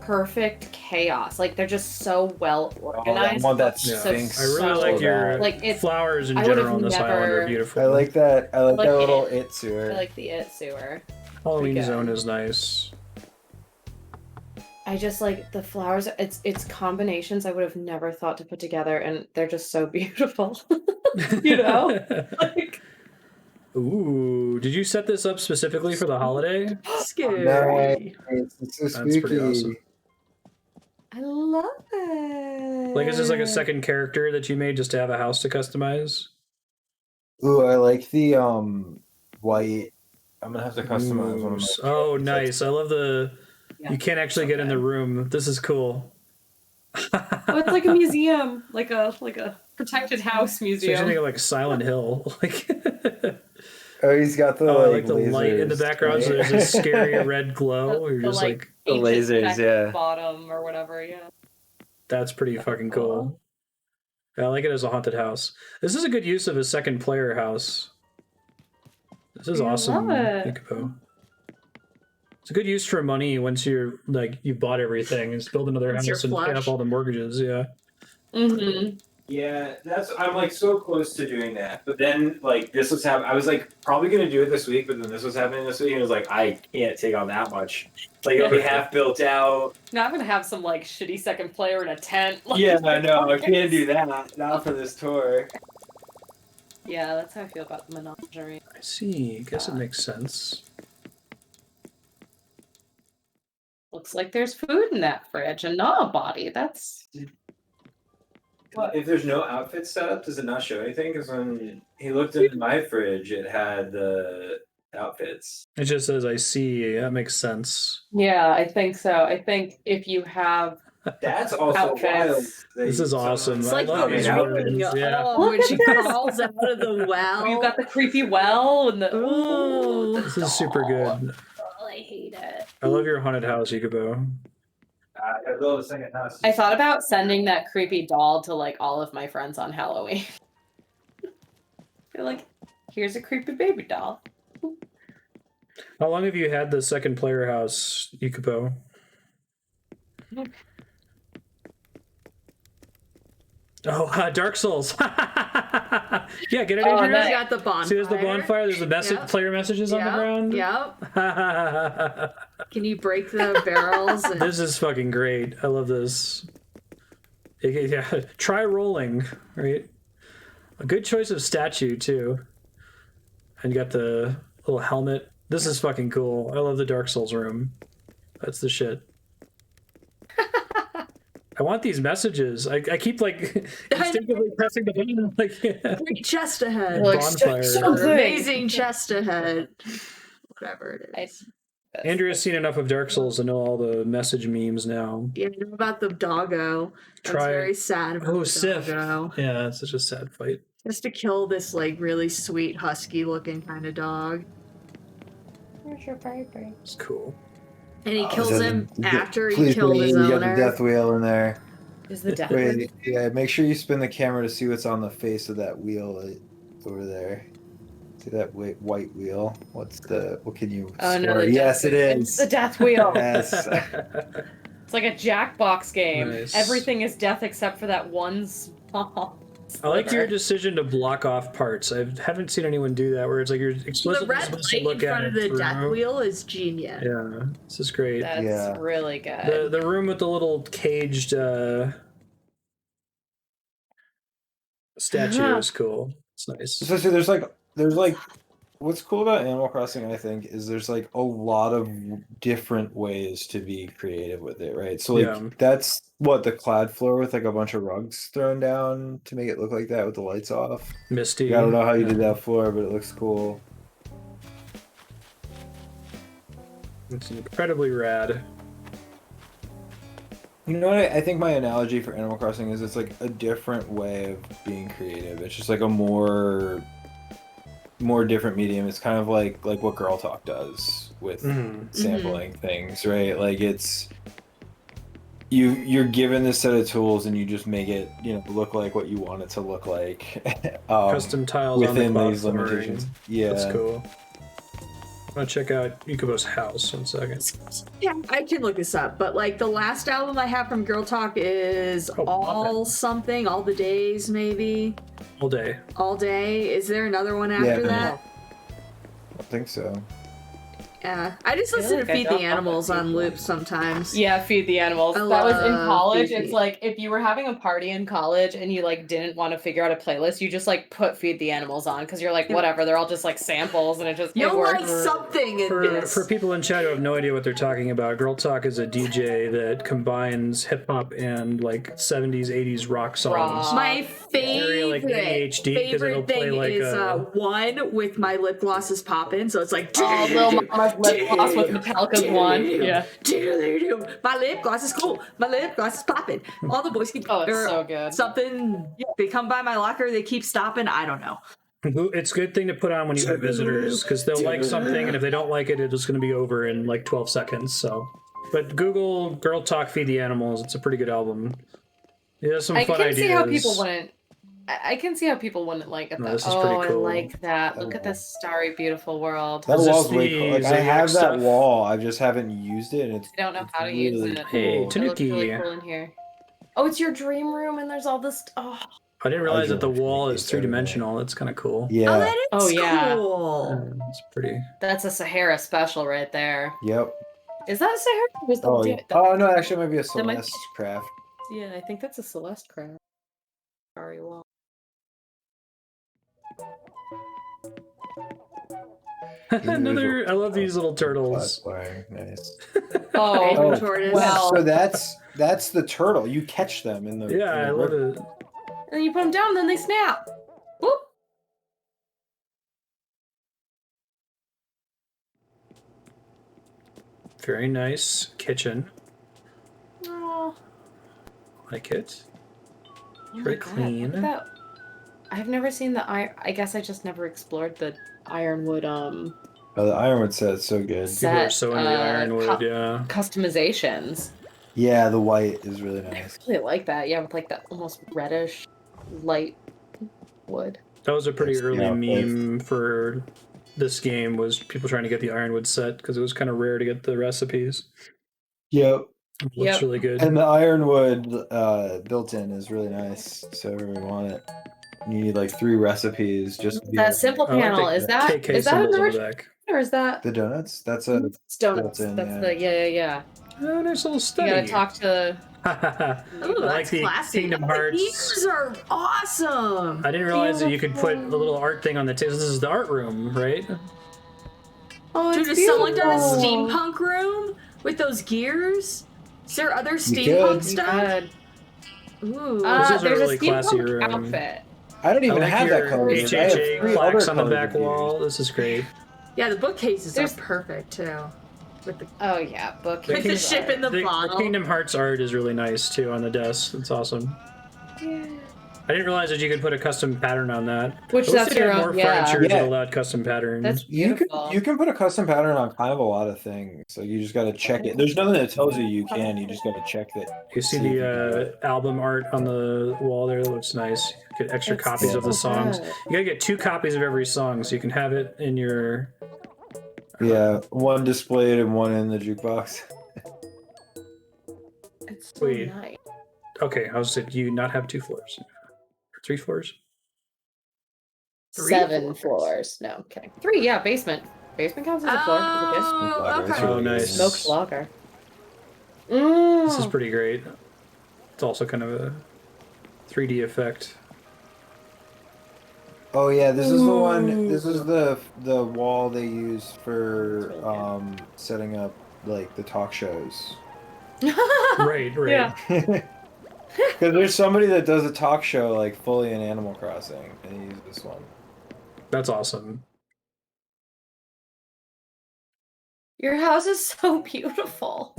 perfect chaos. Like they're just so well I organized. want that Yeah. Sphinx. I really So like your like it's flowers in I would've general on this island are never- beautiful. I like that. I like Like that little it. it sewer. I like the it sewer. Halloween Pretty good. zone is nice. I just like the flowers. It's combinations I would have never thought to put together, and they're just so beautiful. You know? Like, Ooh, did you set this up specifically for the holiday? Scary. It's so That's spooky. pretty awesome. I love it. Like, is this like a second character that you made just to have a house to customize? Ooh, I like the white. I'm gonna have to customize one of my. Oh, nice. I love the. Yeah. You can't actually get in the room. This is cool. Oh, it's like a museum, like a protected house So you're museum. thinking like Silent Hill. Like, Oh, he's got the I like the light in the lasers, background. So right? there's this scary red glow. You're just like, The ancient lasers, tech yeah. bottom or whatever. Yeah. that's pretty fucking cool. I like it as a haunted house. This is a good use of a second player house. This is I awesome. love it. Ikupo. It's a good use for money once you're like you bought everything. Just build another Once house you're and pay flush. off all the mortgages. Yeah. Mm-hmm. Yeah, I'm like so close to doing that, but then like this was happening. I was like probably gonna do it this week, but then this was happening this week, and it was like I can't take on that much. Like it'll be half built out. Now I'm gonna have some like shitty second player in a tent. Like, Yeah, I know. I can't do that. Not for this tour. Yeah, that's how I feel about the menagerie. I see. I guess it makes sense. Looks like there's food in that fridge and not a body. That's Well, if there's no outfit set up, does it not show anything? Because when he looked in my fridge, it had the outfits. It just says I see. That makes sense. yeah, I think so. I think if you have That's also Outfits. wild. This is awesome. It's I like love the these outfits. ring. words. Yeah. Oh, Look when at she this. crawls out of the well. you've got the creepy well and the Ooh. This is super good. Oh, I hate it. I love your haunted house, Ikubo. I built a second house. I thought about sending that creepy doll to like all of my friends on Halloween. They're like, here's a creepy baby doll. How long have you had the second player house, Ikubo? Oh, Dark Souls. Yeah, get it, Oh, Adrian. nice. You got the bonfire. See, there's the bonfire. There's the message, Yep. player messages on the ground. Yep. Can you break the barrels? And... This is fucking great. I love this. Yeah, try rolling, right? A good choice of statue too. And you got the little helmet. This is fucking cool. I love the Dark Souls room. That's the shit. I want these messages. I keep like instinctively pressing the button like Great chest ahead. Like, bonfire. something. Amazing chest ahead. Whatever it is. Andrew has seen enough of Dark Souls to know all the message memes now. Yeah, I know about the doggo. I was Try- very sad about Oh, the Sif. doggo. Yeah, it's such a sad fight. Just to kill this like really sweet husky looking kind of dog. Where's your baby? It's cool. And he kills him after he Please killed believe his you got owner. the death wheel in there. Is the death Wait, yeah, make sure you spin the camera to see what's on the face of that wheel over there. See that white wheel? What can you Oh no, score? the Yes, death, it It's is. the death wheel. Yes. It's like a Jackbox game. Nice. Everything is death except for that one small. I like your sliver. decision to block off parts. I haven't seen anyone do that where it's like you're The explicitly red supposed to light in look at front of it the death through. wheel is genius. Yeah, this is great. That's Yeah. really good. The room with the little caged statue is cool. It's nice. So see, there's like what's cool about Animal Crossing, I think, is there's like a lot of different ways to be creative with it, right? So like Yeah. that's what the clad floor with like a bunch of rugs thrown down to make it look like that with the lights off. Misty. I don't know how you did that floor, but it looks cool. It's incredibly rad. You know what? I think my analogy for Animal Crossing is it's like a different way of being creative. It's just like a more different medium. It's kind of like what Girl Talk does with sampling things, right? Like it's you're given this set of tools and you just make it, look like what you want it to look like. Custom tiles on the within cloud these flooring. limitations. Yeah. That's cool. want to check out Yukubo's house. 1 second. Yeah, I can look this up, but like the last album I have from Girl Talk is All Something, All the Days, maybe. All day. All Day. Is there another one after that? I think so. Yeah, I just listen to Feed the Animals on loop sometimes. Yeah, Feed the Animals. I That was in love college. Feed It's the- like if you were having a party in college and you like didn't want to figure out a playlist, you just like put Feed the Animals on because you're like whatever. They're all just like samples and it just it You'll like works. something in this. For people in chat who have no idea what they're talking about, Girl Talk is a DJ that combines hip hop and like 70s, 80s rock songs. Rock. My Very, like, ADHD, 'cause it'll favorite play thing like is a- one with my lip gloss is popping, so it's like Oh, Lil Mama's lip gloss with Metallica's one. Yeah. My lip gloss is cool. My lip gloss is popping. All the boys keep Oh, it's or so good. something. They come by my locker. They keep stopping. I don't know. It's a good thing to put on when you have visitors because they'll like something, and if they don't like it, it's going to be over in like 12 seconds. So, but Google Girl Talk Feed the Animals. It's a pretty good album. It has some I fun can ideas. see how people wouldn't. I can see how people wouldn't like it. No, Though. this is pretty I cool. like that. Look at this starry, beautiful world. That Is this wall's way the cool. Like, I Zodiac have that stuff? wall. I just haven't used it. And it's, I don't know it's how to really use it. Cool. Hey, It looks Tanuki. really cool in here. Oh, it's your dream room, and there's all this. Oh, I didn't realize that the really wall think is it's everywhere. 3-dimensional. That's kind of cool. Yeah. Oh, that is Oh, yeah. cool. It's pretty. that's a Sahara special right there. Yep. Is that a Sahara? Or was Oh, the, yeah. Oh no, actually, it might be a That might- Celeste craft. Yeah, I think that's a Celeste craft. Sorry, wall. Another. I love these little turtles. Nice. Oh, Rainbow tortoise. well. So that's the turtle. You catch them in the. Yeah, in the I love river. it. And you put them down, then they snap. Whoop. Very nice kitchen. Oh, Like it. oh Very my God, clean. look at that. I've never seen the iron. I guess I just never explored the ironwood Oh, the ironwood set is so good. Set. People are so into the ironwood. Yeah. customizations. Yeah, the white is really I nice. really like that. Yeah, with like that almost reddish light wood. That was a pretty That's- early yeah, meme for this game. Was people trying to get the ironwood set because it was kind of rare to get the recipes. Yep. It looks Yep. really good. And the ironwood built-in is really nice. So everyone want it. You need like 3 recipes just to be That able- simple I like panel the is that KK is that in symbols the on original the back. or is that the donuts. That's a it's donuts? built-in, That's yeah. the yeah. Oh, nice little You study. gotta talk to. Ooh, I like that's the classy. Kingdom Oh, Hearts. These are awesome. I didn't realize that you could put a little art thing on the table. This is the art room, right? Oh, Dude, has someone done a steampunk room with those gears? Is there other steampunk could. stuff? Ooh. This is a There's really a classy steampunk room. outfit. I don't I even like have your that color. I have HHA 3 plaques other on the color back reviews. wall. This is great. Yeah, the bookcases There's- are perfect too. With the Oh yeah, book. with the ship in the The bottle. Kingdom Hearts art is really nice too on the desk. It's awesome. Yeah. I didn't realize that you could put a custom pattern on that. Which I wish that's they had your more own. Yeah. furniture that Yeah. allowed custom patterns. That's You beautiful. can put a custom pattern on kind of a lot of things. So you just got to check it. There's nothing that tells you you can. You just got to check that. You see if you can do the it. album art on the wall there? That looks nice. You get extra It's copies of the so songs. good. You gotta get 2 copies of every song so you can have it in your. Yeah, one displayed and one in the jukebox. It's so Wait. nice. Okay, I was saying, do you not have 2 floors? Or 3 floors? 7 floors. No, I'm kidding. 3, yeah, basement. Basement counts as a floor. Oh, It's okay. Oh, nice. Smoked lager. This is Mm. pretty great. It's also kind of a 3D effect. Oh yeah, this is the one. This is the wall they use for setting up like the talk shows. Right, right. Yeah. Because there's somebody that does a talk show like fully in Animal Crossing, and he uses this one. That's awesome. Your house is so beautiful.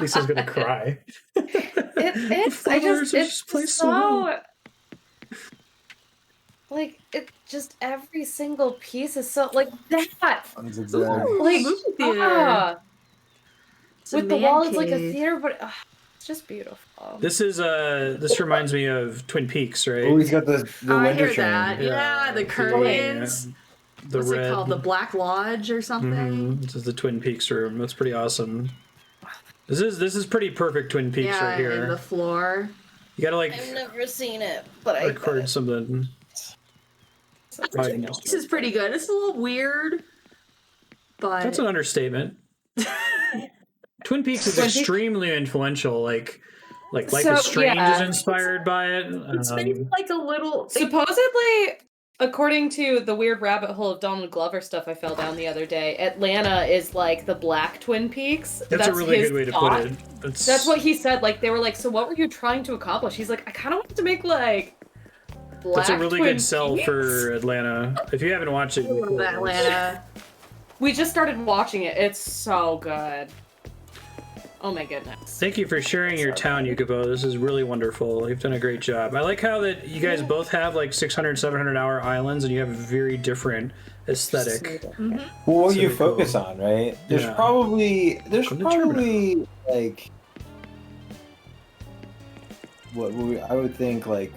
Lisa's gonna cry. It's The I flowers just are it's placed so well. like it just every single piece is so like that. That's exact. Ooh, Like movie theater. It's a with the man wall it's like a cave. theater, but it's just beautiful. This is this reminds me of Twin Peaks, right? Oh, he's got the I winter hear train. that. Yeah, the curtains. The What's red. it called? The Black Lodge or something? This is the Twin Peaks room. That's pretty awesome. This is pretty perfect Twin Peaks Yeah, right here. and the floor. You gotta like I've never seen it, but I record something. This is pretty good. It's a little weird, but That's an understatement. Twin Peaks is extremely influential. Like Life So, is Strange yeah. is inspired by it. it's maybe like a little. Supposedly, according to the weird rabbit hole of Donald Glover stuff I fell down the other day, Atlanta is like the Black Twin Peaks. That's a really his good way to thought. put it. That's what he said. Like, they were like, so what were you trying to accomplish? He's like, I kind of wanted to make like Black That's a really Twin good sell Peaks. for Atlanta. If you haven't watched it, you Love Atlanta. We just started watching it. It's so good. Oh my goodness. Thank you for sharing your town, Yukibo. This is really wonderful. You've done a great job. I like how that you guys both have like 600, 700 hour islands and you have a very different aesthetic. Well, what So you cool. focus on, right? There's Yeah. probably From the terminal. like I would think like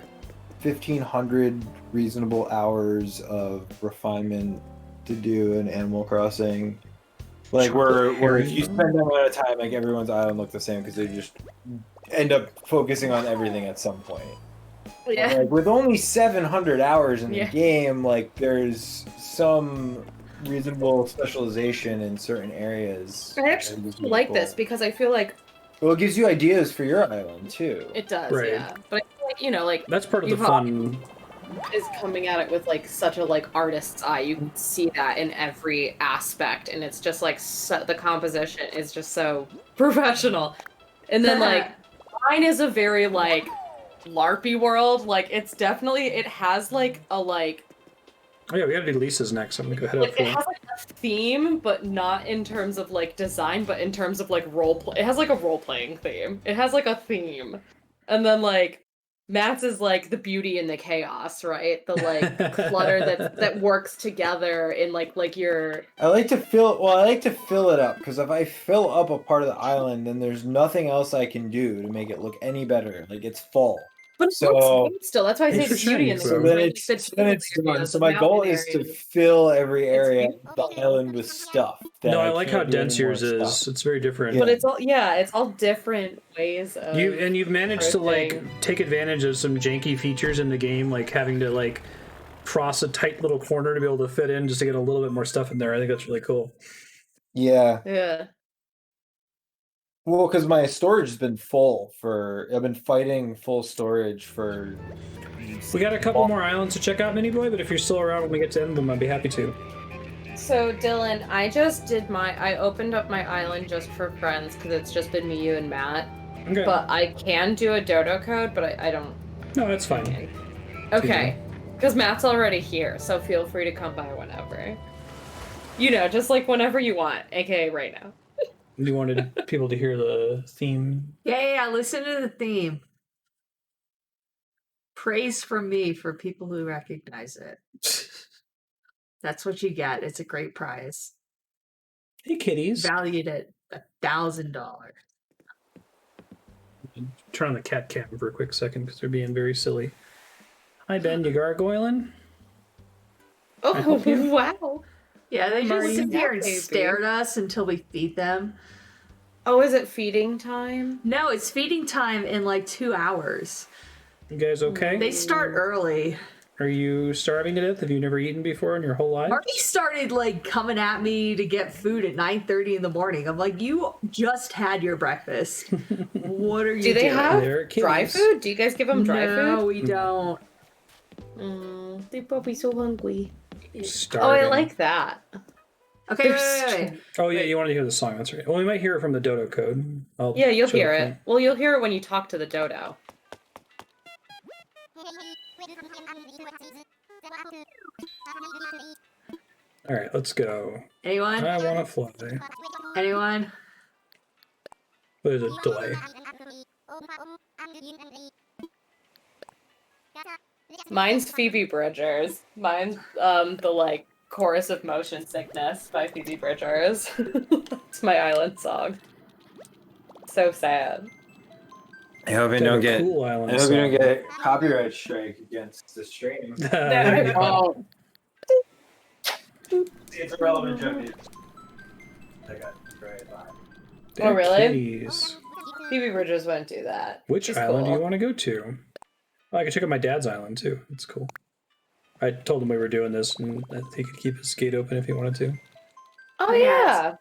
1,500 reasonable hours of refinement to do in Animal Crossing. Like where if you spend that amount of time, like everyone's island look the same because they just end up focusing on everything at some point. Yeah. Like, with only 700 hours in the Yeah. game, like there's some reasonable specialization in certain areas. I actually like this because I feel like Well, it gives you ideas for your island too. it does, Right. yeah. But I feel like, you know, like That's part of the Yuha fun. is coming at it with like such a like artist's eye. You can see that in every aspect, and it's just like the composition is just so professional. And then like mine is a very like LARPy world. Like it's definitely it has like a like Oh yeah, we gotta do Lisa's next. I'm gonna go head up like, for it has like a theme, but not in terms of like design, but in terms of like role play. It has like a role playing theme. It has like a theme, and then like Matt's is like the beauty and the chaos, right? The like clutter that works together in like your I like to fill it up because if I fill up a part of the island, then there's nothing else I can do to make it look any better. Like it's full. but it So- looks good still. That's why I say Thanks it's for beauty sharing, and the so So Right. then right? it's The then it's areas, done. So the my goal mountain is to areas. fill every area of the beautiful. island with stuff. that No, I like how can't do dense anymore yours is. stuff. It's very different. But it's all different ways of You've managed to like approaching- take advantage of some janky features in the game, like having to like cross a tight little corner to be able to fit in just to get a little bit more stuff in there. I think that's really cool. Yeah. Yeah. Well, because my storage has been full I've been fighting full storage for. We got a couple more islands to check out, Mini Boy, but if you're still around when we get to end them, I'd be happy to. So Dylan, I opened up my island just for friends because it's just been me, you, and Matt. Okay. But I can do a dodo code, but I don't. No, that's fine. Okay, because Matt's already here, so feel free to come by whenever. You know, just like whenever you want, aka right now. You wanted people to hear the theme. Yeah, listen to the theme. Praise from me for people who recognize it. That's what you get. It's a great prize. Hey, kitties. Valued at $1,000. Turn on the cat cam for a quick second because they're being very silly. Hi, Ben. You gargoyling? Oh hope you- wow! Yeah, they Marty, just sit here and baby. stare at us until we feed them. Oh, is it feeding time? No, it's feeding time in like 2 hours. You guys okay? They start early. Are you starving to death? Have you never eaten before in your whole life? Marty started like coming at me to get food at 9:30 in the morning. I'm like, you just had your breakfast. What are you Do they doing? have They're dry kitties. food? Do you guys give them dry No, food? we don't. They're probably so hungry. Starving. Oh, I like that. Okay, They're wait. Oh yeah, you wanted to hear the song. That's right. Well, we might hear it from the Dodo Code. Yeah, you'll show hear the it. thing. Well, you'll hear it when you talk to the dodo. All right, let's go. Anyone? I want to fly. Anyone? There's a delay. Mine's Phoebe Bridgers. Mine's the like chorus of motion sickness by Phoebe Bridgers. It's my island song. So sad. I hope They have a cool island I hope you don't song. get copyright strike against the stream. I won't. It's a relevant joke. I got very bad. Oh, really? Kitties. Phoebe Bridgers wouldn't do that. Which She's island do cool. you want to go to? Oh, I could check out my dad's island too. That's cool. I told him we were doing this, and that he could keep his gate open if he wanted to. Oh yeah.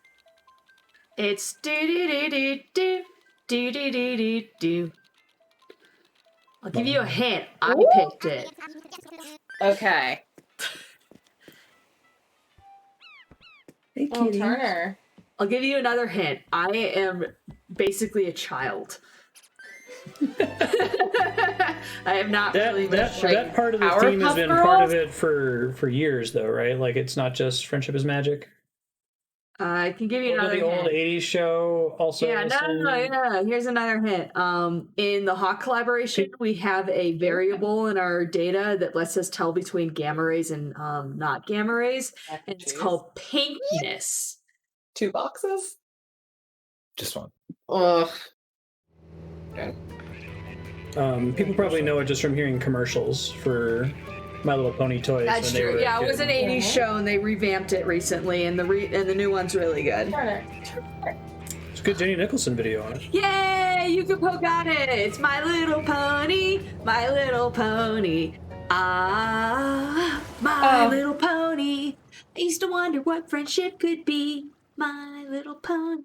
It's do. I'll give you a hint. I picked it. Okay. Hey, Oh, Turner. I'll give you another hint. I am basically a child. I have not really That part of the theme has been part of it for years, though, right? Like, it's not just Friendship is Magic. I can give you another the hint. old 80s show also. Yeah, no. Here's another hint. In the Hawk collaboration, we have a variable in our data that lets us tell between gamma rays and not gamma rays, and it's called pinkness. 2 boxes? Just one. Ugh. Okay. People probably know it just from hearing commercials for My Little Pony toys. That's when they true. were Yeah, a it was kid. an 80s show, and they revamped it recently, and the new one's really good. Turner. It's a good Jenny Nicholson video on it. Yay! You can poke at it. It's My Little Pony, My Little Pony. Ah, My Little Pony. I used to wonder what friendship could be. My Little Pony.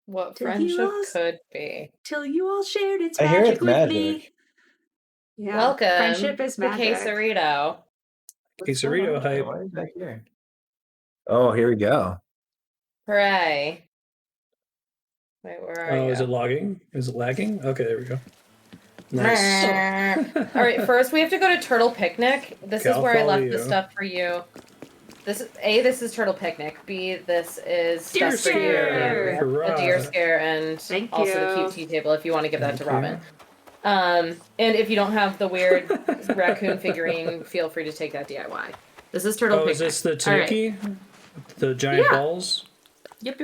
What Till friendship could be. Till you all shared its I magic hear it's with magic. me. Yeah. Welcome. Friendship is to magic. Quesarito. Quesarito hype. Why is that here? Oh, here we go. Hooray. Wait, where are you? Oh, is it logging? Is it lagging? Okay, there we go. Nice. All right, first we have to go to Turtle Picnic. This Okay, is I'll where I follow left the you. stuff for you. This is this is Turtle Picnic. B, this is Deer stuff for you. scare. Hurrah. A deer scare and Thank also the you. cute tea table if you want to give that to Thank Robin. And if you don't have the weird raccoon figurine, feel free to take that DIY. This is Turtle Oh, Picnic. is this the All right. Tanuki? The giant Yeah. balls? Yep.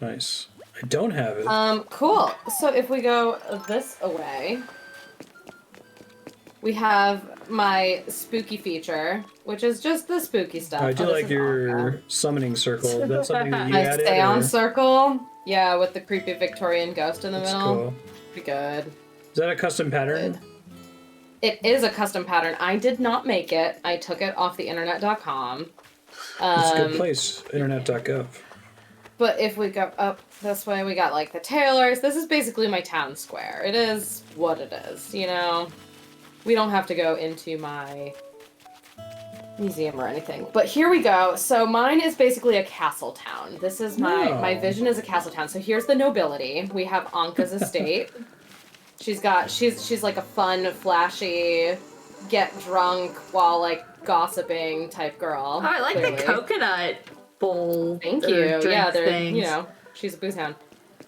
Nice. I don't have it. Cool. So if we go this away, we have my spooky feature, which is just the spooky stuff. I do this like is your Anka. summoning circle. Is that something that you My added? seance or- circle. Yeah, with the creepy Victorian ghost in the That's middle. cool. Pretty good. Is that a custom pattern? It is a custom pattern. I did not make it. I took it off the internet.com. It's a good place. Internet.gov. But if we go up this way, we got like the tailors. This is basically my town square. It is what it is, you know? We don't have to go into my museum or anything. But here we go. So mine is basically a castle town. This is my Oh. vision is a castle town. So here's the nobility. We have Anka's estate. She's like a fun, flashy, get drunk while like gossiping type girl. Oh, I like clearly. the coconut bowl. Thank or you. drink Yeah, they're things. you know, she's a booze hound.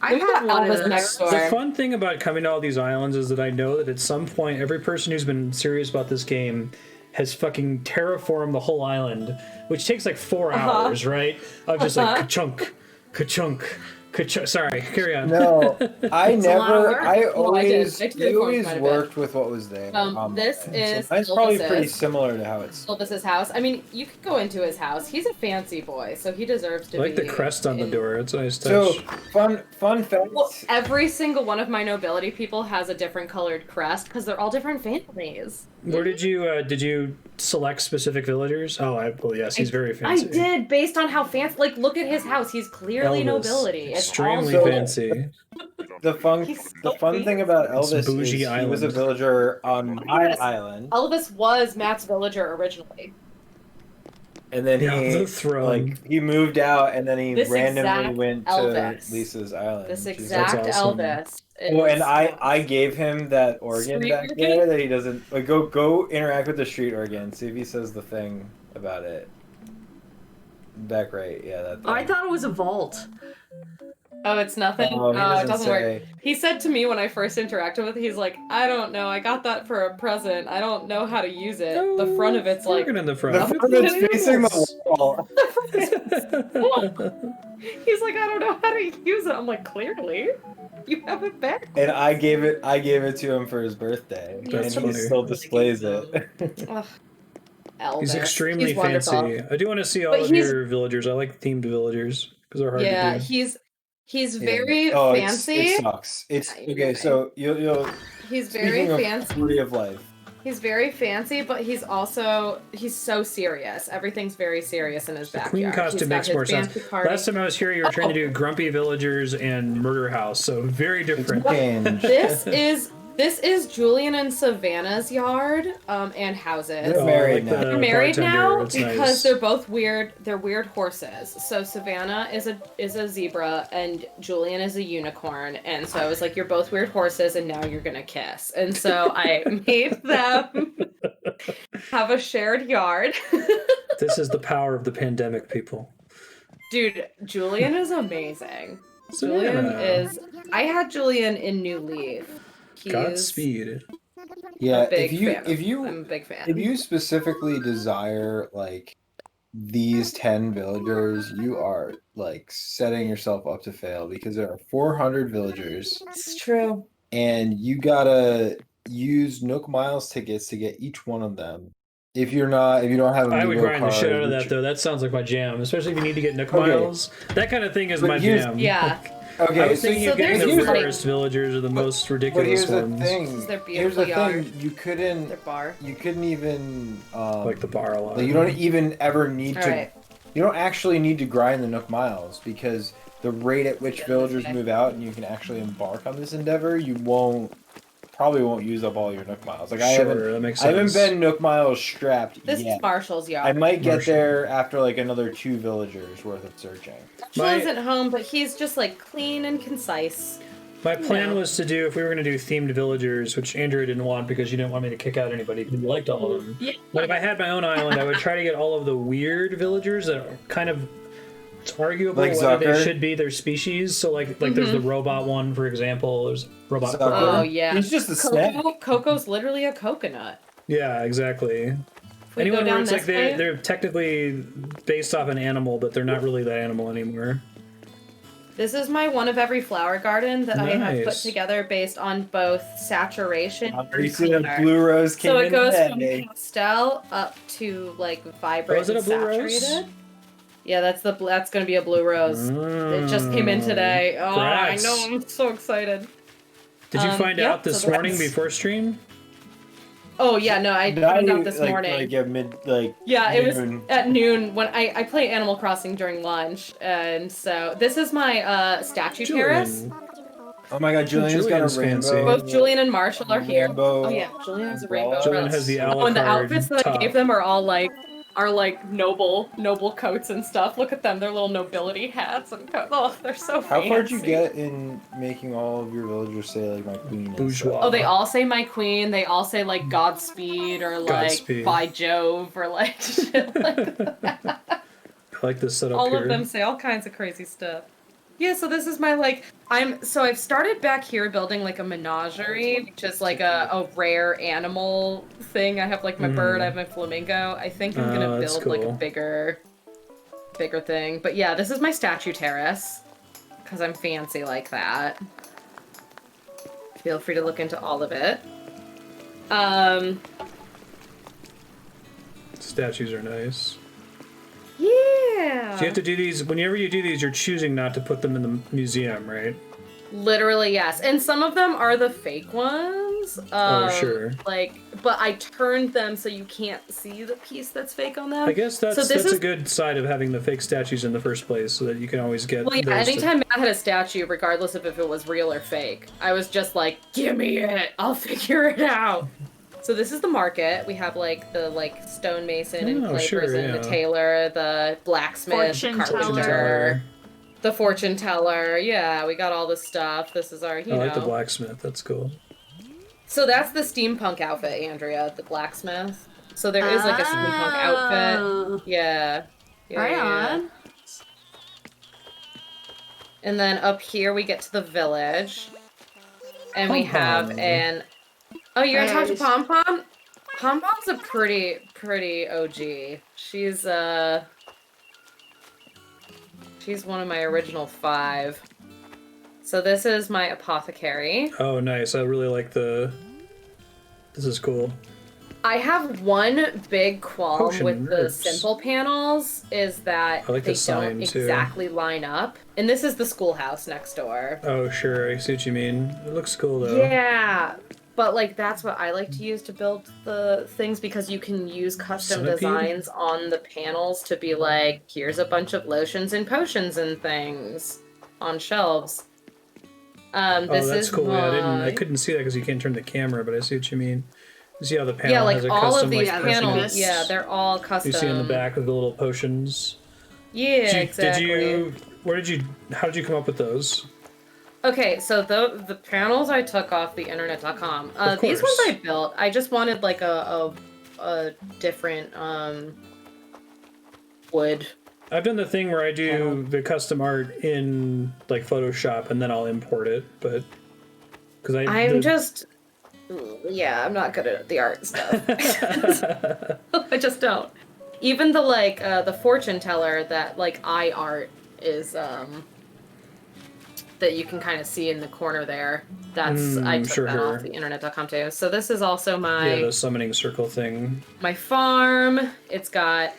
I We've got have one of Elvis those. next door. The fun thing about coming to all these islands is that I know that at some point, every person who's been serious about this game has fucking terraformed the whole island, which takes like 4 hours, right? Of just like ka-chunk, ka-chunk, ka-chunk. Sorry, carry on. No, I It's a lot of work. I No, I did. always, I did we it for always quite a bit. worked with what was there. This is Mine's probably Elvis's. pretty similar to how it's. Elvis's house. I mean, you could go into his house. He's a fancy boy, so he deserves to I like be. the crest on the in- door. It's a nice touch. So fun fact. Well, every single one of my nobility people has a different colored crest because they're all different families. Where did you select specific villagers? Oh, well, yes, he's very fancy. I did, based on how fancy. Like, look at his house. He's clearly Elvis, nobility. It's extremely all fancy. The fun thing about Elvis is bougie he was a island. villager on my Yes. island, Elvis was Matt's villager originally. and then Yeah, he the throne. like he moved out, and then he This randomly exact went Elvis. to Lisa's island. This which is- exact awesome. Elvis. Oh, and is- I gave him that organ Street back organ? there that he doesn't like. Go interact with the street organ. See if he says the thing about it. Back right, yeah. That. Oh, I thing. thought it was a vault. Oh, it's nothing? Oh, he it doesn't doesn't work. say. He said to me when I first interacted with it, he's like, I don't know, I got that for a present. I don't know how to use it. The front of it's like, Organ in the front. The front is facing the wall. he's like, I don't know how to use it. I'm like, clearly, you have it back. And I gave it to him for his birthday, That's and he funny. still displays it. Ugh. Elvis. He's extremely He's wonderful. fancy. I do want to see all But of your villagers. I like themed villagers because they're hard Yeah, to do. he's Yeah. very Oh, fancy. it sucks. It's Yeah, you're okay. right. So you'll. He's very Speaking of fancy. quality of life. He's very fancy, but he's so serious. Everything's very serious in his The backyard. queen He's costume got makes his more sense. fancy party. Last time I was here, you were trying to do grumpy villagers and murder house, so very different. Change. This is Julian and Savannah's yard and houses. They're married now. They're married now It's because nice. they're both weird. They're weird horses. So Savannah is a zebra and Julian is a unicorn. And so I was like, you're both weird horses, and now you're gonna kiss. And so I made them have a shared yard. This is the power of the pandemic, people. Dude, Julian is amazing. Savannah. I had Julian in New Leaf. He's Godspeed. Yeah, a big fan. I'm if a big fan. you specifically desire like these 10 villagers, you are like setting yourself up to fail because there are 400 villagers It's true. and you gotta use Nook Miles tickets to get each one of them. If you don't have a I would Amiibo grind the shit card, out of that, which- though. That sounds like my jam, especially if you need to get Nook Okay. Miles. That kind of thing is But my here's- jam. Yeah. Okay, I was so thinking So of getting there's the these, like- rarest villagers or the most but ridiculous here's the ones. thing. This is their Here's the beautiful thing. yard. You couldn't. Their bar. You couldn't even. Like the bar a lot. Like, you don't even ever need All to. right. You don't actually need to grind the Nook Miles because the rate at which Yeah, villagers okay. move out and you can actually embark on this endeavor, you probably won't use up all your Nook Miles. Like I Sure, that makes I haven't sense. been Nook Miles strapped This yet. is Marshall's yard. I might get Marshall. there after like another 2 villagers worth of searching. Marshall My- isn't home, but he's just like clean and concise. My plan No. was to do, if we were going to do themed villagers, which Andrew didn't want because you didn't want me to kick out anybody because you liked all of them. Yeah. But if I had my own island, I would try to get all of the weird villagers that are kind of, it's arguable Like whether they Zucker? should be their species. So like there's the robot one, for example. There's robot. Zucker? Coco. Oh yeah. He's just a snack. Coco's literally a coconut. Yeah, exactly. If we Anyone go where down it's this like way, they're technically based off an animal, but they're not really that animal anymore. this is my one of every flower garden that I have put Nice. together based on both saturation You and see the color. blue rose came So it in goes from today. pastel up to like vibrant Oh, is it a and blue rose? saturated. Yeah, that's gonna be a blue rose. It just came in today. Oh, Congrats. I know, I'm so excited. Did you find yep, out this so morning that's- before stream? Oh yeah, no, I found out this morning. Like at Yeah, it was noon. at noon when I play Animal Crossing during lunch, and so this is my statue terrace. Julian. Oh my god, Julian's got Julian's a rainbow. fancy. Both Julian and Marshall are here. Rainbow Oh yeah, Julian has a rainbow. Julian dress. has the Oh, and the Alucard outfits that I top. gave them are all like noble coats and stuff. Look at them, they're little nobility hats and coats. Oh, they're so How fancy. far'd you get in making all of your villagers say like my queen? and Bourgeois. stuff? Oh, they all say my queen. They all say like Godspeed or like Godspeed. by Jove or like shit like that. I like this setup All here. of them say all kinds of crazy stuff. Yeah, so this is my I've started back here building like a menagerie, which is like a rare animal thing. I have like my bird, I have my flamingo. I think I'm gonna that's build like a cool. bigger thing. But yeah, this is my statue terrace. Because I'm fancy like that. Feel free to look into all of it. Statues are nice. Yeah. So you have to do these, whenever you do these, you're choosing not to put them in the museum, right? Literally, yes. And some of them are the fake ones. Sure. But I turned them so you can't see the piece that's fake on them. I guess that's So this a is- good side of having the fake statues in the first place, so that you can always get Well, yeah, those to- anytime Matt had a statue, regardless of if it was real or fake, I was just like, give me it. I'll figure it out. So this is the market. We have the stonemason and Oh, clay sure, person, yeah. the tailor, the blacksmith, Fortune the carpenter, teller. the fortune teller. Yeah, we got all this stuff. This is our, I like the blacksmith, that's cool. So that's the steampunk outfit, Andrea, the blacksmith. So there is like a steampunk outfit. Oh. Yeah. Yeah, Right yeah. on. And then up here we get to the village. And we have Pom-pom. an... Oh, you're gonna talk to Nice. Pom Pom? Pom Pom's a pretty OG. She's one of my original 5. So this is my apothecary. Oh, nice. I really like this is cool. I have one big qualm Potion with the herbs. simple panels is that I like the they sign, don't too. exactly line up. And this is the schoolhouse next door. Oh, sure. I see what you mean. It looks cool, though. Yeah. But like that's what I like to use to build the things because you can use custom Centipede? designs on the panels to be like, here's a bunch of lotions and potions and things on shelves. Oh, This that's is cool. Yeah, I my... couldn't see that because you can't turn the camera, but I see what you mean. You see how the panel Yeah, like has a all custom of these like panels, recipes? yeah, they're all custom. You see on the back of the little potions. Yeah, exactly. How did you come up with those? Okay, so the panels I took off the internet.com. These ones course. I built. I just wanted like a different wood. I've done the thing where I do the custom art in like Photoshop and then I'll import it, but because I'm not good at the art stuff. I just don't. Even the fortune teller that like eye art is that you can kind of see in the corner there. That's I took that off the internet.com too. So this is also my the summoning circle thing. My farm. It's got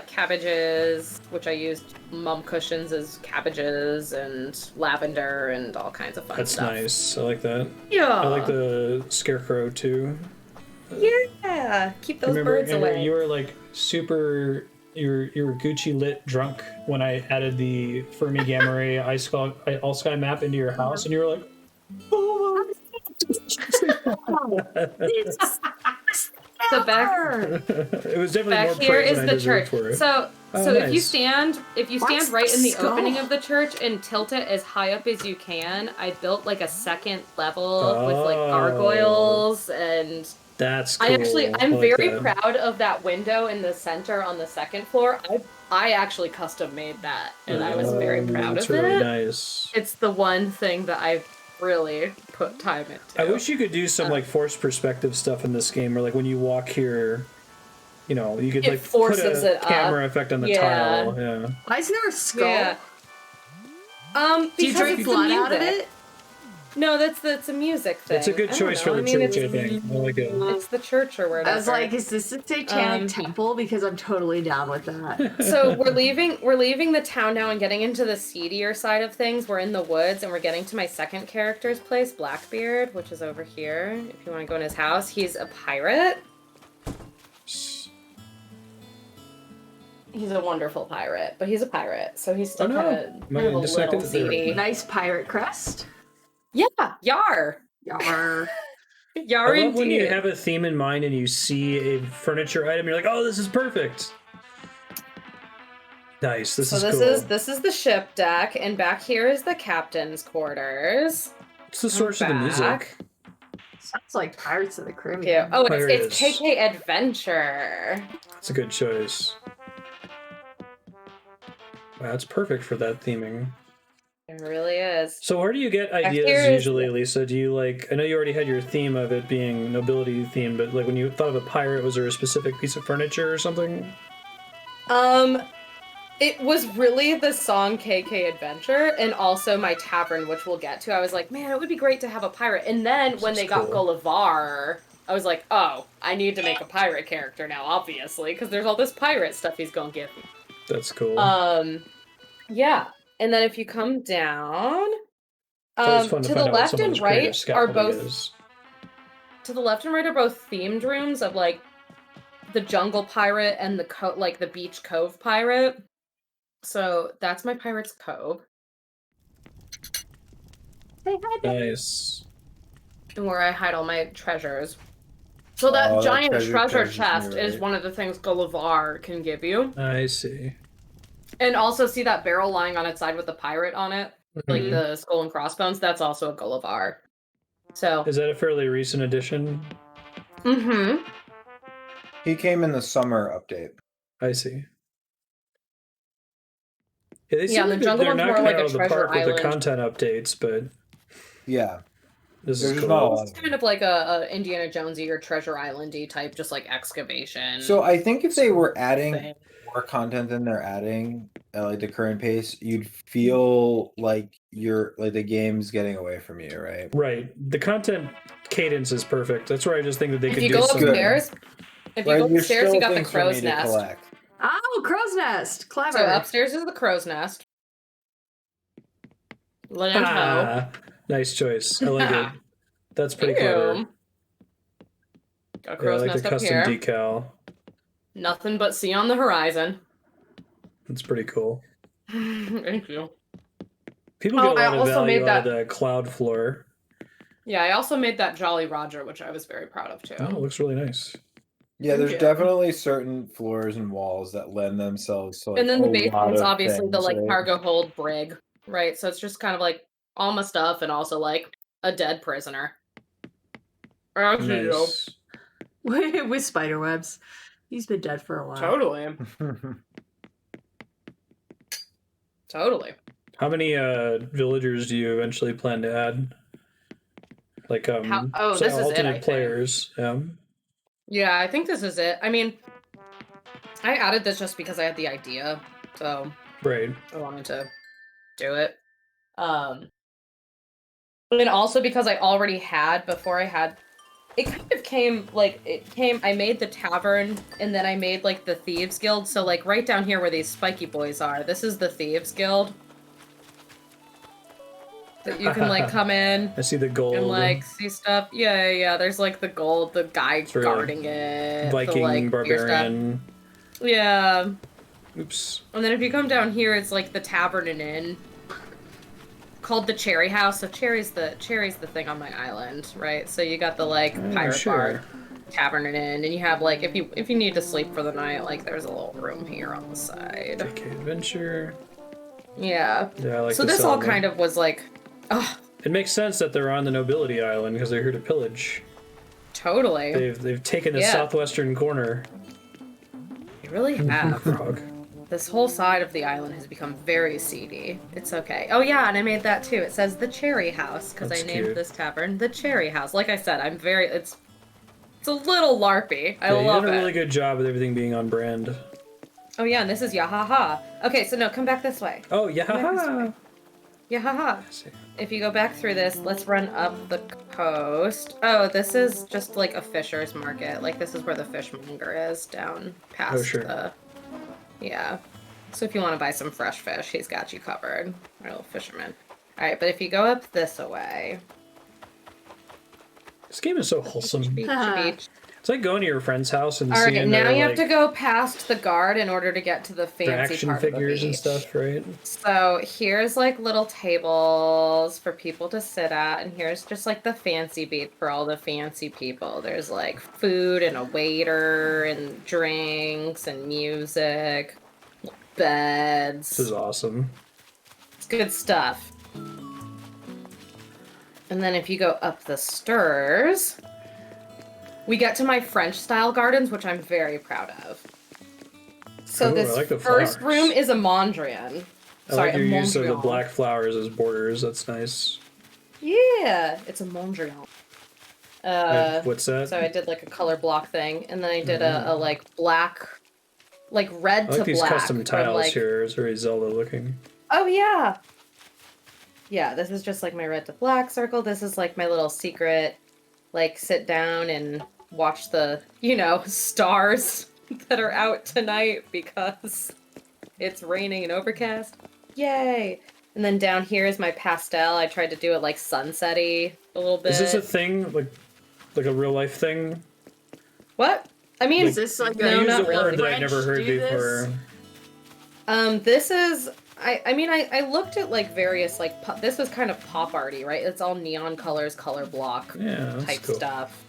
cabbages, which I used mum cushions as cabbages and lavender and all kinds of fun stuff. That's nice. I like that. Yeah. I like the scarecrow too. Yeah. Keep those birds away. You were like super. You were Gucci lit drunk when I added the Fermi Gamma Ray All Sky map into your house, and you were like, "Oh." So back It was definitely back more here praise is than I the deserved church. for it. So if you stand What's right in the skull? opening of the church and tilt it as high up as you can, I built like a second level with like gargoyles and That's cool. I'm like very that. proud of that window in the center on the second floor. I actually custom made that and I was very proud That's of really it. nice. It's the one thing that I've really put time into. I wish you could do some like forced perspective stuff in this game, where like when you walk here, you know, you could It like put forces a it camera up. effect on the Yeah. tile. Yeah. Why is there a skull? Yeah. Do you Because drink it's blood the out of music. it? No, that's a music thing. It's a good I don't choice for know. the I mean, church, I think. I like it. It's the church or whatever. I was like, is this a satanic temple? Because I'm totally down with that. So we're leaving the town now and getting into the seedier side of things. We're in the woods and we're getting to my second character's place, Blackbeard, which is over here. If you want to go in his house, he's a pirate. He's a wonderful pirate, but he's a pirate, so he's still kind of a little seedy. Nice pirate crest. Yeah, yar. Yar. Yar I love when you indeed. have a theme in mind and you see a furniture item, you're like, oh, this is perfect. Nice. This is cool. This is the ship deck, and back here is the captain's quarters. What's the source of the music? Sounds like Pirates of the Caribbean. Yeah. Oh, There it it's is. KK Adventure. That's a good choice. Wow, that's perfect for that theming. It really is. So where do you get Back ideas here is usually, Lisa? Do you like, I know you already had your theme of it being nobility themed, but like when you thought of a pirate, was there a specific piece of furniture or something? It was really the song KK Adventure and also my tavern, which we'll get to. I was like, man, it would be great to have a pirate. And then when they got Gullivar, I was like, oh, I need to make a pirate character now, obviously, because there's all this pirate stuff he's gonna give me. That's cool. Yeah. And then if you come down, It's always fun to to the find out what left and someone's creative right are scaffolding both is. to the left and right are both themed rooms of like the jungle pirate and the beach cove pirate. So that's my pirate's cove. Nice. And where I hide all my treasures. So that giant treasure chest is one of the things Gullivar can give you. I see. And also see that barrel lying on its side with the pirate on it, like the skull and crossbones. That's also a Gullivar. So is that a fairly recent addition? Mm-hmm. He came in the summer update. I see. Yeah, they seem Yeah, the like jungle they're one's not more coming like out a of the treasure park with the island. content updates, but Yeah. this There's is just not a cool. lot It's of kind of like a Indiana Jonesy or Treasure Islandy type, just like excavation. So I think if they were adding thing. more content than they're adding at like the current pace, you'd feel like you're like the game's getting away from you, right? Right. The content cadence is perfect. That's where I just think that they If could you do go some... upstairs, If you go There's upstairs, still you got the things for me crow's to nest. collect. Oh, crow's nest. Clever. So upstairs is the crow's nest. Land ho. Nice choice. I like it. That's pretty clever. Got a Yeah, I crow's like the nest up custom here. decal. Nothing but sea on the horizon. That's pretty cool. Thank you. People get a I lot of also value made out of that- the cloud floor. Yeah, I also made that Jolly Roger, which I was very proud of too. Oh, it looks really nice. Yeah, Thank there's you. definitely certain floors and walls that lend themselves to like And then the a lot basement's of obviously the things, like right? cargo hold brig, right? So it's just kind of like all my stuff and also like a dead prisoner. As usual. Nice. With spider webs. He's been dead for a while. Totally. Totally. How many villagers do you eventually plan to add? Like this is it, alternate I think. players. Yeah, I think this is it. I mean, I added this just because I had the idea, so Right. I wanted to do it. And also because I already had, before I had, it kind of came, I made the tavern, and then I made, like, the Thieves Guild, so, like, right down here where these spiky boys are, this is the Thieves Guild. That you can, like, come in I see the gold. and, like, see stuff. Yeah, there's, like, the gold, the guy Sort of guarding it, Viking, the, like, weird stuff. barbarian. Yeah. Oops. And then if you come down here, it's like the tavern and inn called the Cherry House. So cherry's the thing on my island, right? So you got the like pirate bar, tavern and inn, and you have like if you need to sleep for the night, like there's a little room here on the side. JK Adventure. Yeah. Yeah, I like so this this all element. kind of was like, oh, It makes sense that they're on the nobility island because they're here to pillage. totally. They've taken the Yeah. southwestern corner. They really have. Frog. This whole side of the island has become very seedy. It's okay. Oh yeah, and I made that too. It says the Cherry House because I That's named cute. this tavern the Cherry House. Like I said, I'm very. It's a little LARPy. I Yeah, you love did a it. really good job with everything being on brand. Oh yeah, and this is Yahaha. Okay, so no, come back this way. Oh yeah. Yahaha. If you go back through this, let's run up the coast. Oh, this is just like a fisher's market. Like this is where the fishmonger is down past Oh, sure. the. Yeah. So if you want to buy some fresh fish, he's got you covered. Our little fisherman. Alright, but if you go up this way. This game is so wholesome. Beach. It's like going to your friend's house and Alright, seeing now their, you have like, to go past the guard in order to get to the fancy their action part figures of the and beach. stuff, right? So here's like little tables for people to sit at, and here's just like the fancy beach for all the fancy people. There's like food and a waiter and drinks and music, beds. This is awesome. It's good stuff. And then if you go up the stairs, we get to my French style gardens, which I'm very proud of. So Ooh, this I like the first flowers. room is a Mondrian. I Sorry, like your a use of the Mondrian. black flowers as borders. That's nice. Yeah, it's a Mondrian. What's that? So I did like a color block thing, and then I did a like black, like red I like to these black. custom from, tiles like... here. It's very Zelda looking. Oh yeah. Yeah, this is just like my red to black circle. This is like my little secret, like sit down and watch the, stars that are out tonight because it's raining and overcast. Yay! And then down here is my pastel. I tried to do it like sunset-y a little bit. Is this a thing? Like a real life thing? What? I mean, Is this like No, You used not a really. word that I never heard do this? before. This is... I looked at like various like this was kind of pop arty, right? It's all neon colors, color block Yeah, that's type cool. stuff.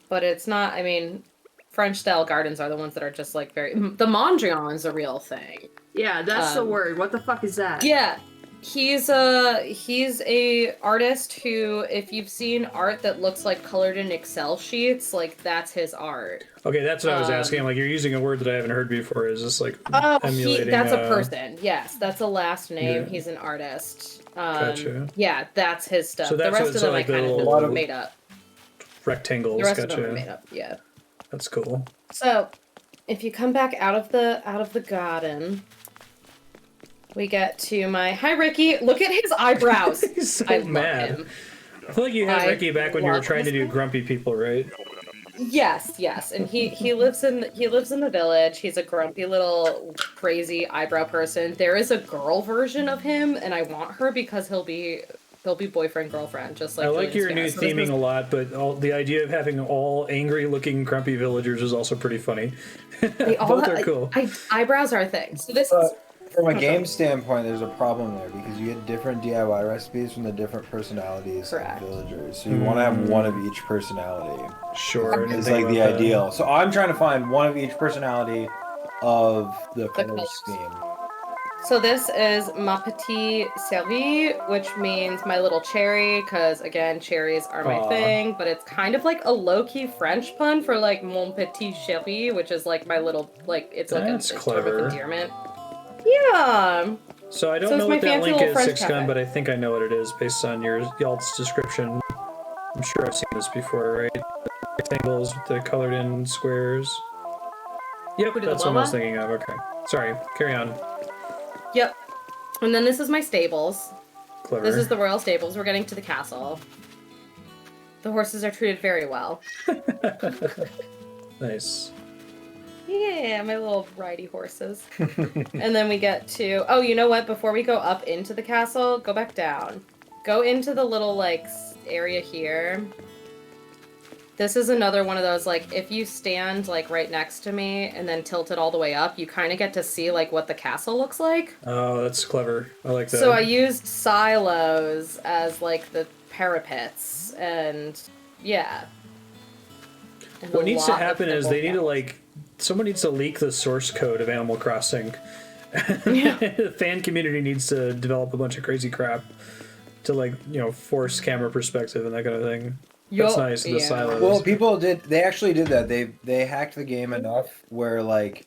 But it's not. I mean, French style gardens are the ones that are just like very. The Mondrian is a real thing. Yeah, that's the word. What the fuck is that? Yeah, he's a artist who, if you've seen art that looks like colored in Excel sheets, like that's his art. Okay, that's what I was asking. Like, you're using a word that I haven't heard before. Is this like Oh, emulating? that's a person. Yes, that's a last name. Yeah. He's an artist. Gotcha. Yeah, that's his stuff. So The that's rest what- of so them like I the kind of little- just made up. Rectangles. The rest of them are made Gotcha. up. Yeah. That's cool. So, if you come back out of the garden, we get to my hi Ricky. Look at his eyebrows. He's so I love mad. him. I feel like you had I Ricky back when you were love trying to this do guy. grumpy people, right? Yes, and he lives in the village. He's a grumpy little crazy eyebrow person. There is a girl version of him, and I want her because he'll be boyfriend girlfriend, just like I like your Julian new Scarra. So theming a lot, but the idea of having all angry-looking, grumpy villagers is also pretty funny. They all Both are cool. Eyebrows are a thing. So this is From a game standpoint, there's a problem there because you get different DIY recipes from the different personalities Correct. of villagers. So you want to have one of each personality. Sure. I didn't It's think like about the that. ideal. So I'm trying to find one of each personality of the color colors. scheme. So this is ma petite cerise, which means my little cherry, because again, cherries are my Aw. thing, but it's kind of like a low-key French pun for like mon petit chéri, which is like my little, like, it's like That's a term clever. of endearment. Yeah. So I don't So it's know my what that fancy link little is, French 6gun, cafe. but I think I know what it is based on y'all's description. I'm sure I've seen this before, right? Rectangles with the colored-in squares. Yep, Who did the that's what I was llama? thinking of. Okay. Sorry, carry on. Yep. And then this is my stables. Clever. This is the royal stables. We're getting to the castle. The horses are treated very well. Nice. Yeah, my little ridey horses. And then we get to... Oh, you know what? Before we go up into the castle, go back down. Go into the little, like, area here. This is another one of those, like, if you stand, like, right next to me and then tilt it all the way up, you kind of get to see, like, what the castle looks like. Oh, that's clever. I like that. So I used silos as, like, the parapets, and, yeah. And What a needs to lot of happen is simple they need to, things. like... Someone needs to leak the source code of Animal Crossing. Yeah. The fan community needs to develop a bunch of crazy crap to, like, you know, force camera perspective and that kind of thing. That's nice, the silos. Well, people did. They actually did that. They hacked the game enough where like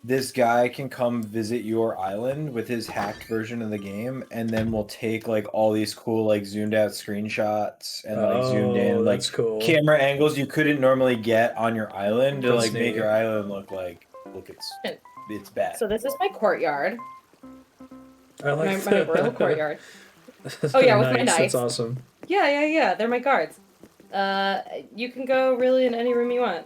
this guy can come visit your island with his hacked version of the game, and then we'll take like all these cool like zoomed out screenshots and like zoomed in like that's cool. camera angles you couldn't normally get on your island to That's like make neat. your island look it's bad. So this is my courtyard. I like My royal courtyard. Oh, yeah, with my Nice, knights. That's awesome. Yeah. They're my guards. You can go really in any room you want.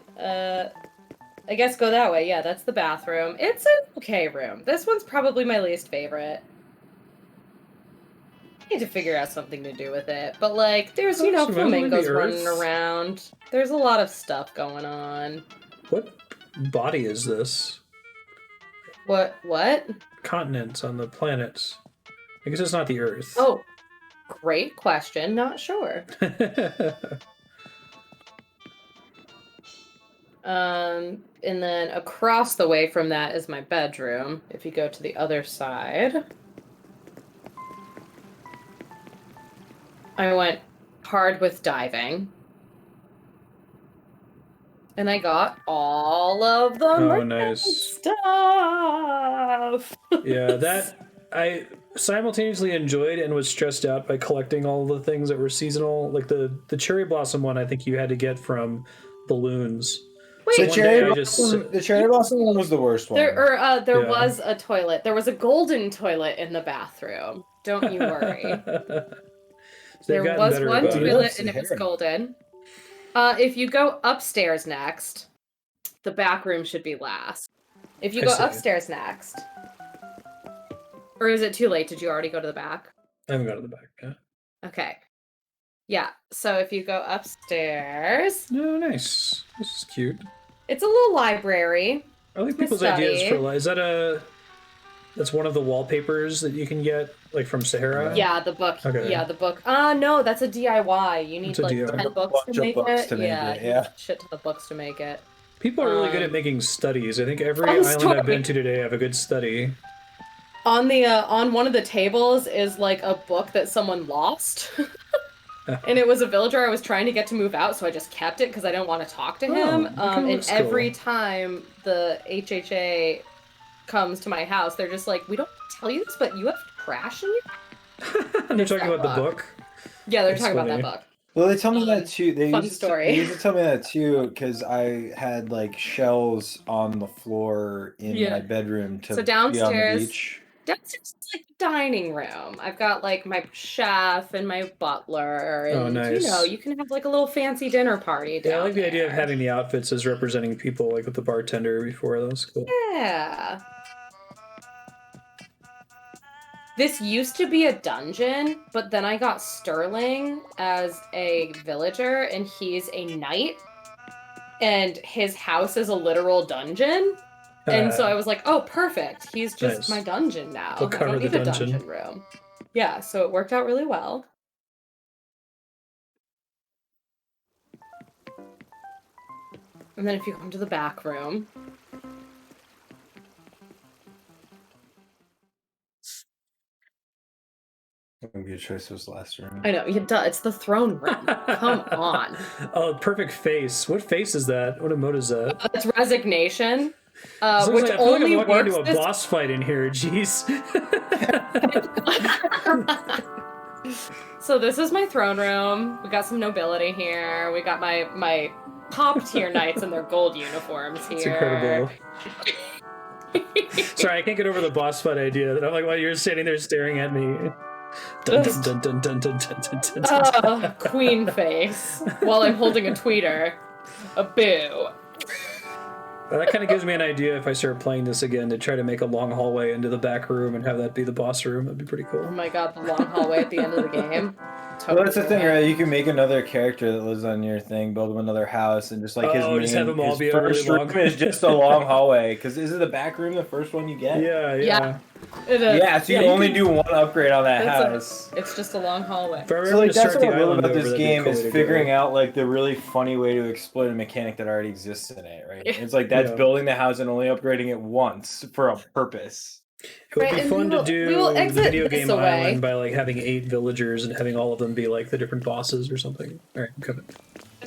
I guess go that way. Yeah, that's the bathroom. It's an okay room. This one's probably my least favorite. I need to figure out something to do with it. But, like, there's, you know, Surviving the flamingos running earth. around. There's a lot of stuff going on. What body is this? What? Continents on the planet. I guess it's not the Earth. Oh, great question. Not sure. And then across the way from that is my bedroom. If you go to the other side. I went hard with diving. And I got all of the nice stuff. Yeah, that I simultaneously enjoyed and was stressed out by collecting all the things that were seasonal. Like the cherry blossom one, I think you had to get from balloons. Wait, So The one cherry, day I blossom, the cherry blossom one was the worst one. there Yeah. was a toilet. There was a golden toilet in the bathroom. Don't you worry. They've There gotten was better one about it. toilet and it was golden. If you go upstairs next, the back room should be last. If you I go see. upstairs next, or is it too late? Did you already go to the back? I haven't gone to the back. Yeah. Okay. Yeah, so if you go upstairs, Oh, nice. This is cute. it's a little library. I like My people's ideas study. for. Is that that's one of the wallpapers that you can get, like from Sahara? Yeah, the book. Okay. Yeah, the book. No, that's a DIY. You need It's a like DIY. 10 books Bunch to of make books it. to make Yeah, it, you yeah. need shit ton of books to make it. People are really good at Um, making studies. I think every fun island I've story. been to today have a good study. On the on one of the tables is like a book that someone lost. And it was a villager I was trying to get to move out, so I just kept it because I didn't want to talk to Oh, him. that kinda And looks every cool. time the HHA comes to my house, they're just like, "We don't tell you this, but you have trash in you." And they're talking that about the book. book. Yeah, they're That's talking funny. about that book. Well, they tell me that too. They Fun used story. they used to tell me that too because I had like shells on the floor in Yeah. my bedroom to So be on the downstairs- beach. Downstairs is like the dining room. I've got like my chef and my butler, and Oh, nice. you know, you can have like a little fancy dinner party down Yeah, I like the idea of there. having the outfits as representing people, like with the bartender before. That was cool. Yeah. This used to be a dungeon, but then I got Sterling as a villager, and he's a knight, and his house is a literal dungeon. And so I was like, oh, perfect. He's just Nice. my dungeon now. He'll I cover don't the need a dungeon. dungeon room. Yeah, so it worked out really well. And then if you come to the back room, Maybe your choice was last room. I know, it's the throne room. Come on. Oh, perfect face. What face is that? What emote is that? That's resignation, So which I feel only like I'm walking works into a boss fight in here. Jeez. So this is my throne room. We got some nobility here. We got my top tier knights in their gold uniforms here. It's incredible. Sorry, I can't get over the boss fight idea. That I'm like, while you're sitting there staring at me. Dun, dun, dun, dun, dun, dun, dun, dun, dun. Queen face while I'm holding a tweeter. A boo. That kind of gives me an idea if I start playing this again to try to make a long hallway into the back room and have that be the boss room. That'd be pretty cool. Oh my god, the long hallway at the end of the game. Totally. Well, that's the thing, right? You can make another character that lives on your thing, build him another house, and just like his main, just have them all his be a first really room long- is just a long hallway. Because is it the back room the first one you get? Yeah. Yeah. It is. Yeah, so you only do one upgrade on that It's house. It's just a long hallway. If I were So ever like to that's start what the I love island about over, this that'd be a game cool is way to go. figuring out like the really funny way to exploit a mechanic that already exists in it, right? Yeah. It's like that's Yeah. building the house and only upgrading it once for a purpose. It would Right, be and fun we will- to do we will the exit video this game away. island by like having 8 villagers and having all of them be like the different bosses or something. All right, I'm coming.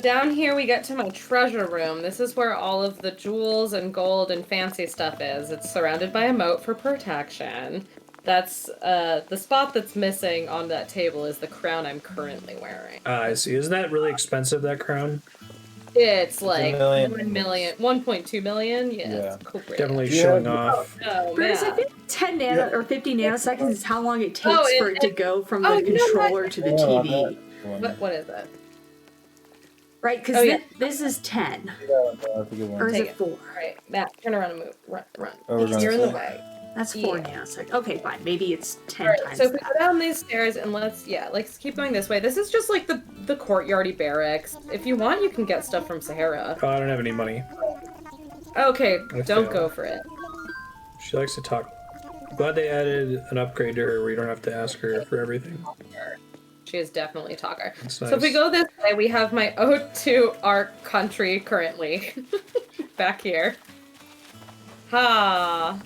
Down here we get to my treasure room. This is where all of the jewels and gold and fancy stuff is. It's surrounded by a moat for protection. That's the spot that's missing on that table is the crown I'm currently wearing. I see. Isn't that really expensive, that crown? It's like million. 1.2 million. Yeah, Yeah. it's cool. Definitely Yeah. showing off. Oh, Bruce, I man. think 10 nano or 50 nanoseconds is how long it takes Oh, for it to go from the oh, you know what? controller to the Yeah, TV. What is it? Right? Because Oh, yeah. this is 10. That's a good one. Or is Take it it. 4? All right, Matt, turn around and move. Run. Oh, we're going You're in the this way. That's 4 Yeah. nanoseconds. Okay, fine. Maybe it's 10 Alright, times so if we that. go down these stairs and let's keep going this way. This is just like the courtyardy barracks. If you want, you can get stuff from Sahara. Oh, I don't have any money. Okay, I don't failed. go for it. She likes to talk. Glad they added an upgrade to her where you don't have to ask her for everything. She is definitely a talker. That's So if we nice. go this way, we have my ode to our country currently. Back here. Ha!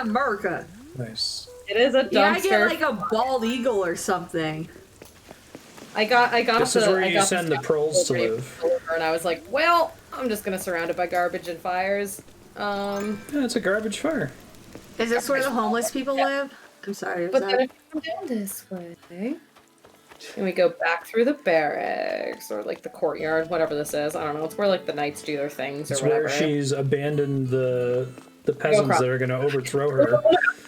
America. Nice. It is a dumpster. Yeah, I get like a bald eagle or something. I got This the, is where I you got send the pearls to live. And I was like, well, I'm just gonna surround it by garbage and fires. Yeah, it's a garbage fire. Is this where the homeless people live? I'm sorry. But then if we come down this way, and we go back through the barracks, or like the courtyard, whatever this is, I don't know, it's where like the knights do their things or It's whatever. where she's abandoned the peasants across. that are going to overthrow her.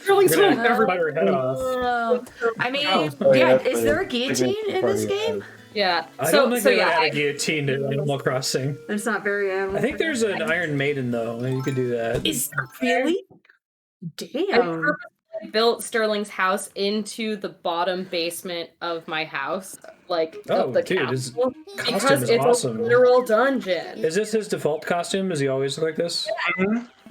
Sterling's They're home, gonna everybody. cut her head off. I mean, Oh, yeah, yeah, is there a guillotine in this game? Yeah. I So don't think so they would yeah, add a guillotine to Animal Crossing. It's not very animal. I think there's an Iron Maiden, though. You could do that. Is there really? I Damn. purposely built Sterling's house into the bottom basement of my house, like Oh, of the dude, his castle, costume because is it's awesome. a literal dungeon. Is this his default costume? Does he always look like this?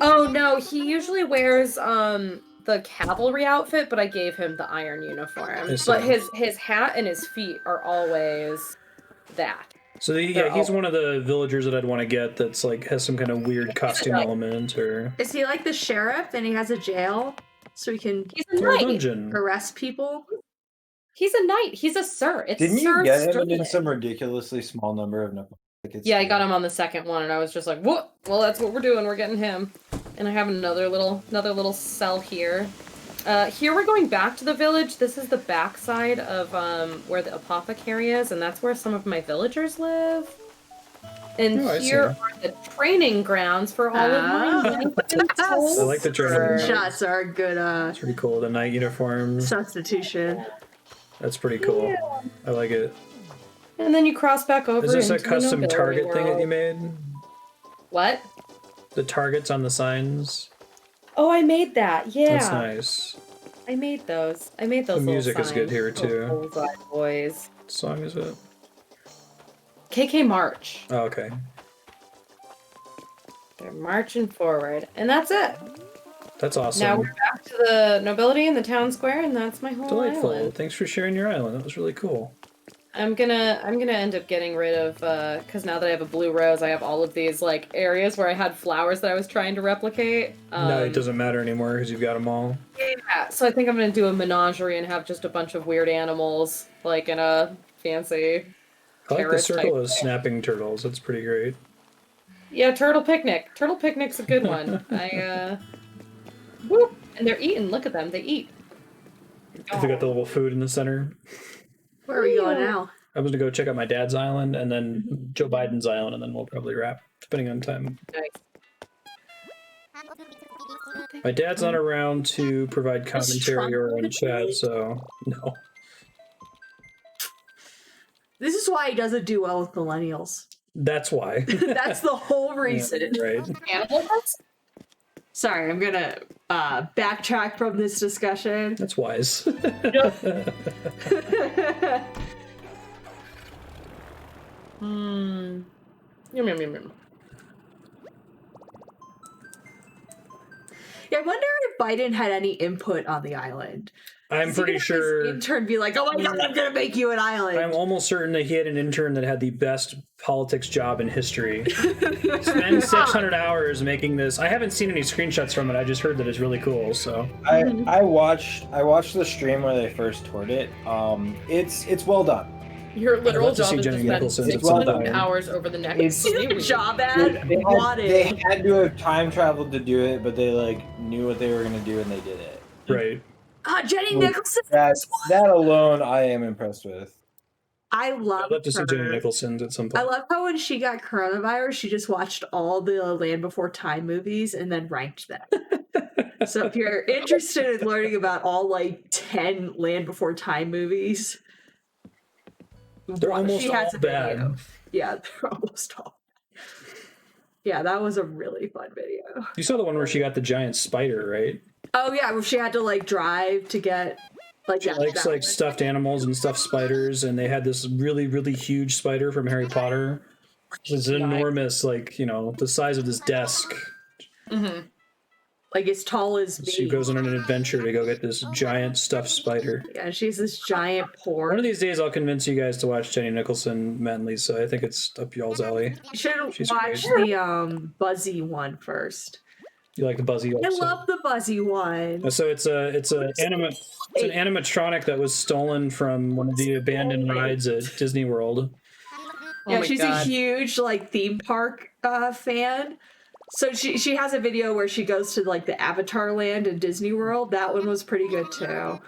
Oh no, he usually wears the cavalry outfit, but I gave him the iron uniform. I see. But his hat and his feet are always that. So he's one of the villagers that I'd want to get that's like has some kind of weird costume element or Is he like the sheriff and he has a jail so he can He's a or a knight. dungeon. arrest people? He's a knight. He's a sir. It's Didn't Sir you get him Sterling. in some ridiculously small number of tickets? Yeah, I got him on the second one, and I was just like, "What? Well, that's what we're doing. We're getting him." And I have another little cell here. Here we're going back to the village. This is the backside of where the apothecary is, and that's where some of my villagers live. And Oh, I here see. are the training grounds for all of my I like the training grounds. Shots are a good It's pretty cool. The night uniforms. substitution. That's pretty cool. Yeah. I like it. And then you cross back over Is this a into the custom nobility target thing that you world. made? What? The targets on the signs? Oh, I made that. Yeah. That's nice. I made those. I made those. The music little is good here, signs. too. Those bullseye boys. What song is it? KK March. Oh, okay. They're marching forward, and that's it. That's awesome. Now we're back to the nobility in the town square, and that's my whole Delightful. island. Thanks for sharing your island. That was really cool. I'm gonna end up getting rid of because now that I have a blue rose, I have all of these like areas where I had flowers that I was trying to replicate. No, it doesn't matter anymore because you've got them all. Yeah, so I think I'm gonna do a menagerie and have just a bunch of weird animals, like in a fancy. I like the terrace circle type of thing. snapping turtles. That's pretty great. Yeah, turtle picnic. Turtle picnic's a good one. Whoop, and they're eating. Look at them. They eat. They got the little food in the center. Where are we going now? I was gonna go check out my dad's island and then Joe Biden's island, and then we'll probably wrap, depending on time. Nice. My dad's not around to provide commentary or in chat, so no. This is why he doesn't do well with millennials. That's why. That's the whole reason. Yeah, right. Animal pets? Sorry, I'm gonna backtrack from this discussion. That's wise. Yum, yum, yum, yum. Yeah, I wonder if Biden had any input on the island. I'm Is he pretty gonna have his sure. intern be like, "Oh my god, I'm gonna make you an island." I'm almost certain that he had an intern that had the best politics job in history. Spend 600 hours making this. I haven't seen any screenshots from it. I just heard that it's really cool. So I watched the stream where they first toured it. It's well done. Your literal love to job see is to Jenny spend Nicholson's at some 600 point. hours over the next It's- few The weeks. job ad They wanted. had to have time traveled to do it, but they like knew what they were gonna do and they did it. right. Jenny Well, Nicholson. That alone, I am impressed with. I love I'd love to see Jenny her. Nicholson's at some I point. love how when she got coronavirus, she just watched all the Land Before Time movies and then ranked them. So if you're interested in learning about all like 10 Land Before Time movies, They're almost she has all a bad. video. Yeah, they're almost all. Yeah, that was a really fun video. You saw the one where she got the giant spider, right? Oh yeah, where she had to like drive to get like She that. likes that like one. stuffed animals and stuffed spiders, and they had this really, really huge spider from Harry Potter. It's enormous, like, you know, the size of this desk. Mm-hmm. Like as tall as me. She goes on an adventure to go get this giant stuffed spider. Yeah, she's this giant One pork. of these days, I'll convince you guys to watch Jenny Nicholson, Matt and Lisa. I think it's up y'all's alley. You should She's watch great. the Buzzy one first. You like the Buzzy? I Also. love the Buzzy one. So it's an animatronic that was stolen from one of the abandoned rides at Disney World. Yeah, Oh my she's God. a huge like theme park fan. So she has a video where she goes to like the Avatar land in Disney World. That one was pretty good too.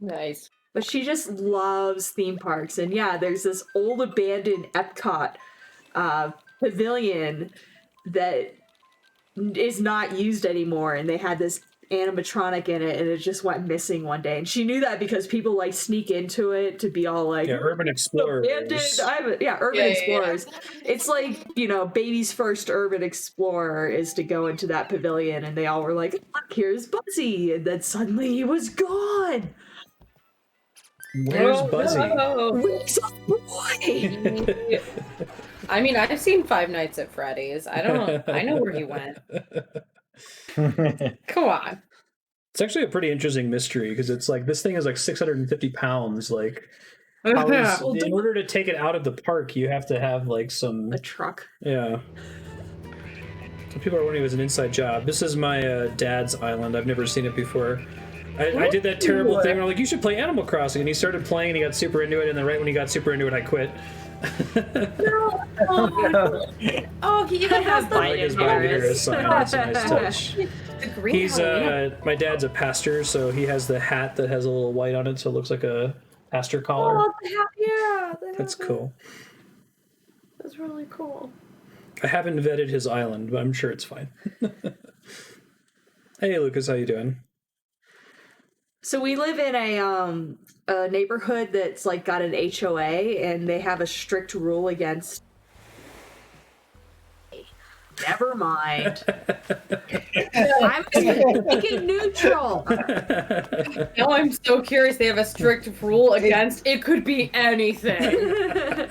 Nice. But she just loves theme parks. And yeah, there's this old abandoned Epcot pavilion that is not used anymore. And they had this animatronic in it and it just went missing one day. And she knew that because people like sneak into it to be all like, Yeah, Urban Explorers. Urban Yeah. Explorers. It's like, you know, baby's first urban explorer is to go into that pavilion and they all were like, look, here's Buzzy. And then suddenly he was gone. Where's Oh, Buzzy? no. Where's our boy? I mean, I've seen Five Nights at Freddy's. I know where he went. Come on. It's actually a pretty interesting mystery because it's like this thing is like 650 pounds. Like, how is, in order to take it out of the park, you have to have like some. A truck. Yeah. So people are wondering if it's an inside job. This is my dad's island. I've never seen it before. I did that terrible thing where I'm like, you should play Animal Crossing. And he started playing and he got super into it. And then right when he got super into it, I quit. Oh, he even has I like his Biden Biden Harris. Harris sign. That's a nice touch. The green He's Halloween. my dad's a pastor, so he has the hat that has a little white on it, so it looks like a pastor collar. Oh, yeah. That's cool. is really cool. I haven't vetted his island, but I'm sure it's fine. Hey, Lucas, how you doing? So we live in a neighborhood that's like got an HOA, and they have a strict rule against. Never mind. I'm speaking neutral. Now I'm so curious. They have a strict rule against it. Could be anything.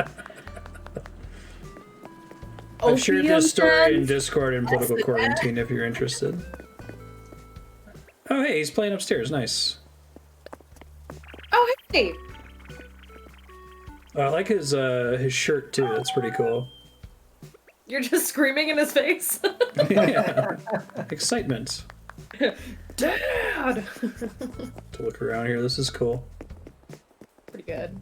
I've shared this story in Opium Discord and Political Yes, Quarantine if you're interested. Oh, hey, he's playing upstairs. Nice. Oh, hey. I like his shirt too. That's pretty cool. You're just screaming in his face. Yeah. Excitement. Dad! To look around here, this is cool. Pretty good.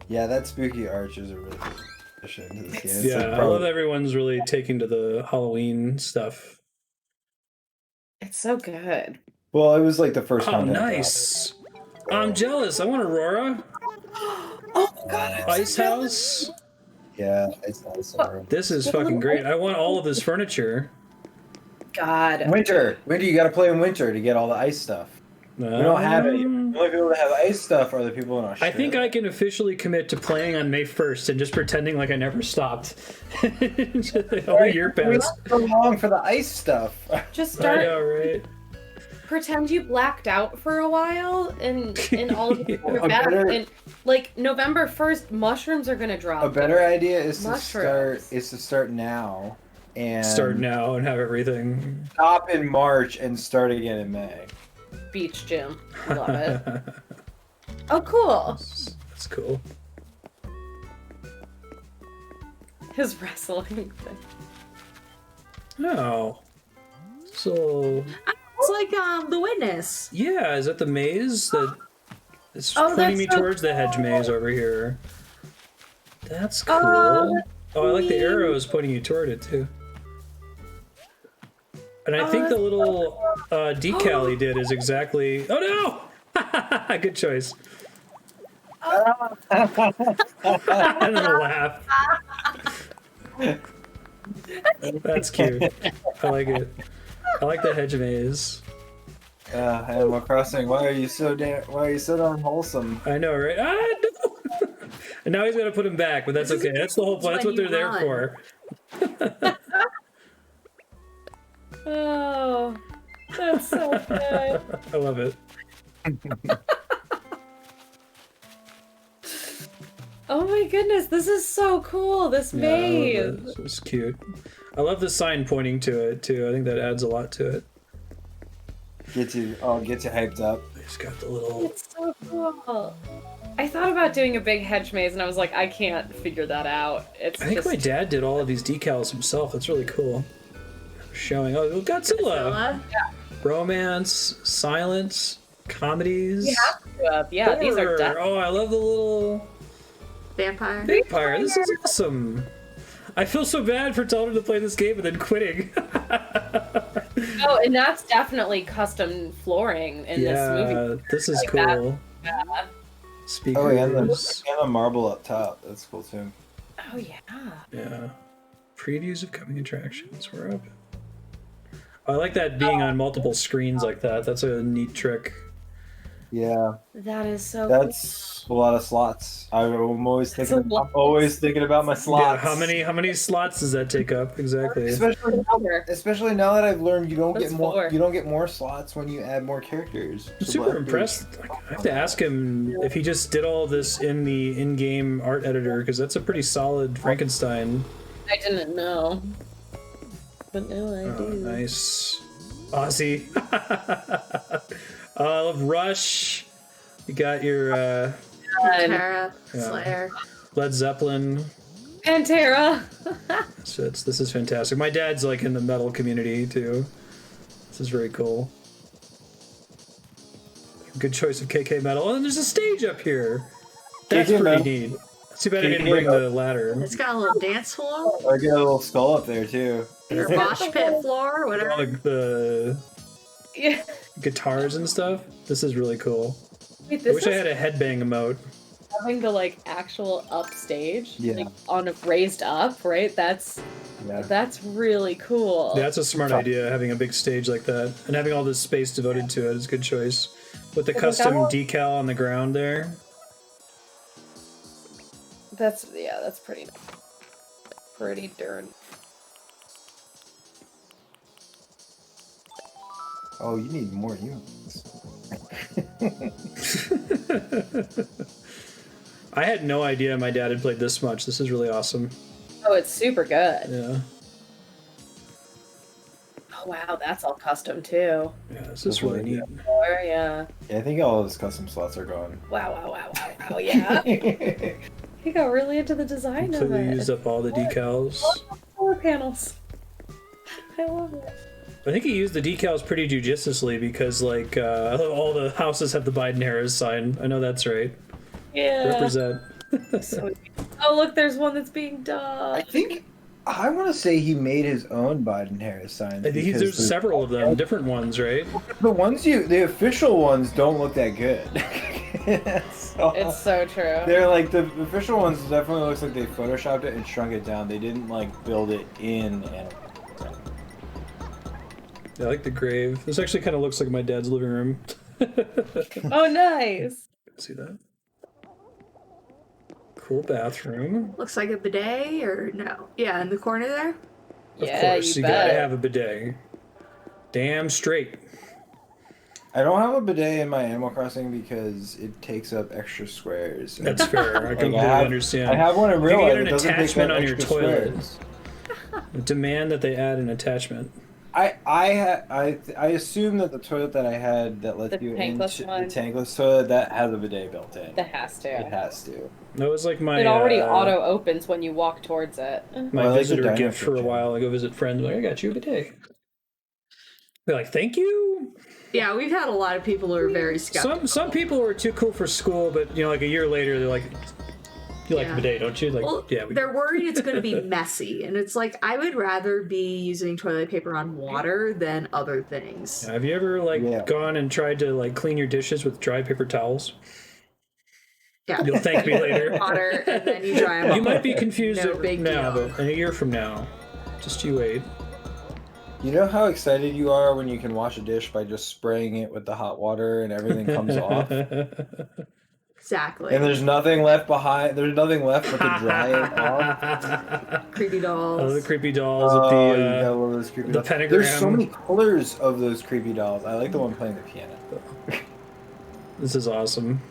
Yeah, that spooky arch is a really good addition to this game. It's Yeah, like I probably- love everyone's really taking to the Halloween stuff. It's so good. Well, it was like the first Oh, content. nice. I'm jealous. I want Aurora. Oh my god. Ice House. Yeah, it's nice. This is fucking great. I want all of this furniture. God. Winter, you gotta play in winter to get all the ice stuff. We don't have it. The only people that have ice stuff are the people in I Australia. think I can officially commit to playing on May 1st and just pretending like I never stopped. The whole year We passed. went so long for the ice stuff. Just I start. know, right? Pretend you blacked out for a while, and all of Yeah. you're back. And like November 1st, mushrooms are gonna drop. A better idea is to Mushrooms. start now and Start now and have everything. stop in March and start again in May. Beach gym. Love it. Oh, cool. That's cool. His wrestling thing. Oh. So, It's like The Witness. yeah, is that the maze that it's Oh, pointing that's me so towards the hedge maze over here? That's cool. Oh, Oh, I like the neat. arrows pointing you toward it too. And I Oh, think the that's little decal he did is exactly. Oh no! Good choice. And then a laugh. That's cute. I like it. I like the hedge maze. Animal Crossing. Why are you so darn wholesome? I know, right? Ah, no! And now he's gonna put him back, but that's okay. That's the whole point. That's what they're there for. Oh, that's so good. I love it. Oh my goodness, this is so cool. This Yeah, I love maze. it. This was cute. I love the sign pointing to it too. I think that adds a lot to it. Get you hyped up. He's got the little. It's so cool. I thought about doing a big hedge maze, and I was like, I can't figure that out. It's I think just my dad did all of these decals himself. That's really cool. Showing Godzilla, romance, silence, comedies. you have to have. Yeah, these are horror. definitely. Oh, I love the little Vampire. vampire. This is awesome. I feel so bad for telling him to play this game and then quitting. Oh, and that's definitely custom flooring in this movie. This is Like that. cool. Yeah. Speakers. Oh, and the marble up top. That's cool too. Oh yeah. Yeah. Previews of coming attractions. We're up. I like that being on multiple screens like that. That's a neat trick. Yeah, That is so that's a lot of slots. I'm always That's thinking. a lot. I'm always thinking about my Yeah, slots. how many slots does that take up exactly? Especially, cool. especially now that I've learned you don't That's get more. four. You don't get more slots when you add more characters. I'm So super Black impressed. Like, I have to ask him if he just did all this in the in-game art editor because that's a pretty solid Frankenstein. I didn't know. But now I Oh, do. nice. Aussie. I love Rush. You got your And Tara. Yeah. Slayer. Led Zeppelin. Tara. So this is fantastic. My dad's like in the metal community too. This is very cool. Good choice of KK metal. Oh, and there's a stage up here. That's KK pretty metal. neat. Too bad I didn't KK bring metal. the ladder. It's got a little dance floor I get a little skull up there too. or mosh pit floor, All whatever. the Yeah. guitars and stuff. This is really cool. Wait, I this wish is I had a headbang emote. having the like actual upstage, Yeah. like on raised up, right? That's really cool. Yeah, that's a smart idea, having a big stage like that. And having all this space devoted to it is a good choice. With the custom decal on the ground there. That's pretty darn. Oh, you need more humans. I had no idea my dad had played this much. This is really awesome. Oh, it's super good. Yeah. Oh wow, that's all custom too. Yeah, this is really neat. Yeah. Yeah, I think all of his custom slots are gone. Wow, yeah. He got really into the design of Completely it. used up all the decals. Solar panels. I love it. I think he used the decals pretty judiciously because, like, all the houses have the Biden-Harris sign. I know that's right. Yeah. Represent. Oh, look, there's one that's being done. I want to say he made his own Biden-Harris sign. I think there's several of them, different ones, right? The official ones don't look that good. So, It's so true. they're like, the official ones definitely looks like they photoshopped it and shrunk it down. They didn't like build it in Animal. Yeah, I like the grave. This actually kind of looks like my dad's living room. Oh, nice. See that? Cool bathroom. Looks like a bidet, or no? Yeah, in the corner there. Of course, you gotta have a bidet. Damn straight. I don't have a bidet in my Animal Crossing because it takes up extra squares. That's fair. I completely understand. I have one in You real can life. get It an doesn't take attachment up on your extra toilet. squares. Demand that they add an attachment. I assume that the toilet that I had that lets The you tankless into one? the tankless toilet that has a bidet built in. That has to. It has to. That was like my. It already auto opens when you walk towards it. My Well, I like the visitor diner gift for a kitchen. while. I go visit friends. Like, I got you a bidet. They're like, thank you. Yeah, we've had a lot of people who are very skeptical. Some people were too cool for school, but you know, like a year later, they're like, "You like Yeah. a bidet, don't you?" Like, Well, yeah. they're worried it's going to be messy, and it's like I would rather be using toilet paper on water than other things. Have you ever gone and tried to like clean your dishes with dry paper towels? Yeah, You'll thank me later. water, and then you dry them. You might be confused No big now, deal. but in a year from now, just you wait. You know how excited you are when you can wash a dish by just spraying it with the hot water and everything comes off? Exactly. And there's nothing left behind. There's nothing left but to dry it off. Creepy dolls. Oh, the creepy dolls Oh, with you the got one of those creepy dolls. pentagram. There's so many colors of those creepy dolls. I like the one playing the piano. This is awesome.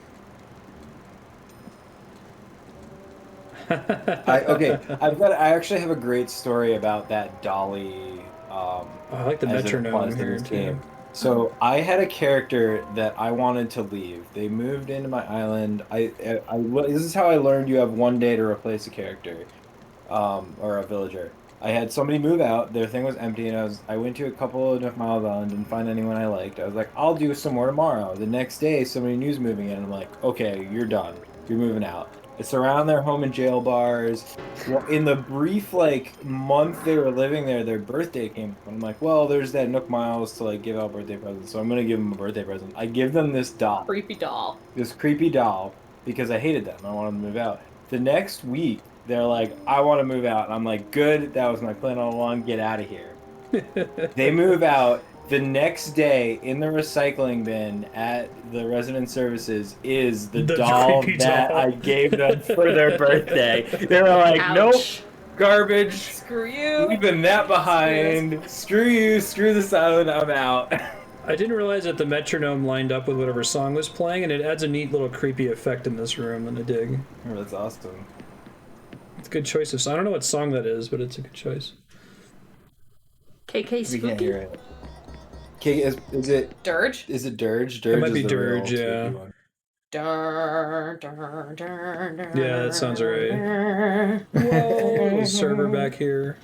I actually have a great story about that dolly. I like the as it metronome applies to here this too. game. So I had a character that I wanted to leave. They moved into my island. This is how I learned you have one day to replace a character, or a villager. I had somebody move out. Their thing was empty, and I went to a couple of Miles Island, didn't find anyone I liked. I was like, I'll do some more tomorrow. The next day, somebody new's moving in. I'm like, okay, you're done. You're moving out. It's around their home and jail bars. Well, in the brief month they were living there, their birthday came. I'm like, well, there's that Nook Miles to give out birthday presents, so I'm gonna give them a birthday present. I give them this doll, Creepy doll. this creepy doll, because I hated them. I wanted them to move out. The next week, they're like, I want to move out. And I'm like, good. That was my plan all along. Get out of here. They move out. The next day, in the recycling bin at the resident services, is the doll creepy that doll. I gave them for their birthday. They were like, Ouch. nope, garbage, Screw you. leaving that behind. Screw you, screw this island, I'm out. I didn't realize that the metronome lined up with whatever song was playing, and it adds a neat little creepy effect in this room, and I dig. Oh, that's awesome. It's a good choice of song. I don't know what song that is, but it's a good choice. KK We Spooky. can't hear it. Okay, is it Dirge? is it Dirge? Dirge might is be the real Dirge, yeah. spooky one. Yeah, that sounds right. Whoa, server back here.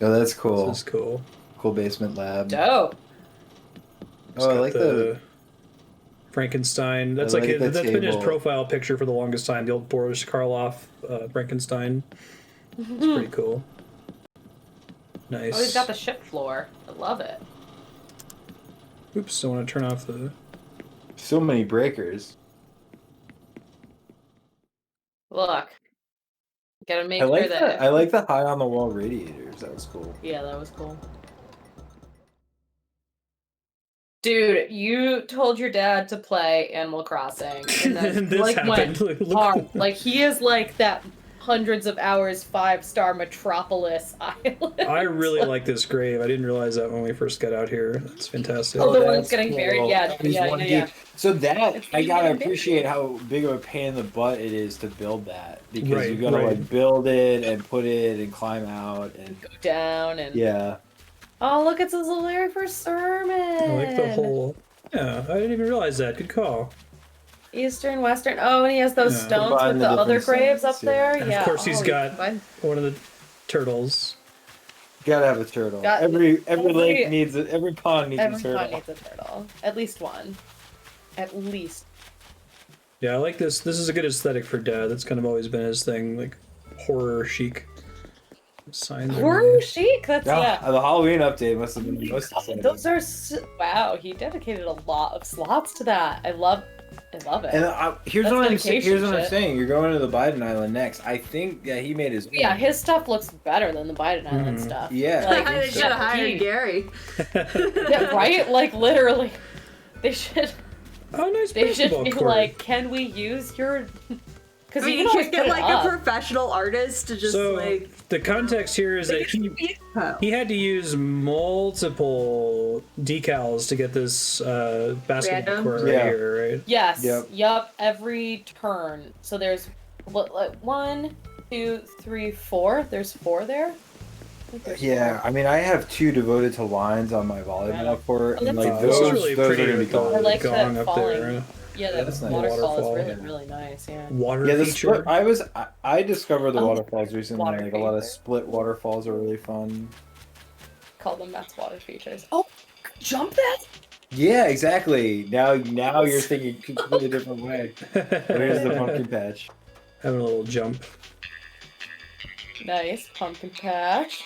Oh, that's cool. This is cool. Cool basement lab. Dope. Oh, I like the Frankenstein. That's I like like the that's been his table. profile picture for the longest time. The old Boris Karloff Frankenstein. It's pretty cool. Nice. Oh, he's got the ship floor. I love it. Oops, I want to turn off the. so many breakers. Look. Gotta make I like sure that. I like the high on the wall radiators. That was cool. Yeah, that was cool. Dude, you told your dad to play Animal Crossing, and then This like happened. went Look- hard. Like he is like that hundreds of hours 5-star metropolis island. I really like this grave. I didn't realize that when we first got out here. That's fantastic. Oh, the one that's that's getting buried. Yeah, He's yeah, one yeah, yeah. deep. So that It's I really gotta big. appreciate how big of a pain in the butt it is to build that because Right, you gotta right. like build it and put it and climb out and Go down and yeah. oh, look, it's his little area for sermon. I like the whole. Yeah, I didn't even realize that. Good call. Eastern, Western. Oh, and he has those Yeah. stones Combine with the the other different graves stones, up yeah. there. And Yeah. of course, he's oh, got fine. one of the turtles. Gotta have a turtle. Got- every every- lake needs it. Every pond needs Every a turtle. pond needs a turtle. At least one. At least. Yeah, I like this. This is a good aesthetic for Dad. That's kind of always been his thing, like horror chic. Signs. are Horror nice. chic. That's Yeah, yeah. the Halloween update must have been the most exciting. Those are wow. He dedicated a lot of slots to that. I love it. And here's That's what I'm dedication here's what I'm shit. saying. You're going to the Biden Island next. I think that he made his. Yeah, his stuff looks better than the Biden Island Mhm. stuff. Yeah. Like, They should have hired he- Gary. Yeah, right? Like literally, they should. Oh, nice They should basketball be court. like, can we use your? Because I mean, you should get like a professional artist to just So like. the context here is that he had to use multiple decals to get this basketball Random? court right Yeah. here, right? Yes. Yep. Yup. Every turn. So there's what, like 1, 2, 3, 4. There's 4 there. I think there's Yeah, 4. I mean, I have 2 devoted to lines on my volleyball court, Oh, and that's like This those, is really those pretty are gonna be with the gone. I like gong that up there. falling. Yeah, the That's nice. waterfall Waterfall, is yeah. really nice. Yeah. Water Yeah, the feature. split. I discovered the Oh, waterfalls recently. water Like a lot of feature. split waterfalls are really fun. Call them that's water features. Oh, jump that. Yeah, exactly. Now you're thinking a completely different way. There's the pumpkin patch. Having a little jump. Nice pumpkin patch.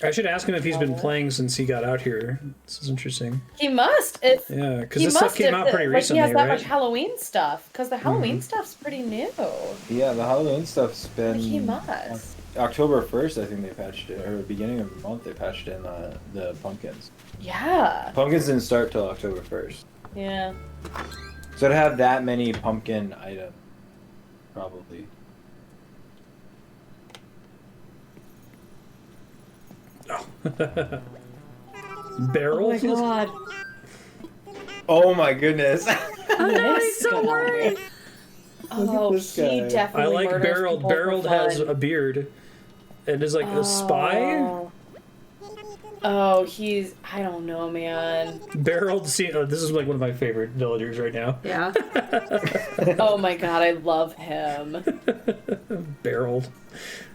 I should ask him if he's been playing since he got out here. This is interesting. He must. If Yeah, because he this stuff must came have, out pretty like, recently, he has that right? much Halloween stuff because the Halloween stuff's pretty new. Yeah, the Halloween stuff's been. Like, he must. October 1st, I think they patched it, or beginning of the month they patched in the pumpkins. Yeah. Pumpkins didn't start till October 1st. Yeah. So to have that many pumpkin items, probably. Barrel? Oh my god. Oh my goodness. Oh no, This he's so guy. worried. Oh, this he guy. I definitely like murders Barreled. people for Barreled has fun. a beard. And is like a spy? Oh. Oh, he's. I don't know, man. Barreled. This is like one of my favorite villagers right now. Yeah. Oh my god, I love him. Barreled.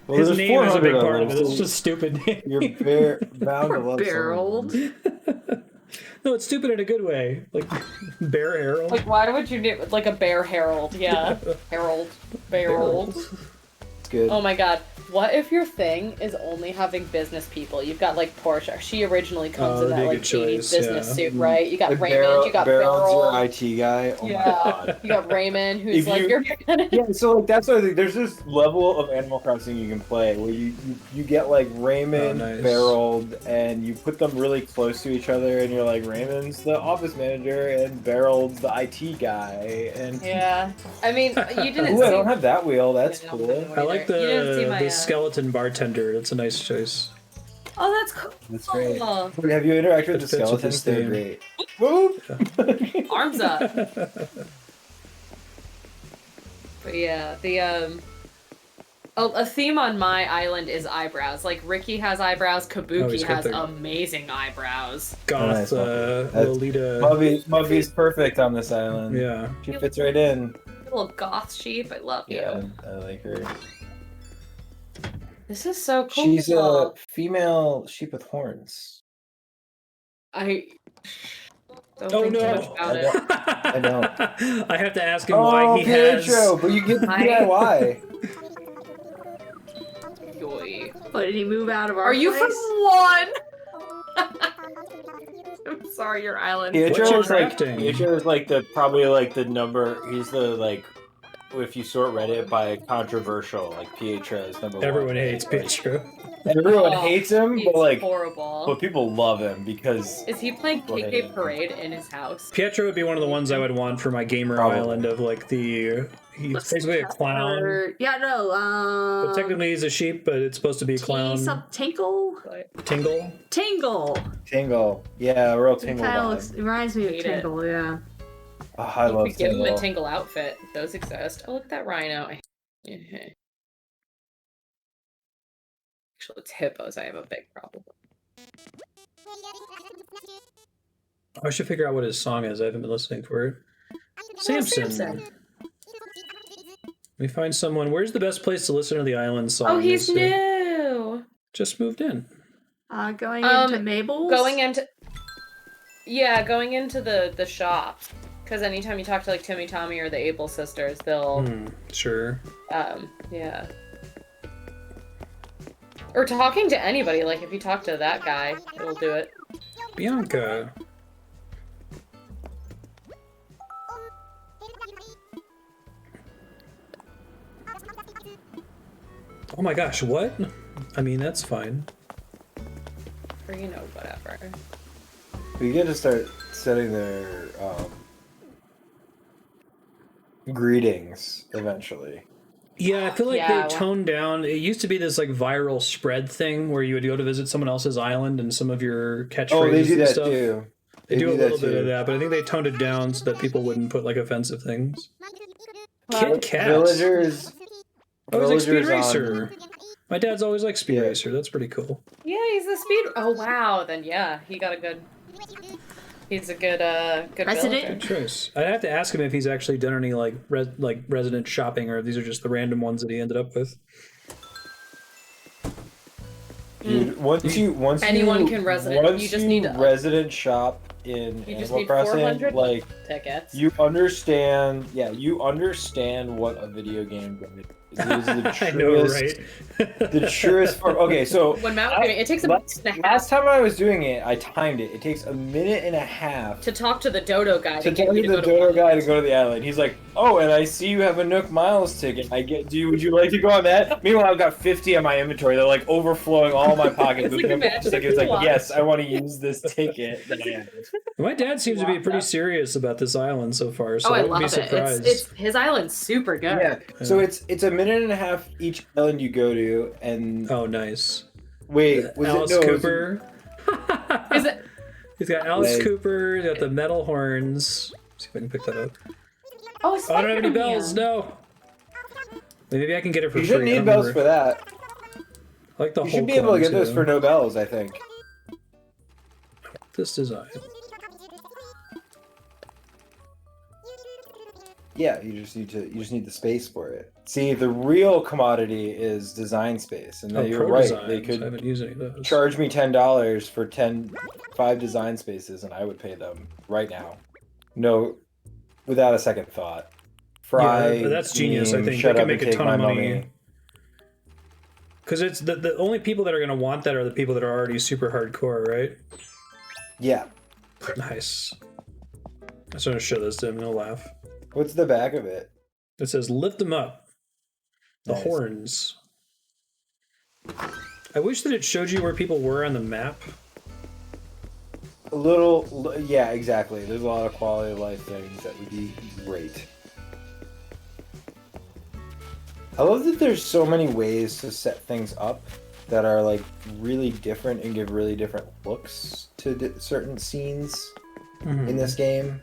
Well, His there's name is a big 400 part of it. them, It's so just stupid name. You're bound to love Barreled. No, it's stupid in a good way. Like Bear Harold. Like, why would you do like a bear herald? Yeah, herald, Barreled. It's good. Oh my god. What if your thing is only having business people? You've got like Portia. She originally comes Oh, in that'd that be a like good 80s choice, business yeah. suit, right? You got Like Raymond, you got Barreld's Beryl. your IT guy. Oh my Yeah. god. You got Raymond, who's If like you- your Yeah, so like that's what I think. There's this level of Animal Crossing you can play where you get like Raymond, Oh, nice. Barreled, and you put them really close to each other, and you're like Raymond's the office manager and Barreld's the IT guy, and Yeah. I mean, you didn't ooh, I see. don't have that wheel. That's Yeah, cool. no. I like You didn't see my, the skeleton bartender. That's a nice choice. Oh, that's cool. That's great. Oh, Have you interacted with It the fits with skeletons? this They're theme. great. Whoop! arms up. But yeah, a theme on my island is eyebrows. Like Ricky has eyebrows, Kabuki he's got has the- amazing eyebrows. Goth, Nice, That's- Lolita. Muffy's perfect on this island. Yeah. She fits right in. Little goth sheep, I love you. Yeah, I like her. This is so cool. She's a female sheep with horns. I don't Oh think too no! much about it. I don't. I have to ask him why he has. Pietro, but you get the DIY. Yoy. What, did he move out of our Are you place? from one? I'm sorry, your island. What's your Pietro is like crafting? Pietro is like the probably like the number. He's the like if you sort Reddit by controversial, like Pietro is number one. Everyone hates Like, Pietro. Everyone Oh, hates him, He's but like, horrible. but people love him because Is he playing Well, KK yeah. Parade in his house? Pietro would be one of the ones I would want for my gamer Probably. island of like the. He's basically a clown. Yeah, no. But technically he's a sheep, but it's supposed to be a clown. Tinkle? Tingle? Tingle. Tingle. Yeah, a real It Tingle kind of vibe. looks. It reminds me of Hate it. Tingle. Yeah. Oh, I You love could give him Tingle. a Tingle outfit. Those exist. Oh, look at that rhino. Actually, it's hippos. I have a big problem. I should figure out what his song is. I haven't been listening for it. Samson. Samson. Let me find someone. Where's the best place to listen to the island song? Oh, he's Is, new. just moved in. Going into Mabel's. Going into the shop. Because anytime you talk to like Timmy Tommy or the Able sisters, they'll Sure. yeah. Or talking to anybody, like if you talk to that guy, it'll do it. Bianca. Oh my gosh, what? I mean, that's fine. Or you know, whatever. We get to start setting their greetings eventually. Yeah, I feel like Yeah, they toned down. It used to be this like viral spread thing where you would go to visit someone else's island and some of your catchphrases Oh, they do and that stuff. too. They do a that little bit of too. that, but I think they toned it down so that people wouldn't put like offensive things. Well, Kid Cats. Villagers. I was like Speed Villagers on- Racer. My dad's always like Speed Yeah. Racer. That's pretty cool. Yeah, he's the speed. Oh wow, then yeah, he got a good. He's a good good Resident? villager. Good choice. I'd have to ask him if he's actually done any like resident shopping or if these are just the random ones that he ended up with. Dude, once Anyone you, can resident- Once you just need to- resident shop in You just Animal need Crossing, 400 like tickets. you understand. Yeah, you understand what a video game is. It is the truest, I know, right? the truest form. Okay, so When Mount, it takes a last, minute and a half last time I was doing it, I timed it. It takes a minute and a half to talk to the dodo guy to get tell you the to go dodo to guy to go to the island. He's like, "Oh, and I see you have a Nook Miles ticket. Would you like to go on that?" Meanwhile, I've got 50 on my inventory. They're like overflowing all my pockets. It's with like a Nook Miles magic tickets. Like, wand. yes, I want to use this ticket that I have. My dad seems to be pretty serious about this island so far, so Oh, I I wouldn't love be it. surprised. It's his island's super good. Yeah. So it's a minute and a half each island you go to, and Oh, nice. wait, was Alice it no? Cooper. Is it? He's got Alice Like- Cooper. He's got the metal horns. Let's see if I can pick that up. Oh, Oh, I don't have any bells. No. Maybe I can get it for You free. shouldn't I need don't bells remember. for that. I like the You Hulk should be able to one, get those too. for no bells, I think. This design. Yeah, you just need the space for it. See, the real commodity is design space, and Oh, you're Pro right. Designs. They I could haven't used any of those. charge me $10 for 5 design spaces, and I would pay them right now. No, without a second thought. Fry, Yeah, that's genius. I meme, think shut they up can make and a take ton my of money. Because it's the only people that are going to want that are the people that are already super hardcore, right? Yeah. Nice. I'm just going to show this to him and he'll laugh. What's the back of it? It says, lift them up. The Nice. horns. I wish that it showed you where people were on the map. A little, yeah, exactly. There's a lot of quality of life things that would be great. I love that there's so many ways to set things up that are like really different and give really different looks to certain scenes in this game.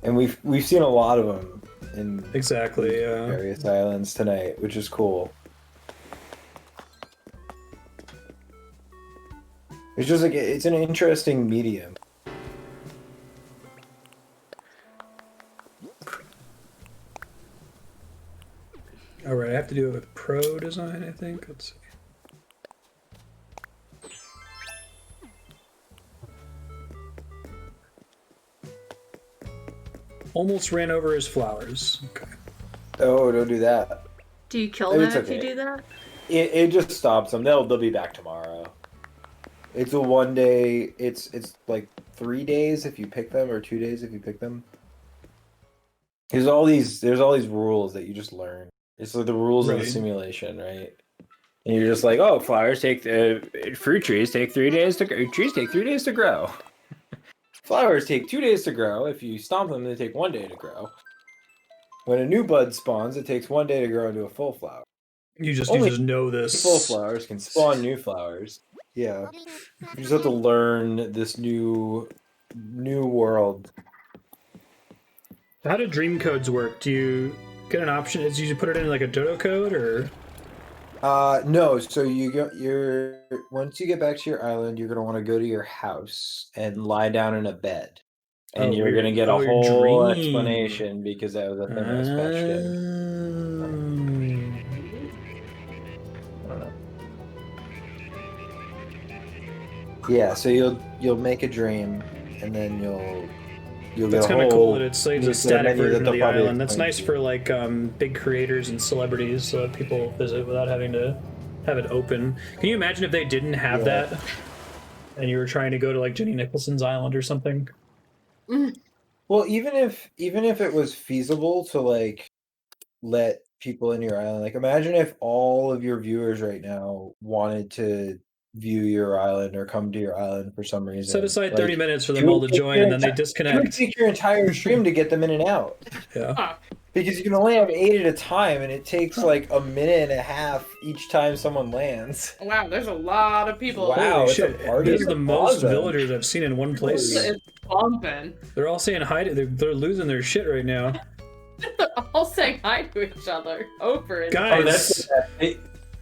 And we've seen a lot of them in Exactly, yeah. various islands tonight, which is cool. It's just like it's an interesting medium. Alright, I have to do it with Pro Design, I think. Let's see. Almost ran over his flowers. Okay. Oh, don't do that. Do you kill It's them if you okay. do that? It just stops them. They'll be back tomorrow. It's a 1 day. It's like 3 days if you pick them, or 2 days if you pick them. There's all these rules that you just learn. It's like the rules of the simulation, right? And you're just like, oh, fruit trees take 3 days to grow. Trees take 3 days to grow. Flowers take 2 days to grow. If you stomp them, they take 1 day to grow. When a new bud spawns, it takes 1 day to grow into a full flower. You just know this. Full flowers can spawn new flowers. Yeah. You just have to learn this new world. How do dream codes work? Do you get an option? Is you put it in like a dodo code or? No. So once you get back to your island, you're gonna want to go to your house and lie down in a bed, and you're gonna get a whole explanation because that was a thing that was patched in. I don't know. Yeah. So you'll make a dream, and then you'll That's kind of cool that it saves a static version of the probably island. That's explain nice to you. for like big creators and celebrities, so that people visit without having to have it open. Can you imagine if they didn't have that, and you were trying to go to like Jenny Nicholson's island or something? Well, even if it was feasible to like let people in your island, like imagine if all of your viewers right now wanted to view your island or come to your island for some reason. Set aside like, 30 minutes for them all to join, and then they It would disconnect. take your entire stream to get them in and out. Yeah. Because you can only have 8 at a time, and it takes like a minute and a half each time someone lands. Wow, there's a lot of people. Wow, Holy it's shit. a party. This is the most Awesome. villagers I've seen in one place. It's bumping. They're all saying hi to they're losing their shit right now. They're all saying hi to each other over and Guys. Oh, that's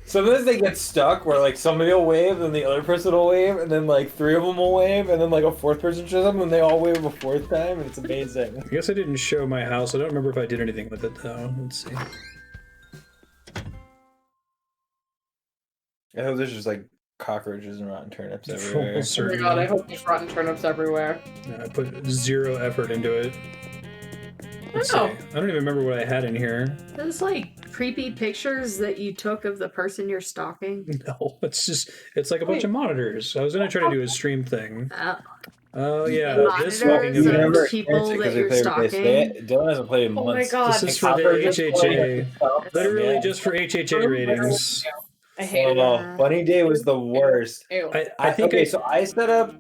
sometimes they get stuck where like somebody will wave and the other person will wave and then like 3 of them will wave and then like a 4th person shows up and they all wave a 4th time and it's amazing. I guess I didn't show my house. I don't remember if I did anything with it though. Let's see. I hope there's just like cockroaches and rotten turnips everywhere. oh my Certainly. god, I hope there's rotten turnips everywhere. I put 0 effort into it. Let's see. Oh. I don't even remember what I had in here. Those like creepy pictures that you took of the person you're stalking. No, it's like a bunch of monitors. I was gonna try to do a stream thing. Oh yeah, this fucking monitors event. of people that you're stalking. Dylan hasn't played in Oh my months. god. This is for the HHA. Literally just for HHA ratings. I hate it. Oh, Bunny Day was the worst. Ew. I think okay, so I set up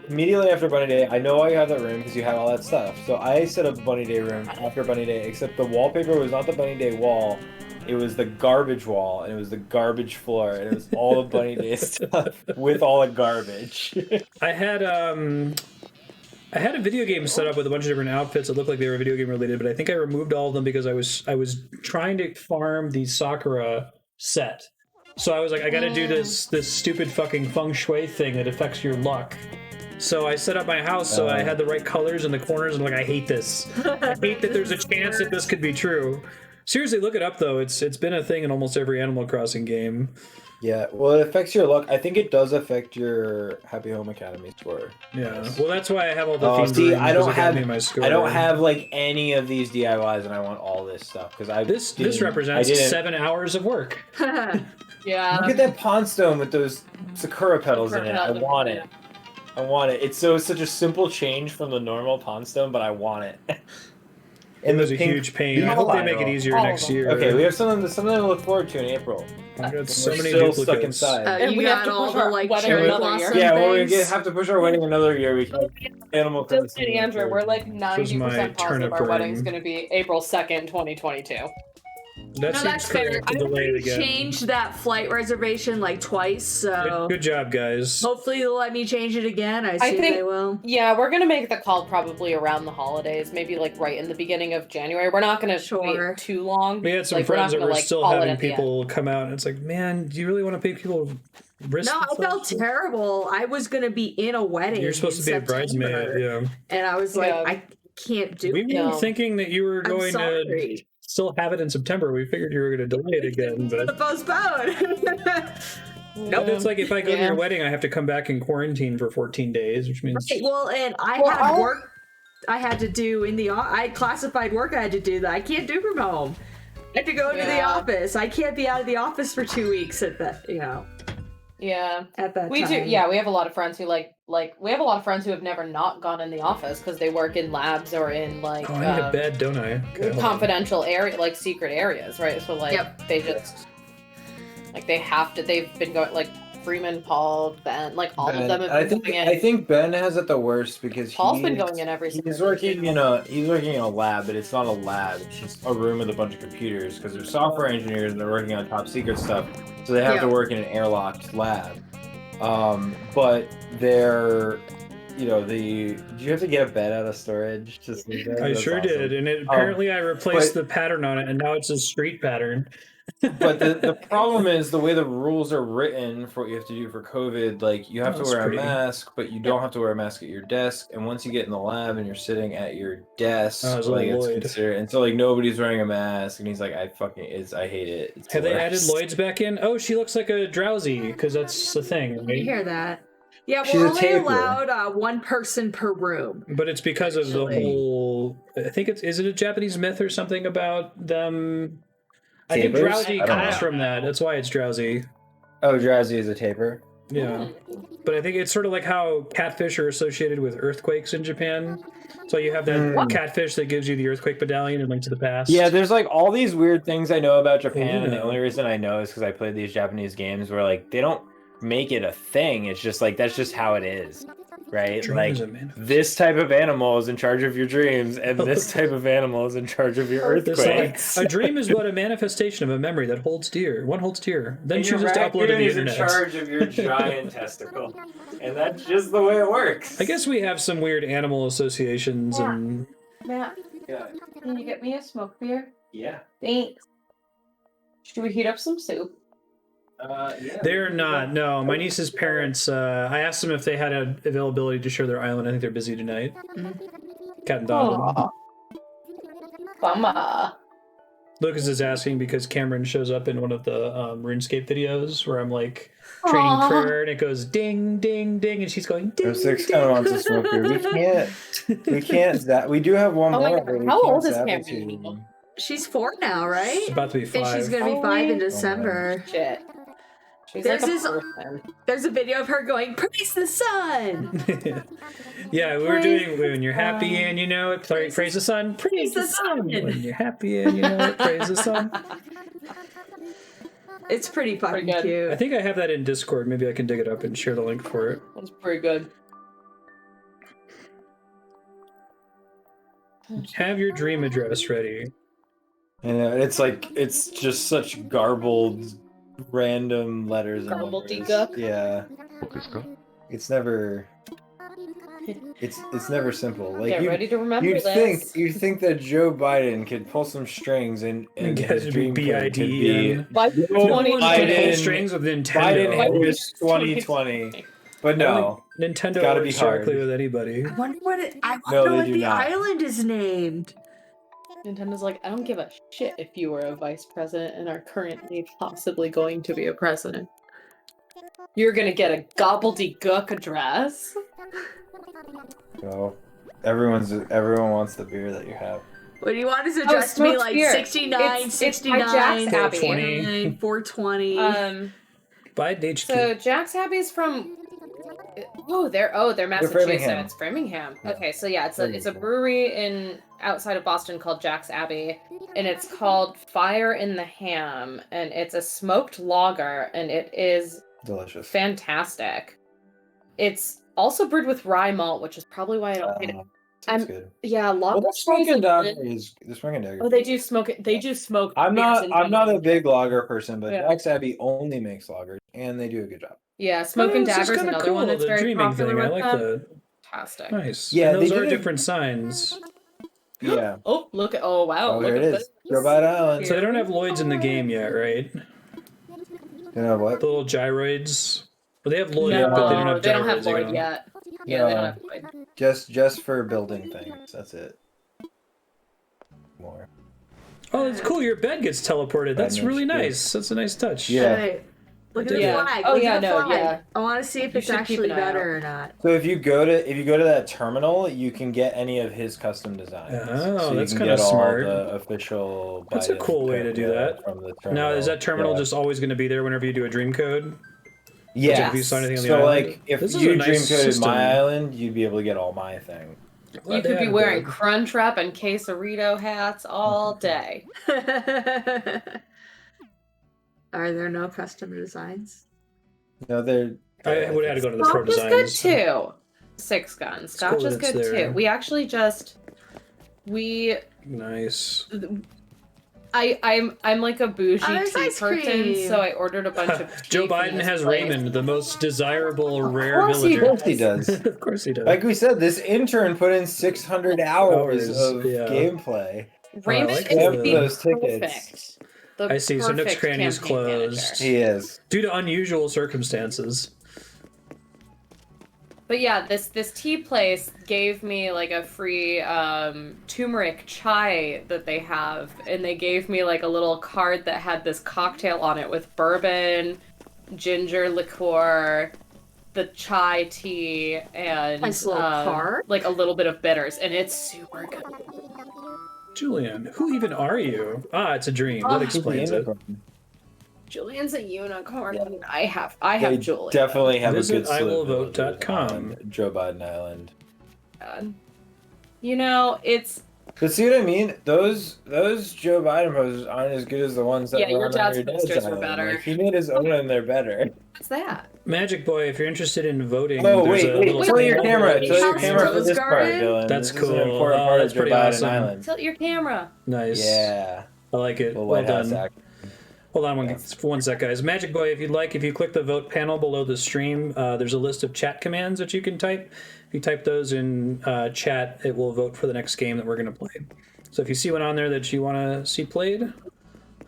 immediately after Bunny Day. I know why you have that room because you have all that stuff. So I set up Bunny Day room after Bunny Day, except the wallpaper was not the Bunny Day wall. It was the garbage wall, and it was the garbage floor, and it was all the Bunny Day stuff with all the garbage. I had a video game set up with a bunch of different outfits that looked like they were video game related, but I think I removed all of them because I was trying to farm the Sakura set. So I was like, I gotta do this stupid fucking feng shui thing that affects your luck. So I set up my house so I had the right colors in the corners, and I'm like, I hate this. I hate that there's a chance that this could be true. Seriously, look it up though. It's been a thing in almost every Animal Crossing game. Yeah, well, it affects your luck. I think it does affect your Happy Home Academy score. Yeah. Well, that's why I have all the themed See, rooms, I don't because it got have me my score. I don't have like any of these DIYs, and I want all this stuff because This represents 7 hours of work. Yeah. Look at that pond stone with those sakura petals in it. I want it. I want it. It's such a simple change from the normal pond stone, but I want it. It was a huge pain. I hope they make it easier next year. Okay, we have something to look forward to in April. I've got so We're many still duplicates. stuck inside. And you we got have to all push the our like wedding cherry another blossom year. Yeah, well, we things. have to push our wedding another year. We can't Animal Dylan Crossing. and Andrew, we're like This is my 90% positive turnip our wedding's ring. going to be April 2nd, 2022. That No, seems that's fair. correct. I Delay it already again. changed that flight reservation like twice, so Good job, guys. hopefully they'll let me change it again. I I assume think- they will. Yeah, we're going to make the call probably around the holidays, maybe like right in the beginning of January. We're not going to Sure. wait too long. We had some Like, we're friends not that gonna, were like, still call it having at the end. people come out, and it's like, man, do you really want to make people risk? No, I felt terrible. I was gonna be in a wedding. You're supposed in to be a September, bridesmaid, yeah. and I was like, Yeah. I can't do We it. were thinking that you were I'm going to sorry. still have it in September. We figured you were going to delay it again, but Postpone. nope. It's like if I go to Yeah. your wedding, I have to come back in quarantine for 14 days, which means Right, well, and I Well, had I'll- work I had to do in the I had classified work I had to do that I can't do from home. I have to go into the Yeah. office. I can't be out of the office for 2 weeks at that, Yeah. at that We time. do. Yeah, we have a lot of friends who like we have a lot of friends who have never not gone in the office because they work in labs or in like Oh, I need a bed, don't I? Okay, hold on. confidential area, like secret areas, right? So like they just like they have to. They've been going like Freeman, Paul, Ben, like all of them have been going in. I think Ben has it the worst because Paul's been going in every single he's working in a lab, but it's not a lab. It's just a room with a bunch of computers because they're software engineers and they're working on top secret stuff. So they have to work in an airlocked lab. But they're, did you have to get a bed out of storage? I sure did, and apparently I replaced the pattern on it, and now it's a street pattern. But the problem is the way the rules are written for what you have to do for COVID. Like you have to wear a mask, but you don't have to wear a mask at your desk. And once you get in the lab and you're sitting at your desk, like it's considered. And so like nobody's wearing a mask, and he's like, I hate it. It's Have they added Lloyd's back in? Oh, she looks like a drowsy because that's the thing. Right? You hear that? Yeah, She's we're a only taper. allowed one person per room. But it's because of the whole. I think is it a Japanese myth or something about them? I think Tapers? drowsy I don't comes know. from that. That's why it's drowsy. Oh, drowsy is a taper. Yeah, but I think it's sort of like how catfish are associated with earthquakes in Japan. So you have that catfish that gives you the earthquake medallion and Link to the Past. Yeah, there's like all these weird things I know about Japan, and the only reason I know is because I played these Japanese games where like they don't make it a thing. It's just like that's just how it is, right? Dreams like are this type of animal is in charge of your dreams, and this type of animal is in charge of your earthquakes. A dream is but a manifestation of a memory that holds dear. One holds dear, then And your chooses to upload to the raccoon is internet. in charge of your giant testicle, and that's just the way it works. I guess we have some weird animal associations and. Matt, Yeah. can you get me a smoke beer? Yeah. Thanks. Should we heat up some soup? Yeah. They're not. No, my niece's parents. I asked them if they had availability to share their island. I think they're busy tonight. Cat and dog. Bummer. Lucas is asking because Cameron shows up in one of the RuneScape videos where I'm like training prayer and it goes ding ding ding and she's going ding. Six kind of wants to smoke beer. We can't. We do have one Oh my more. God, but we how can't old is zap Cameron it to now? you. She's 4 now, right? She's about to be 5. And she's gonna be 5 in December. Shit. She's There's like a this- person. There's a video of her going, "Praise the sun." Yeah, we were doing when you're happy and you know it. Praise the sun. Praise the sun. When you're happy and you know it. Praise the sun. It's pretty fucking good. cute. I think I have that in Discord. Maybe I can dig it up and share the link for it. That's pretty good. Have your dream address ready. It's just such garbled, random letters. and Garbledy-gook? numbers. Yeah. It's never. It's never simple. Like Get ready to remember you'd this. you'd think that Joe Biden could pull some strings and Get his it to be dream code could BIDEN. be By No one can pull Biden- strings with Biden Nintendo. Harris 2020. But no, Nintendo gotta be works directly hard. with anybody. I wonder what I want No, to know they what do the not. island is named. Nintendo's like, I don't give a shit if you were a vice president and are currently possibly going to be a president. You're gonna get a gobbledygook address. so everyone wants the beer that you have. What do you want his address to be smoked like? beer. 69, It's by 69, Jack's Abbey. 420, 420. By HQ. So Jack's Abbey's from. They're Massachusetts. Framingham. Framingham. Yeah. Okay, so yeah, it's a brewery in outside of Boston called Jack's Abbey, and it's called Fire in the Ham, and it's a smoked lager, and it is Delicious. fantastic. It's also brewed with rye malt, which is probably why I don't hate it. Sounds I'm- good. Yeah, Well, lager. the smoking dagger is the smoking dagger. Oh, they do smoke it. They do smoke. I'm beers in not a general. big lager person, but Yeah. Jack's Abbey only makes lagers, and they do a good job. Yeah, Smoke and this is Dagger's kinda another cool, one that's the very dreaming popular thing. I with like them. that. Fantastic. Nice. Yeah, and those they are did- different signs. Yeah. Oh, look at wow! Oh, look here at it this. is. Joe Biden Island. So they don't have Lloyd's in the game yet, right? You know what? The little gyroids. Well, they have Lloyd, No, but they don't have they don't have gyroids, you Lloyd know? yet. Yeah, they No. don't have Lloyd. Just for building things. That's it. More. Oh, that's cool. Your bed gets teleported. That's Bed really makes good. nice. That's a nice touch. Yeah. Hey, look at the Yeah. flag. Oh, look yeah, at the no, flag. yeah. I want to see if You it's should keep actually an eye better out. or not. So if you go to that terminal, you can get any of his custom designs. Oh, so you that's can kinda get all smart. the official. That's a Biden cool way to do yeah, that. From the Now, is that terminal Yeah. just always going to be there whenever you do a dream code? Yeah. If you saw anything on the So island. like, if This is you a nice dream coded system. my island, you'd be able to get all my thing. Glad You they could be added wearing that. Crunchwrap and Quesarito hats all day. Are there no custom designs? No, they're. I would have to go to the Scotch pro is good designs. too. Six Gun. Scotch cool is that it's good there. too. We actually just Nice. I'm like a bougie Oh, there's tea ice person, cream. so I ordered a bunch of tea Joe from Biden this has place. Raymond, the most desirable rare course he villager. Of course he does. Of course he does. Like we said, this intern put in 600 hours of yeah. gameplay. Raymond like is the- the those tickets. perfect. The I see, so Nook's perfect Cranny is campaign manager. closed. He is. Due to unusual circumstances. But yeah, this tea place gave me like a free turmeric chai that they have, and they gave me like a little card that had this cocktail on it with bourbon, ginger liqueur, the chai tea, and Nice little card. like a little bit of bitters, and it's super good. Julian, who even are you? Ah, it's a dream. That explains it. Julian's a unicorn. And I have They Julian. definitely have Visit a good iwillvote.com. on Joe Biden Island. You know, it's But see what I mean? Those Joe Biden posters aren't as good as the ones that Yeah, were your on dad's your posters were island. better. Like, he made his own and they're better. what's that? Magic Boy, if you're interested in voting, Oh there's wait, a little tilt your panel camera. below Tilt your the camera for Rose this part, Garden? Dylan. That's This is an cool. important Oh, part that's of Joe pretty Biden awesome. Island. Tilt your camera. Nice. Yeah. I like it. Little Well White House done. act. Hold on one sec, guys. Magic Boy, if you'd like, if you click the vote panel below the stream, there's a list of chat commands that you can type. If you type those in chat, it will vote for the next game that we're going to play. So if you see one on there that you want to see played,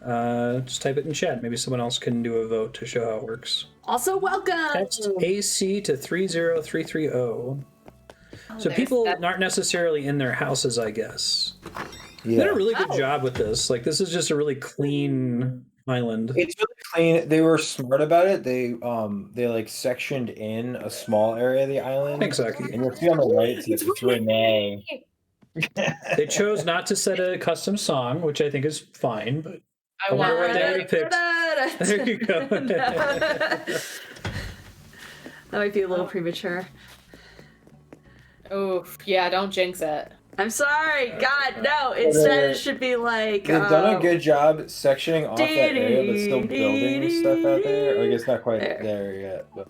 just type it in chat. Maybe someone else can do a vote to show how it works. Also, welcome. Text AC to 30330. So there's people that. aren't necessarily in their houses, I guess. They Yeah. did a really good job with this. Like, this is just a really clean island. It's really clean. They were smart about it. They like sectioned in a small area of the island. Thanks, Aki. And you'll see on the right it's Renee. They chose not to set a custom song, which I think is fine, but I wonder want what they would have picked. There you go. That might be a little premature. Oh, yeah, don't jinx it. I'm sorry. God, no. Instead, it should be like. They've done a good job sectioning off that area, but still building stuff out there. Or I guess not quite there yet, but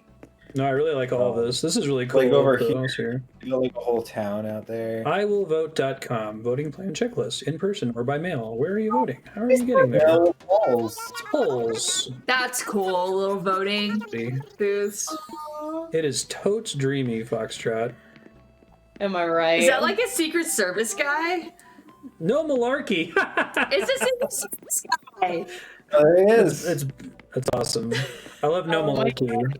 No, I really like all of this. This is really cool. like over the here. house here. you got like a whole town out there. iwillvote.com. Voting plan checklist. In person or by mail. Where are you voting? How are you getting there? Well, balls. Polls. That's cool. Little voting booths. It is totes dreamy, Foxtrot. Am I right? Is that like a Secret Service guy? No malarkey. Is this Secret Service guy? There it is. That's awesome. I love no Oh my malarkey.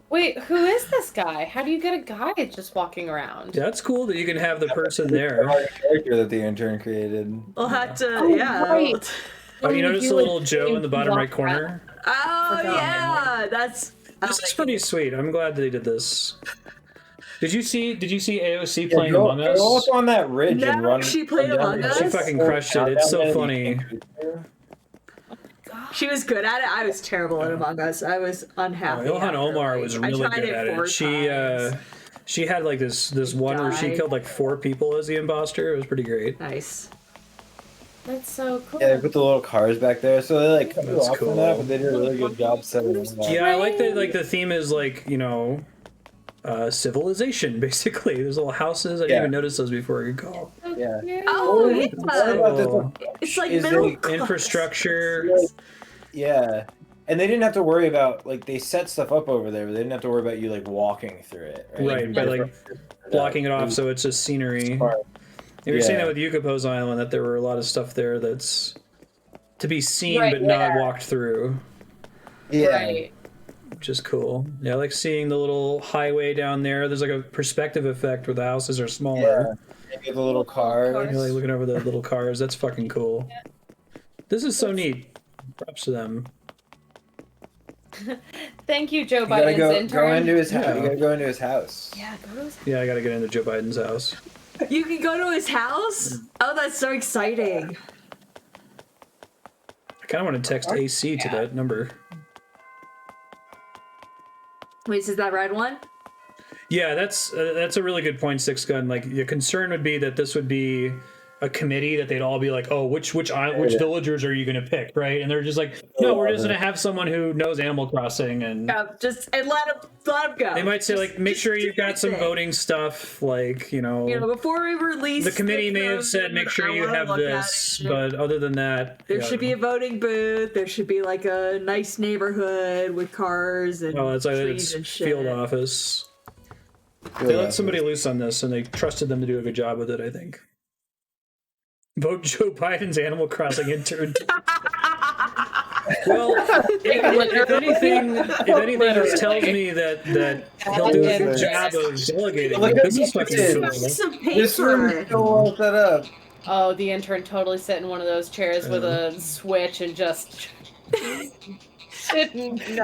Wait, who is this guy? How do you get a guy just walking around? Yeah, that's cool that you can have the person there. Character that the intern created. We'll have to. Oh, yeah. right. Oh, you If notice the like, little Joe in the bottom right corner? Oh Forgot. yeah, that's. This is pretty sweet. I'm glad they did this. Did you see AOC Yeah, playing go, Among Us? go up on that ridge No, and run. she played run down Among the Us? She Yes. fucking crushed it. It's so funny. She was good at it. I was terrible at Among Us. I was unhappy. Ilhan after, Omar like- was I really tried good at four it. times. She had like this one where she died. killed like 4 people as the imposter. It was pretty great. Nice. That's so cool. Yeah, they put the little cars back there, so they like cut you That's off cool. from that, but they did a really good job setting it up. Yeah, I like that. Like the theme is like, you know, civilization basically. There's little houses. I didn't Yeah. even notice those before. Good call. Yeah. Oh What about this yeah. one? It's like Is middle they- class. Infrastructure. Yeah. And they didn't have to worry about like they set stuff up over there, but they didn't have to worry about you like walking through it. Right, by like blocking it off so it's just scenery. Smart. You're seeing Yeah. that with Yukapo's Island, that there were a lot of stuff there that's to be seen Right, but not yeah. walked through, Yeah. Right. which is cool. Yeah, I like seeing the little highway down there. There's like a perspective effect where the houses are Yeah. smaller. You get the little car. You're like looking over the little cars. That's fucking cool. This is so neat. Props to them. Thank you, Joe You gotta Biden's go intern. into his house. Yeah. You gotta go into his house. Yeah, go to his Yeah, I gotta get into Joe Biden's house. You can go to his house? Oh, that's so exciting. I kind of want to text AC to that number. Wait, is that red one? Yeah, that's a really good point, Six Gun. Like, the concern would be that this would be a committee that they'd all be like, oh, which villagers are you going to pick, right? And they're just like, no, we're just going to have someone who knows Animal Crossing, and Let him go. they might say, like, make sure you've got some voting stuff, like, before we release the committee this may have said, make sure I you wanna have look at this, it. but other than that, There should be a voting booth. There should be like a nice neighborhood with cars and it's like trees it's and shit. field office. They let somebody loose on this, and they trusted them to do a good job with it, I think. Vote Joe Biden's Animal Crossing intern. Well, if anything, this tells me that he'll do a good job of delegating. This is fucking cool. Some This room paper. is so well set up. Oh, the intern totally sit in one of those chairs with a switch and just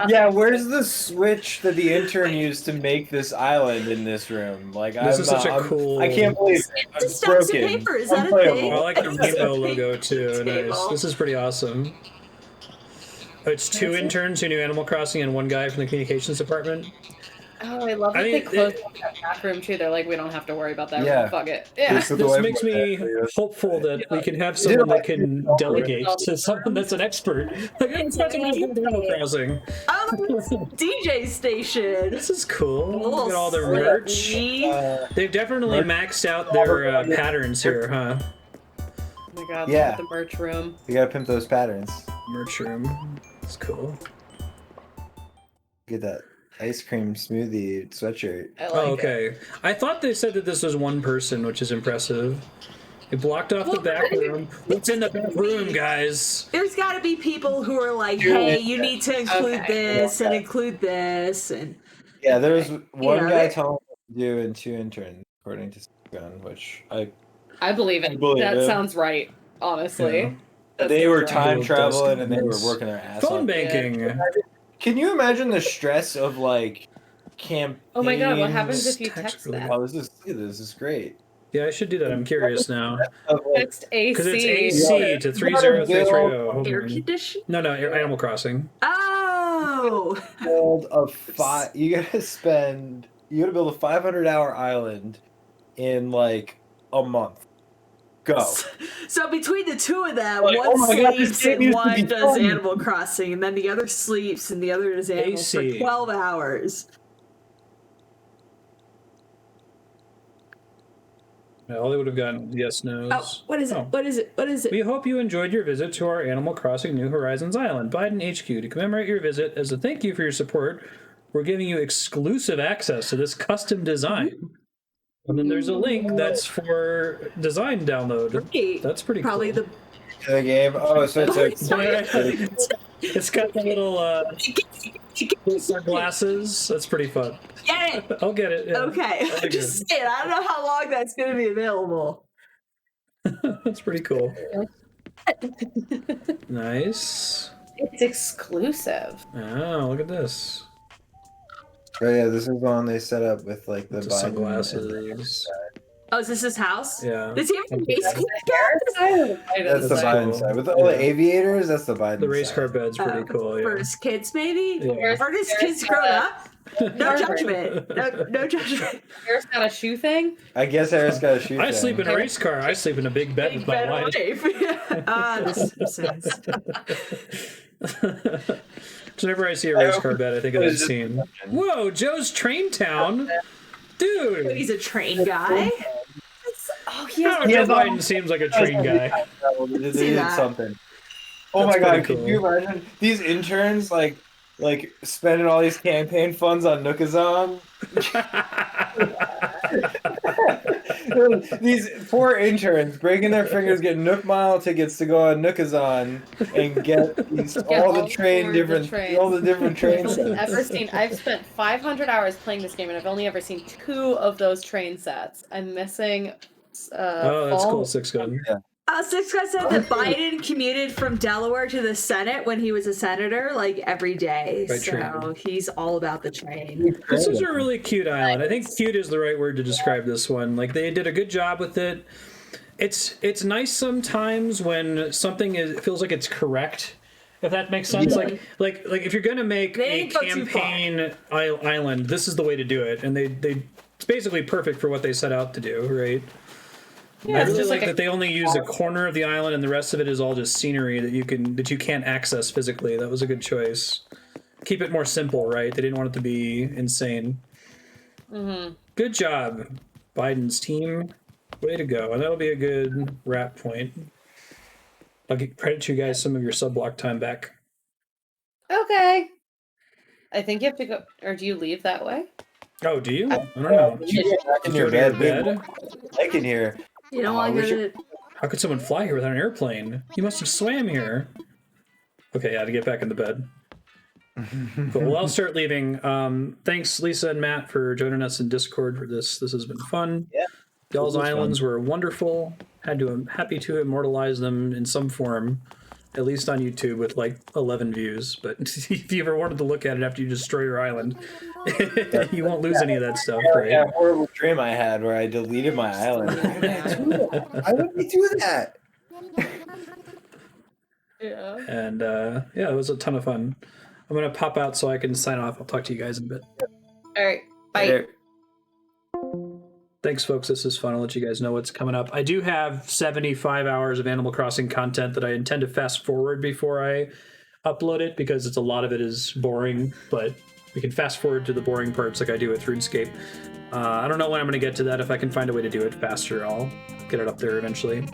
Yeah, where's the switch that the intern used to make this island in this room? Like, This is such a cool. I can't believe It's it's stacks of broken. paper. Is that a Unplayable. thing? I like the It's a rainbow logo too. table. Nice. This is pretty awesome. It's two interns who knew Animal Crossing and one guy from the communications department. Oh, I love that they closed that back room too. They're like, we don't have to worry about that Yeah. room. Fuck it. Yeah. This is the This way makes for me that. hopeful that we can have someone that can delegate to someone that's an expert. Like, it's not Animal Crossing. Oh, it's a DJ station. This is cool. Little Look at all their merch. They've definitely maxed out their patterns here, huh? Oh my god, Yeah. look at the merch room. You gotta pimp those patterns. Merch room. It's cool. Get that ice cream smoothie sweatshirt. I like Oh, it. okay. I thought they said that this was one person, which is impressive. They blocked off the back room. What's in the back room, guys? There's got to be people who are like, hey, you need to include this and include this. And Yeah, there's one Yeah, guy they- telling what to do and two interns, according to Gun, which I believe it. believe That it. sounds right, honestly. Yeah. That they sounds were right. time traveling and they were Dustin. working their ass Phone off. banking. Can you imagine the stress of like campaigns? Oh my god, what happens if you Text text really that? Oh, this is great. Yeah, I should do that. I'm curious now. Of, like, Text AC. Because it's AC to 30330. air conditioning? No, Animal Crossing. Oh! build a you gotta build a 500-hour island in like a month. Go. So between the two of them, Like, one oh my God, this sleeps game and used to one be does fun. Animal Crossing, and then the other sleeps and the other does Animals for AC. 12 hours. All they would have gotten yes, no's. Oh, what is it? Oh. What is it? What is it? We hope you enjoyed your visit to our Animal Crossing New Horizons Island, Biden HQ. To commemorate your visit, as a thank you for your support, we're giving you exclusive access to this custom design. And then there's a link that's for design download. Great. That's pretty Probably cool. The game. Oh, so it's like It's got the little sunglasses. That's pretty fun. Get it! I'll get it. Yeah. Okay, That'd be I'm just saying, I don't know how long that's going to be available. good. That's pretty cool. Nice. It's exclusive. Oh, look at this. Oh yeah, this is one they set up with like the The Biden sunglasses. Oh, is this his house? Yeah. Does he have a basement? That's the Biden side. With all the aviators, that's the Biden The race side. car bed's pretty cool. For Yeah. his kids, maybe? Yeah. Are his kids grown up? No judgment. No judgment. Eric's got a shoe thing. I guess Eric's got a shoe. I sleep in a race car. I sleep in a big bed with my Bad wife. wife. The Simpsons. Whenever I see a race car bed, I think of that scene. Whoa, Joe's Train Town, dude. He's a train guy. Oh, he has Joe Biden seems like a train guy. They did that. something. Oh That's my god, pretty can you imagine these interns like spending all these campaign funds on Nookazon? These poor interns breaking their fingers getting Nook Mile tickets to go on Nookazon and get all the different trains. ever seen. I've spent 500 hours playing this game, and I've only ever seen 2 of those train sets. I'm missing. Oh, that's cool. Six gun. Six Guy said that Biden commuted from Delaware to the Senate when he was a senator, like every day. By So train. he's all about the train. This is a really cute island. I think cute is the right word to describe this one. Like, they did a good job with it. It's nice sometimes when something feels like it's correct, If that makes sense, like if you're gonna make They a didn't go too far. campaign island, this is the way to do it, and it's basically perfect for what they set out to do, right? Yeah, I it's really just like like a that they only use a corner of the island, and the rest of it is all just scenery that you can't access physically. That was a good choice. Keep it more simple, right? They didn't want it to be insane. Mhm. Good job, Biden's team. Way to go, and that'll be a good wrap point. I'll credit you guys some of your sub-block time back. Okay. I think you have to go, or do you leave that way? Oh, do you? I don't know. You get back in You your go to your bed. bed? Like in here. You don't want to wish go it- to. How could someone fly here without an airplane? You must have swam here. Okay, yeah, to get back in the bed. Cool. Well, I'll start leaving. Thanks, Lisa and Matt, for joining us in Discord for this. This has been fun. Yeah. Y'all's This was Islands were wonderful. I'm happy to immortalize them in some form, at least on YouTube with like 11 views. But if you ever wanted to look at it after you destroy your island, you won't lose any of that stuff, right? Yeah, horrible dream I had where I deleted my island. Why would we do that? Yeah. And yeah, it was a ton of fun. I'm gonna pop out so I can sign off. I'll talk to you guys in a bit. All right. Bye. Later. Thanks, folks. This is fun. I'll let you guys know what's coming up. I do have 75 hours of Animal Crossing content that I intend to fast forward before I upload it because a lot of it is boring, but we can fast forward to the boring parts like I do with RuneScape. I don't know when I'm going to get to that. If I can find a way to do it faster, I'll get it up there eventually.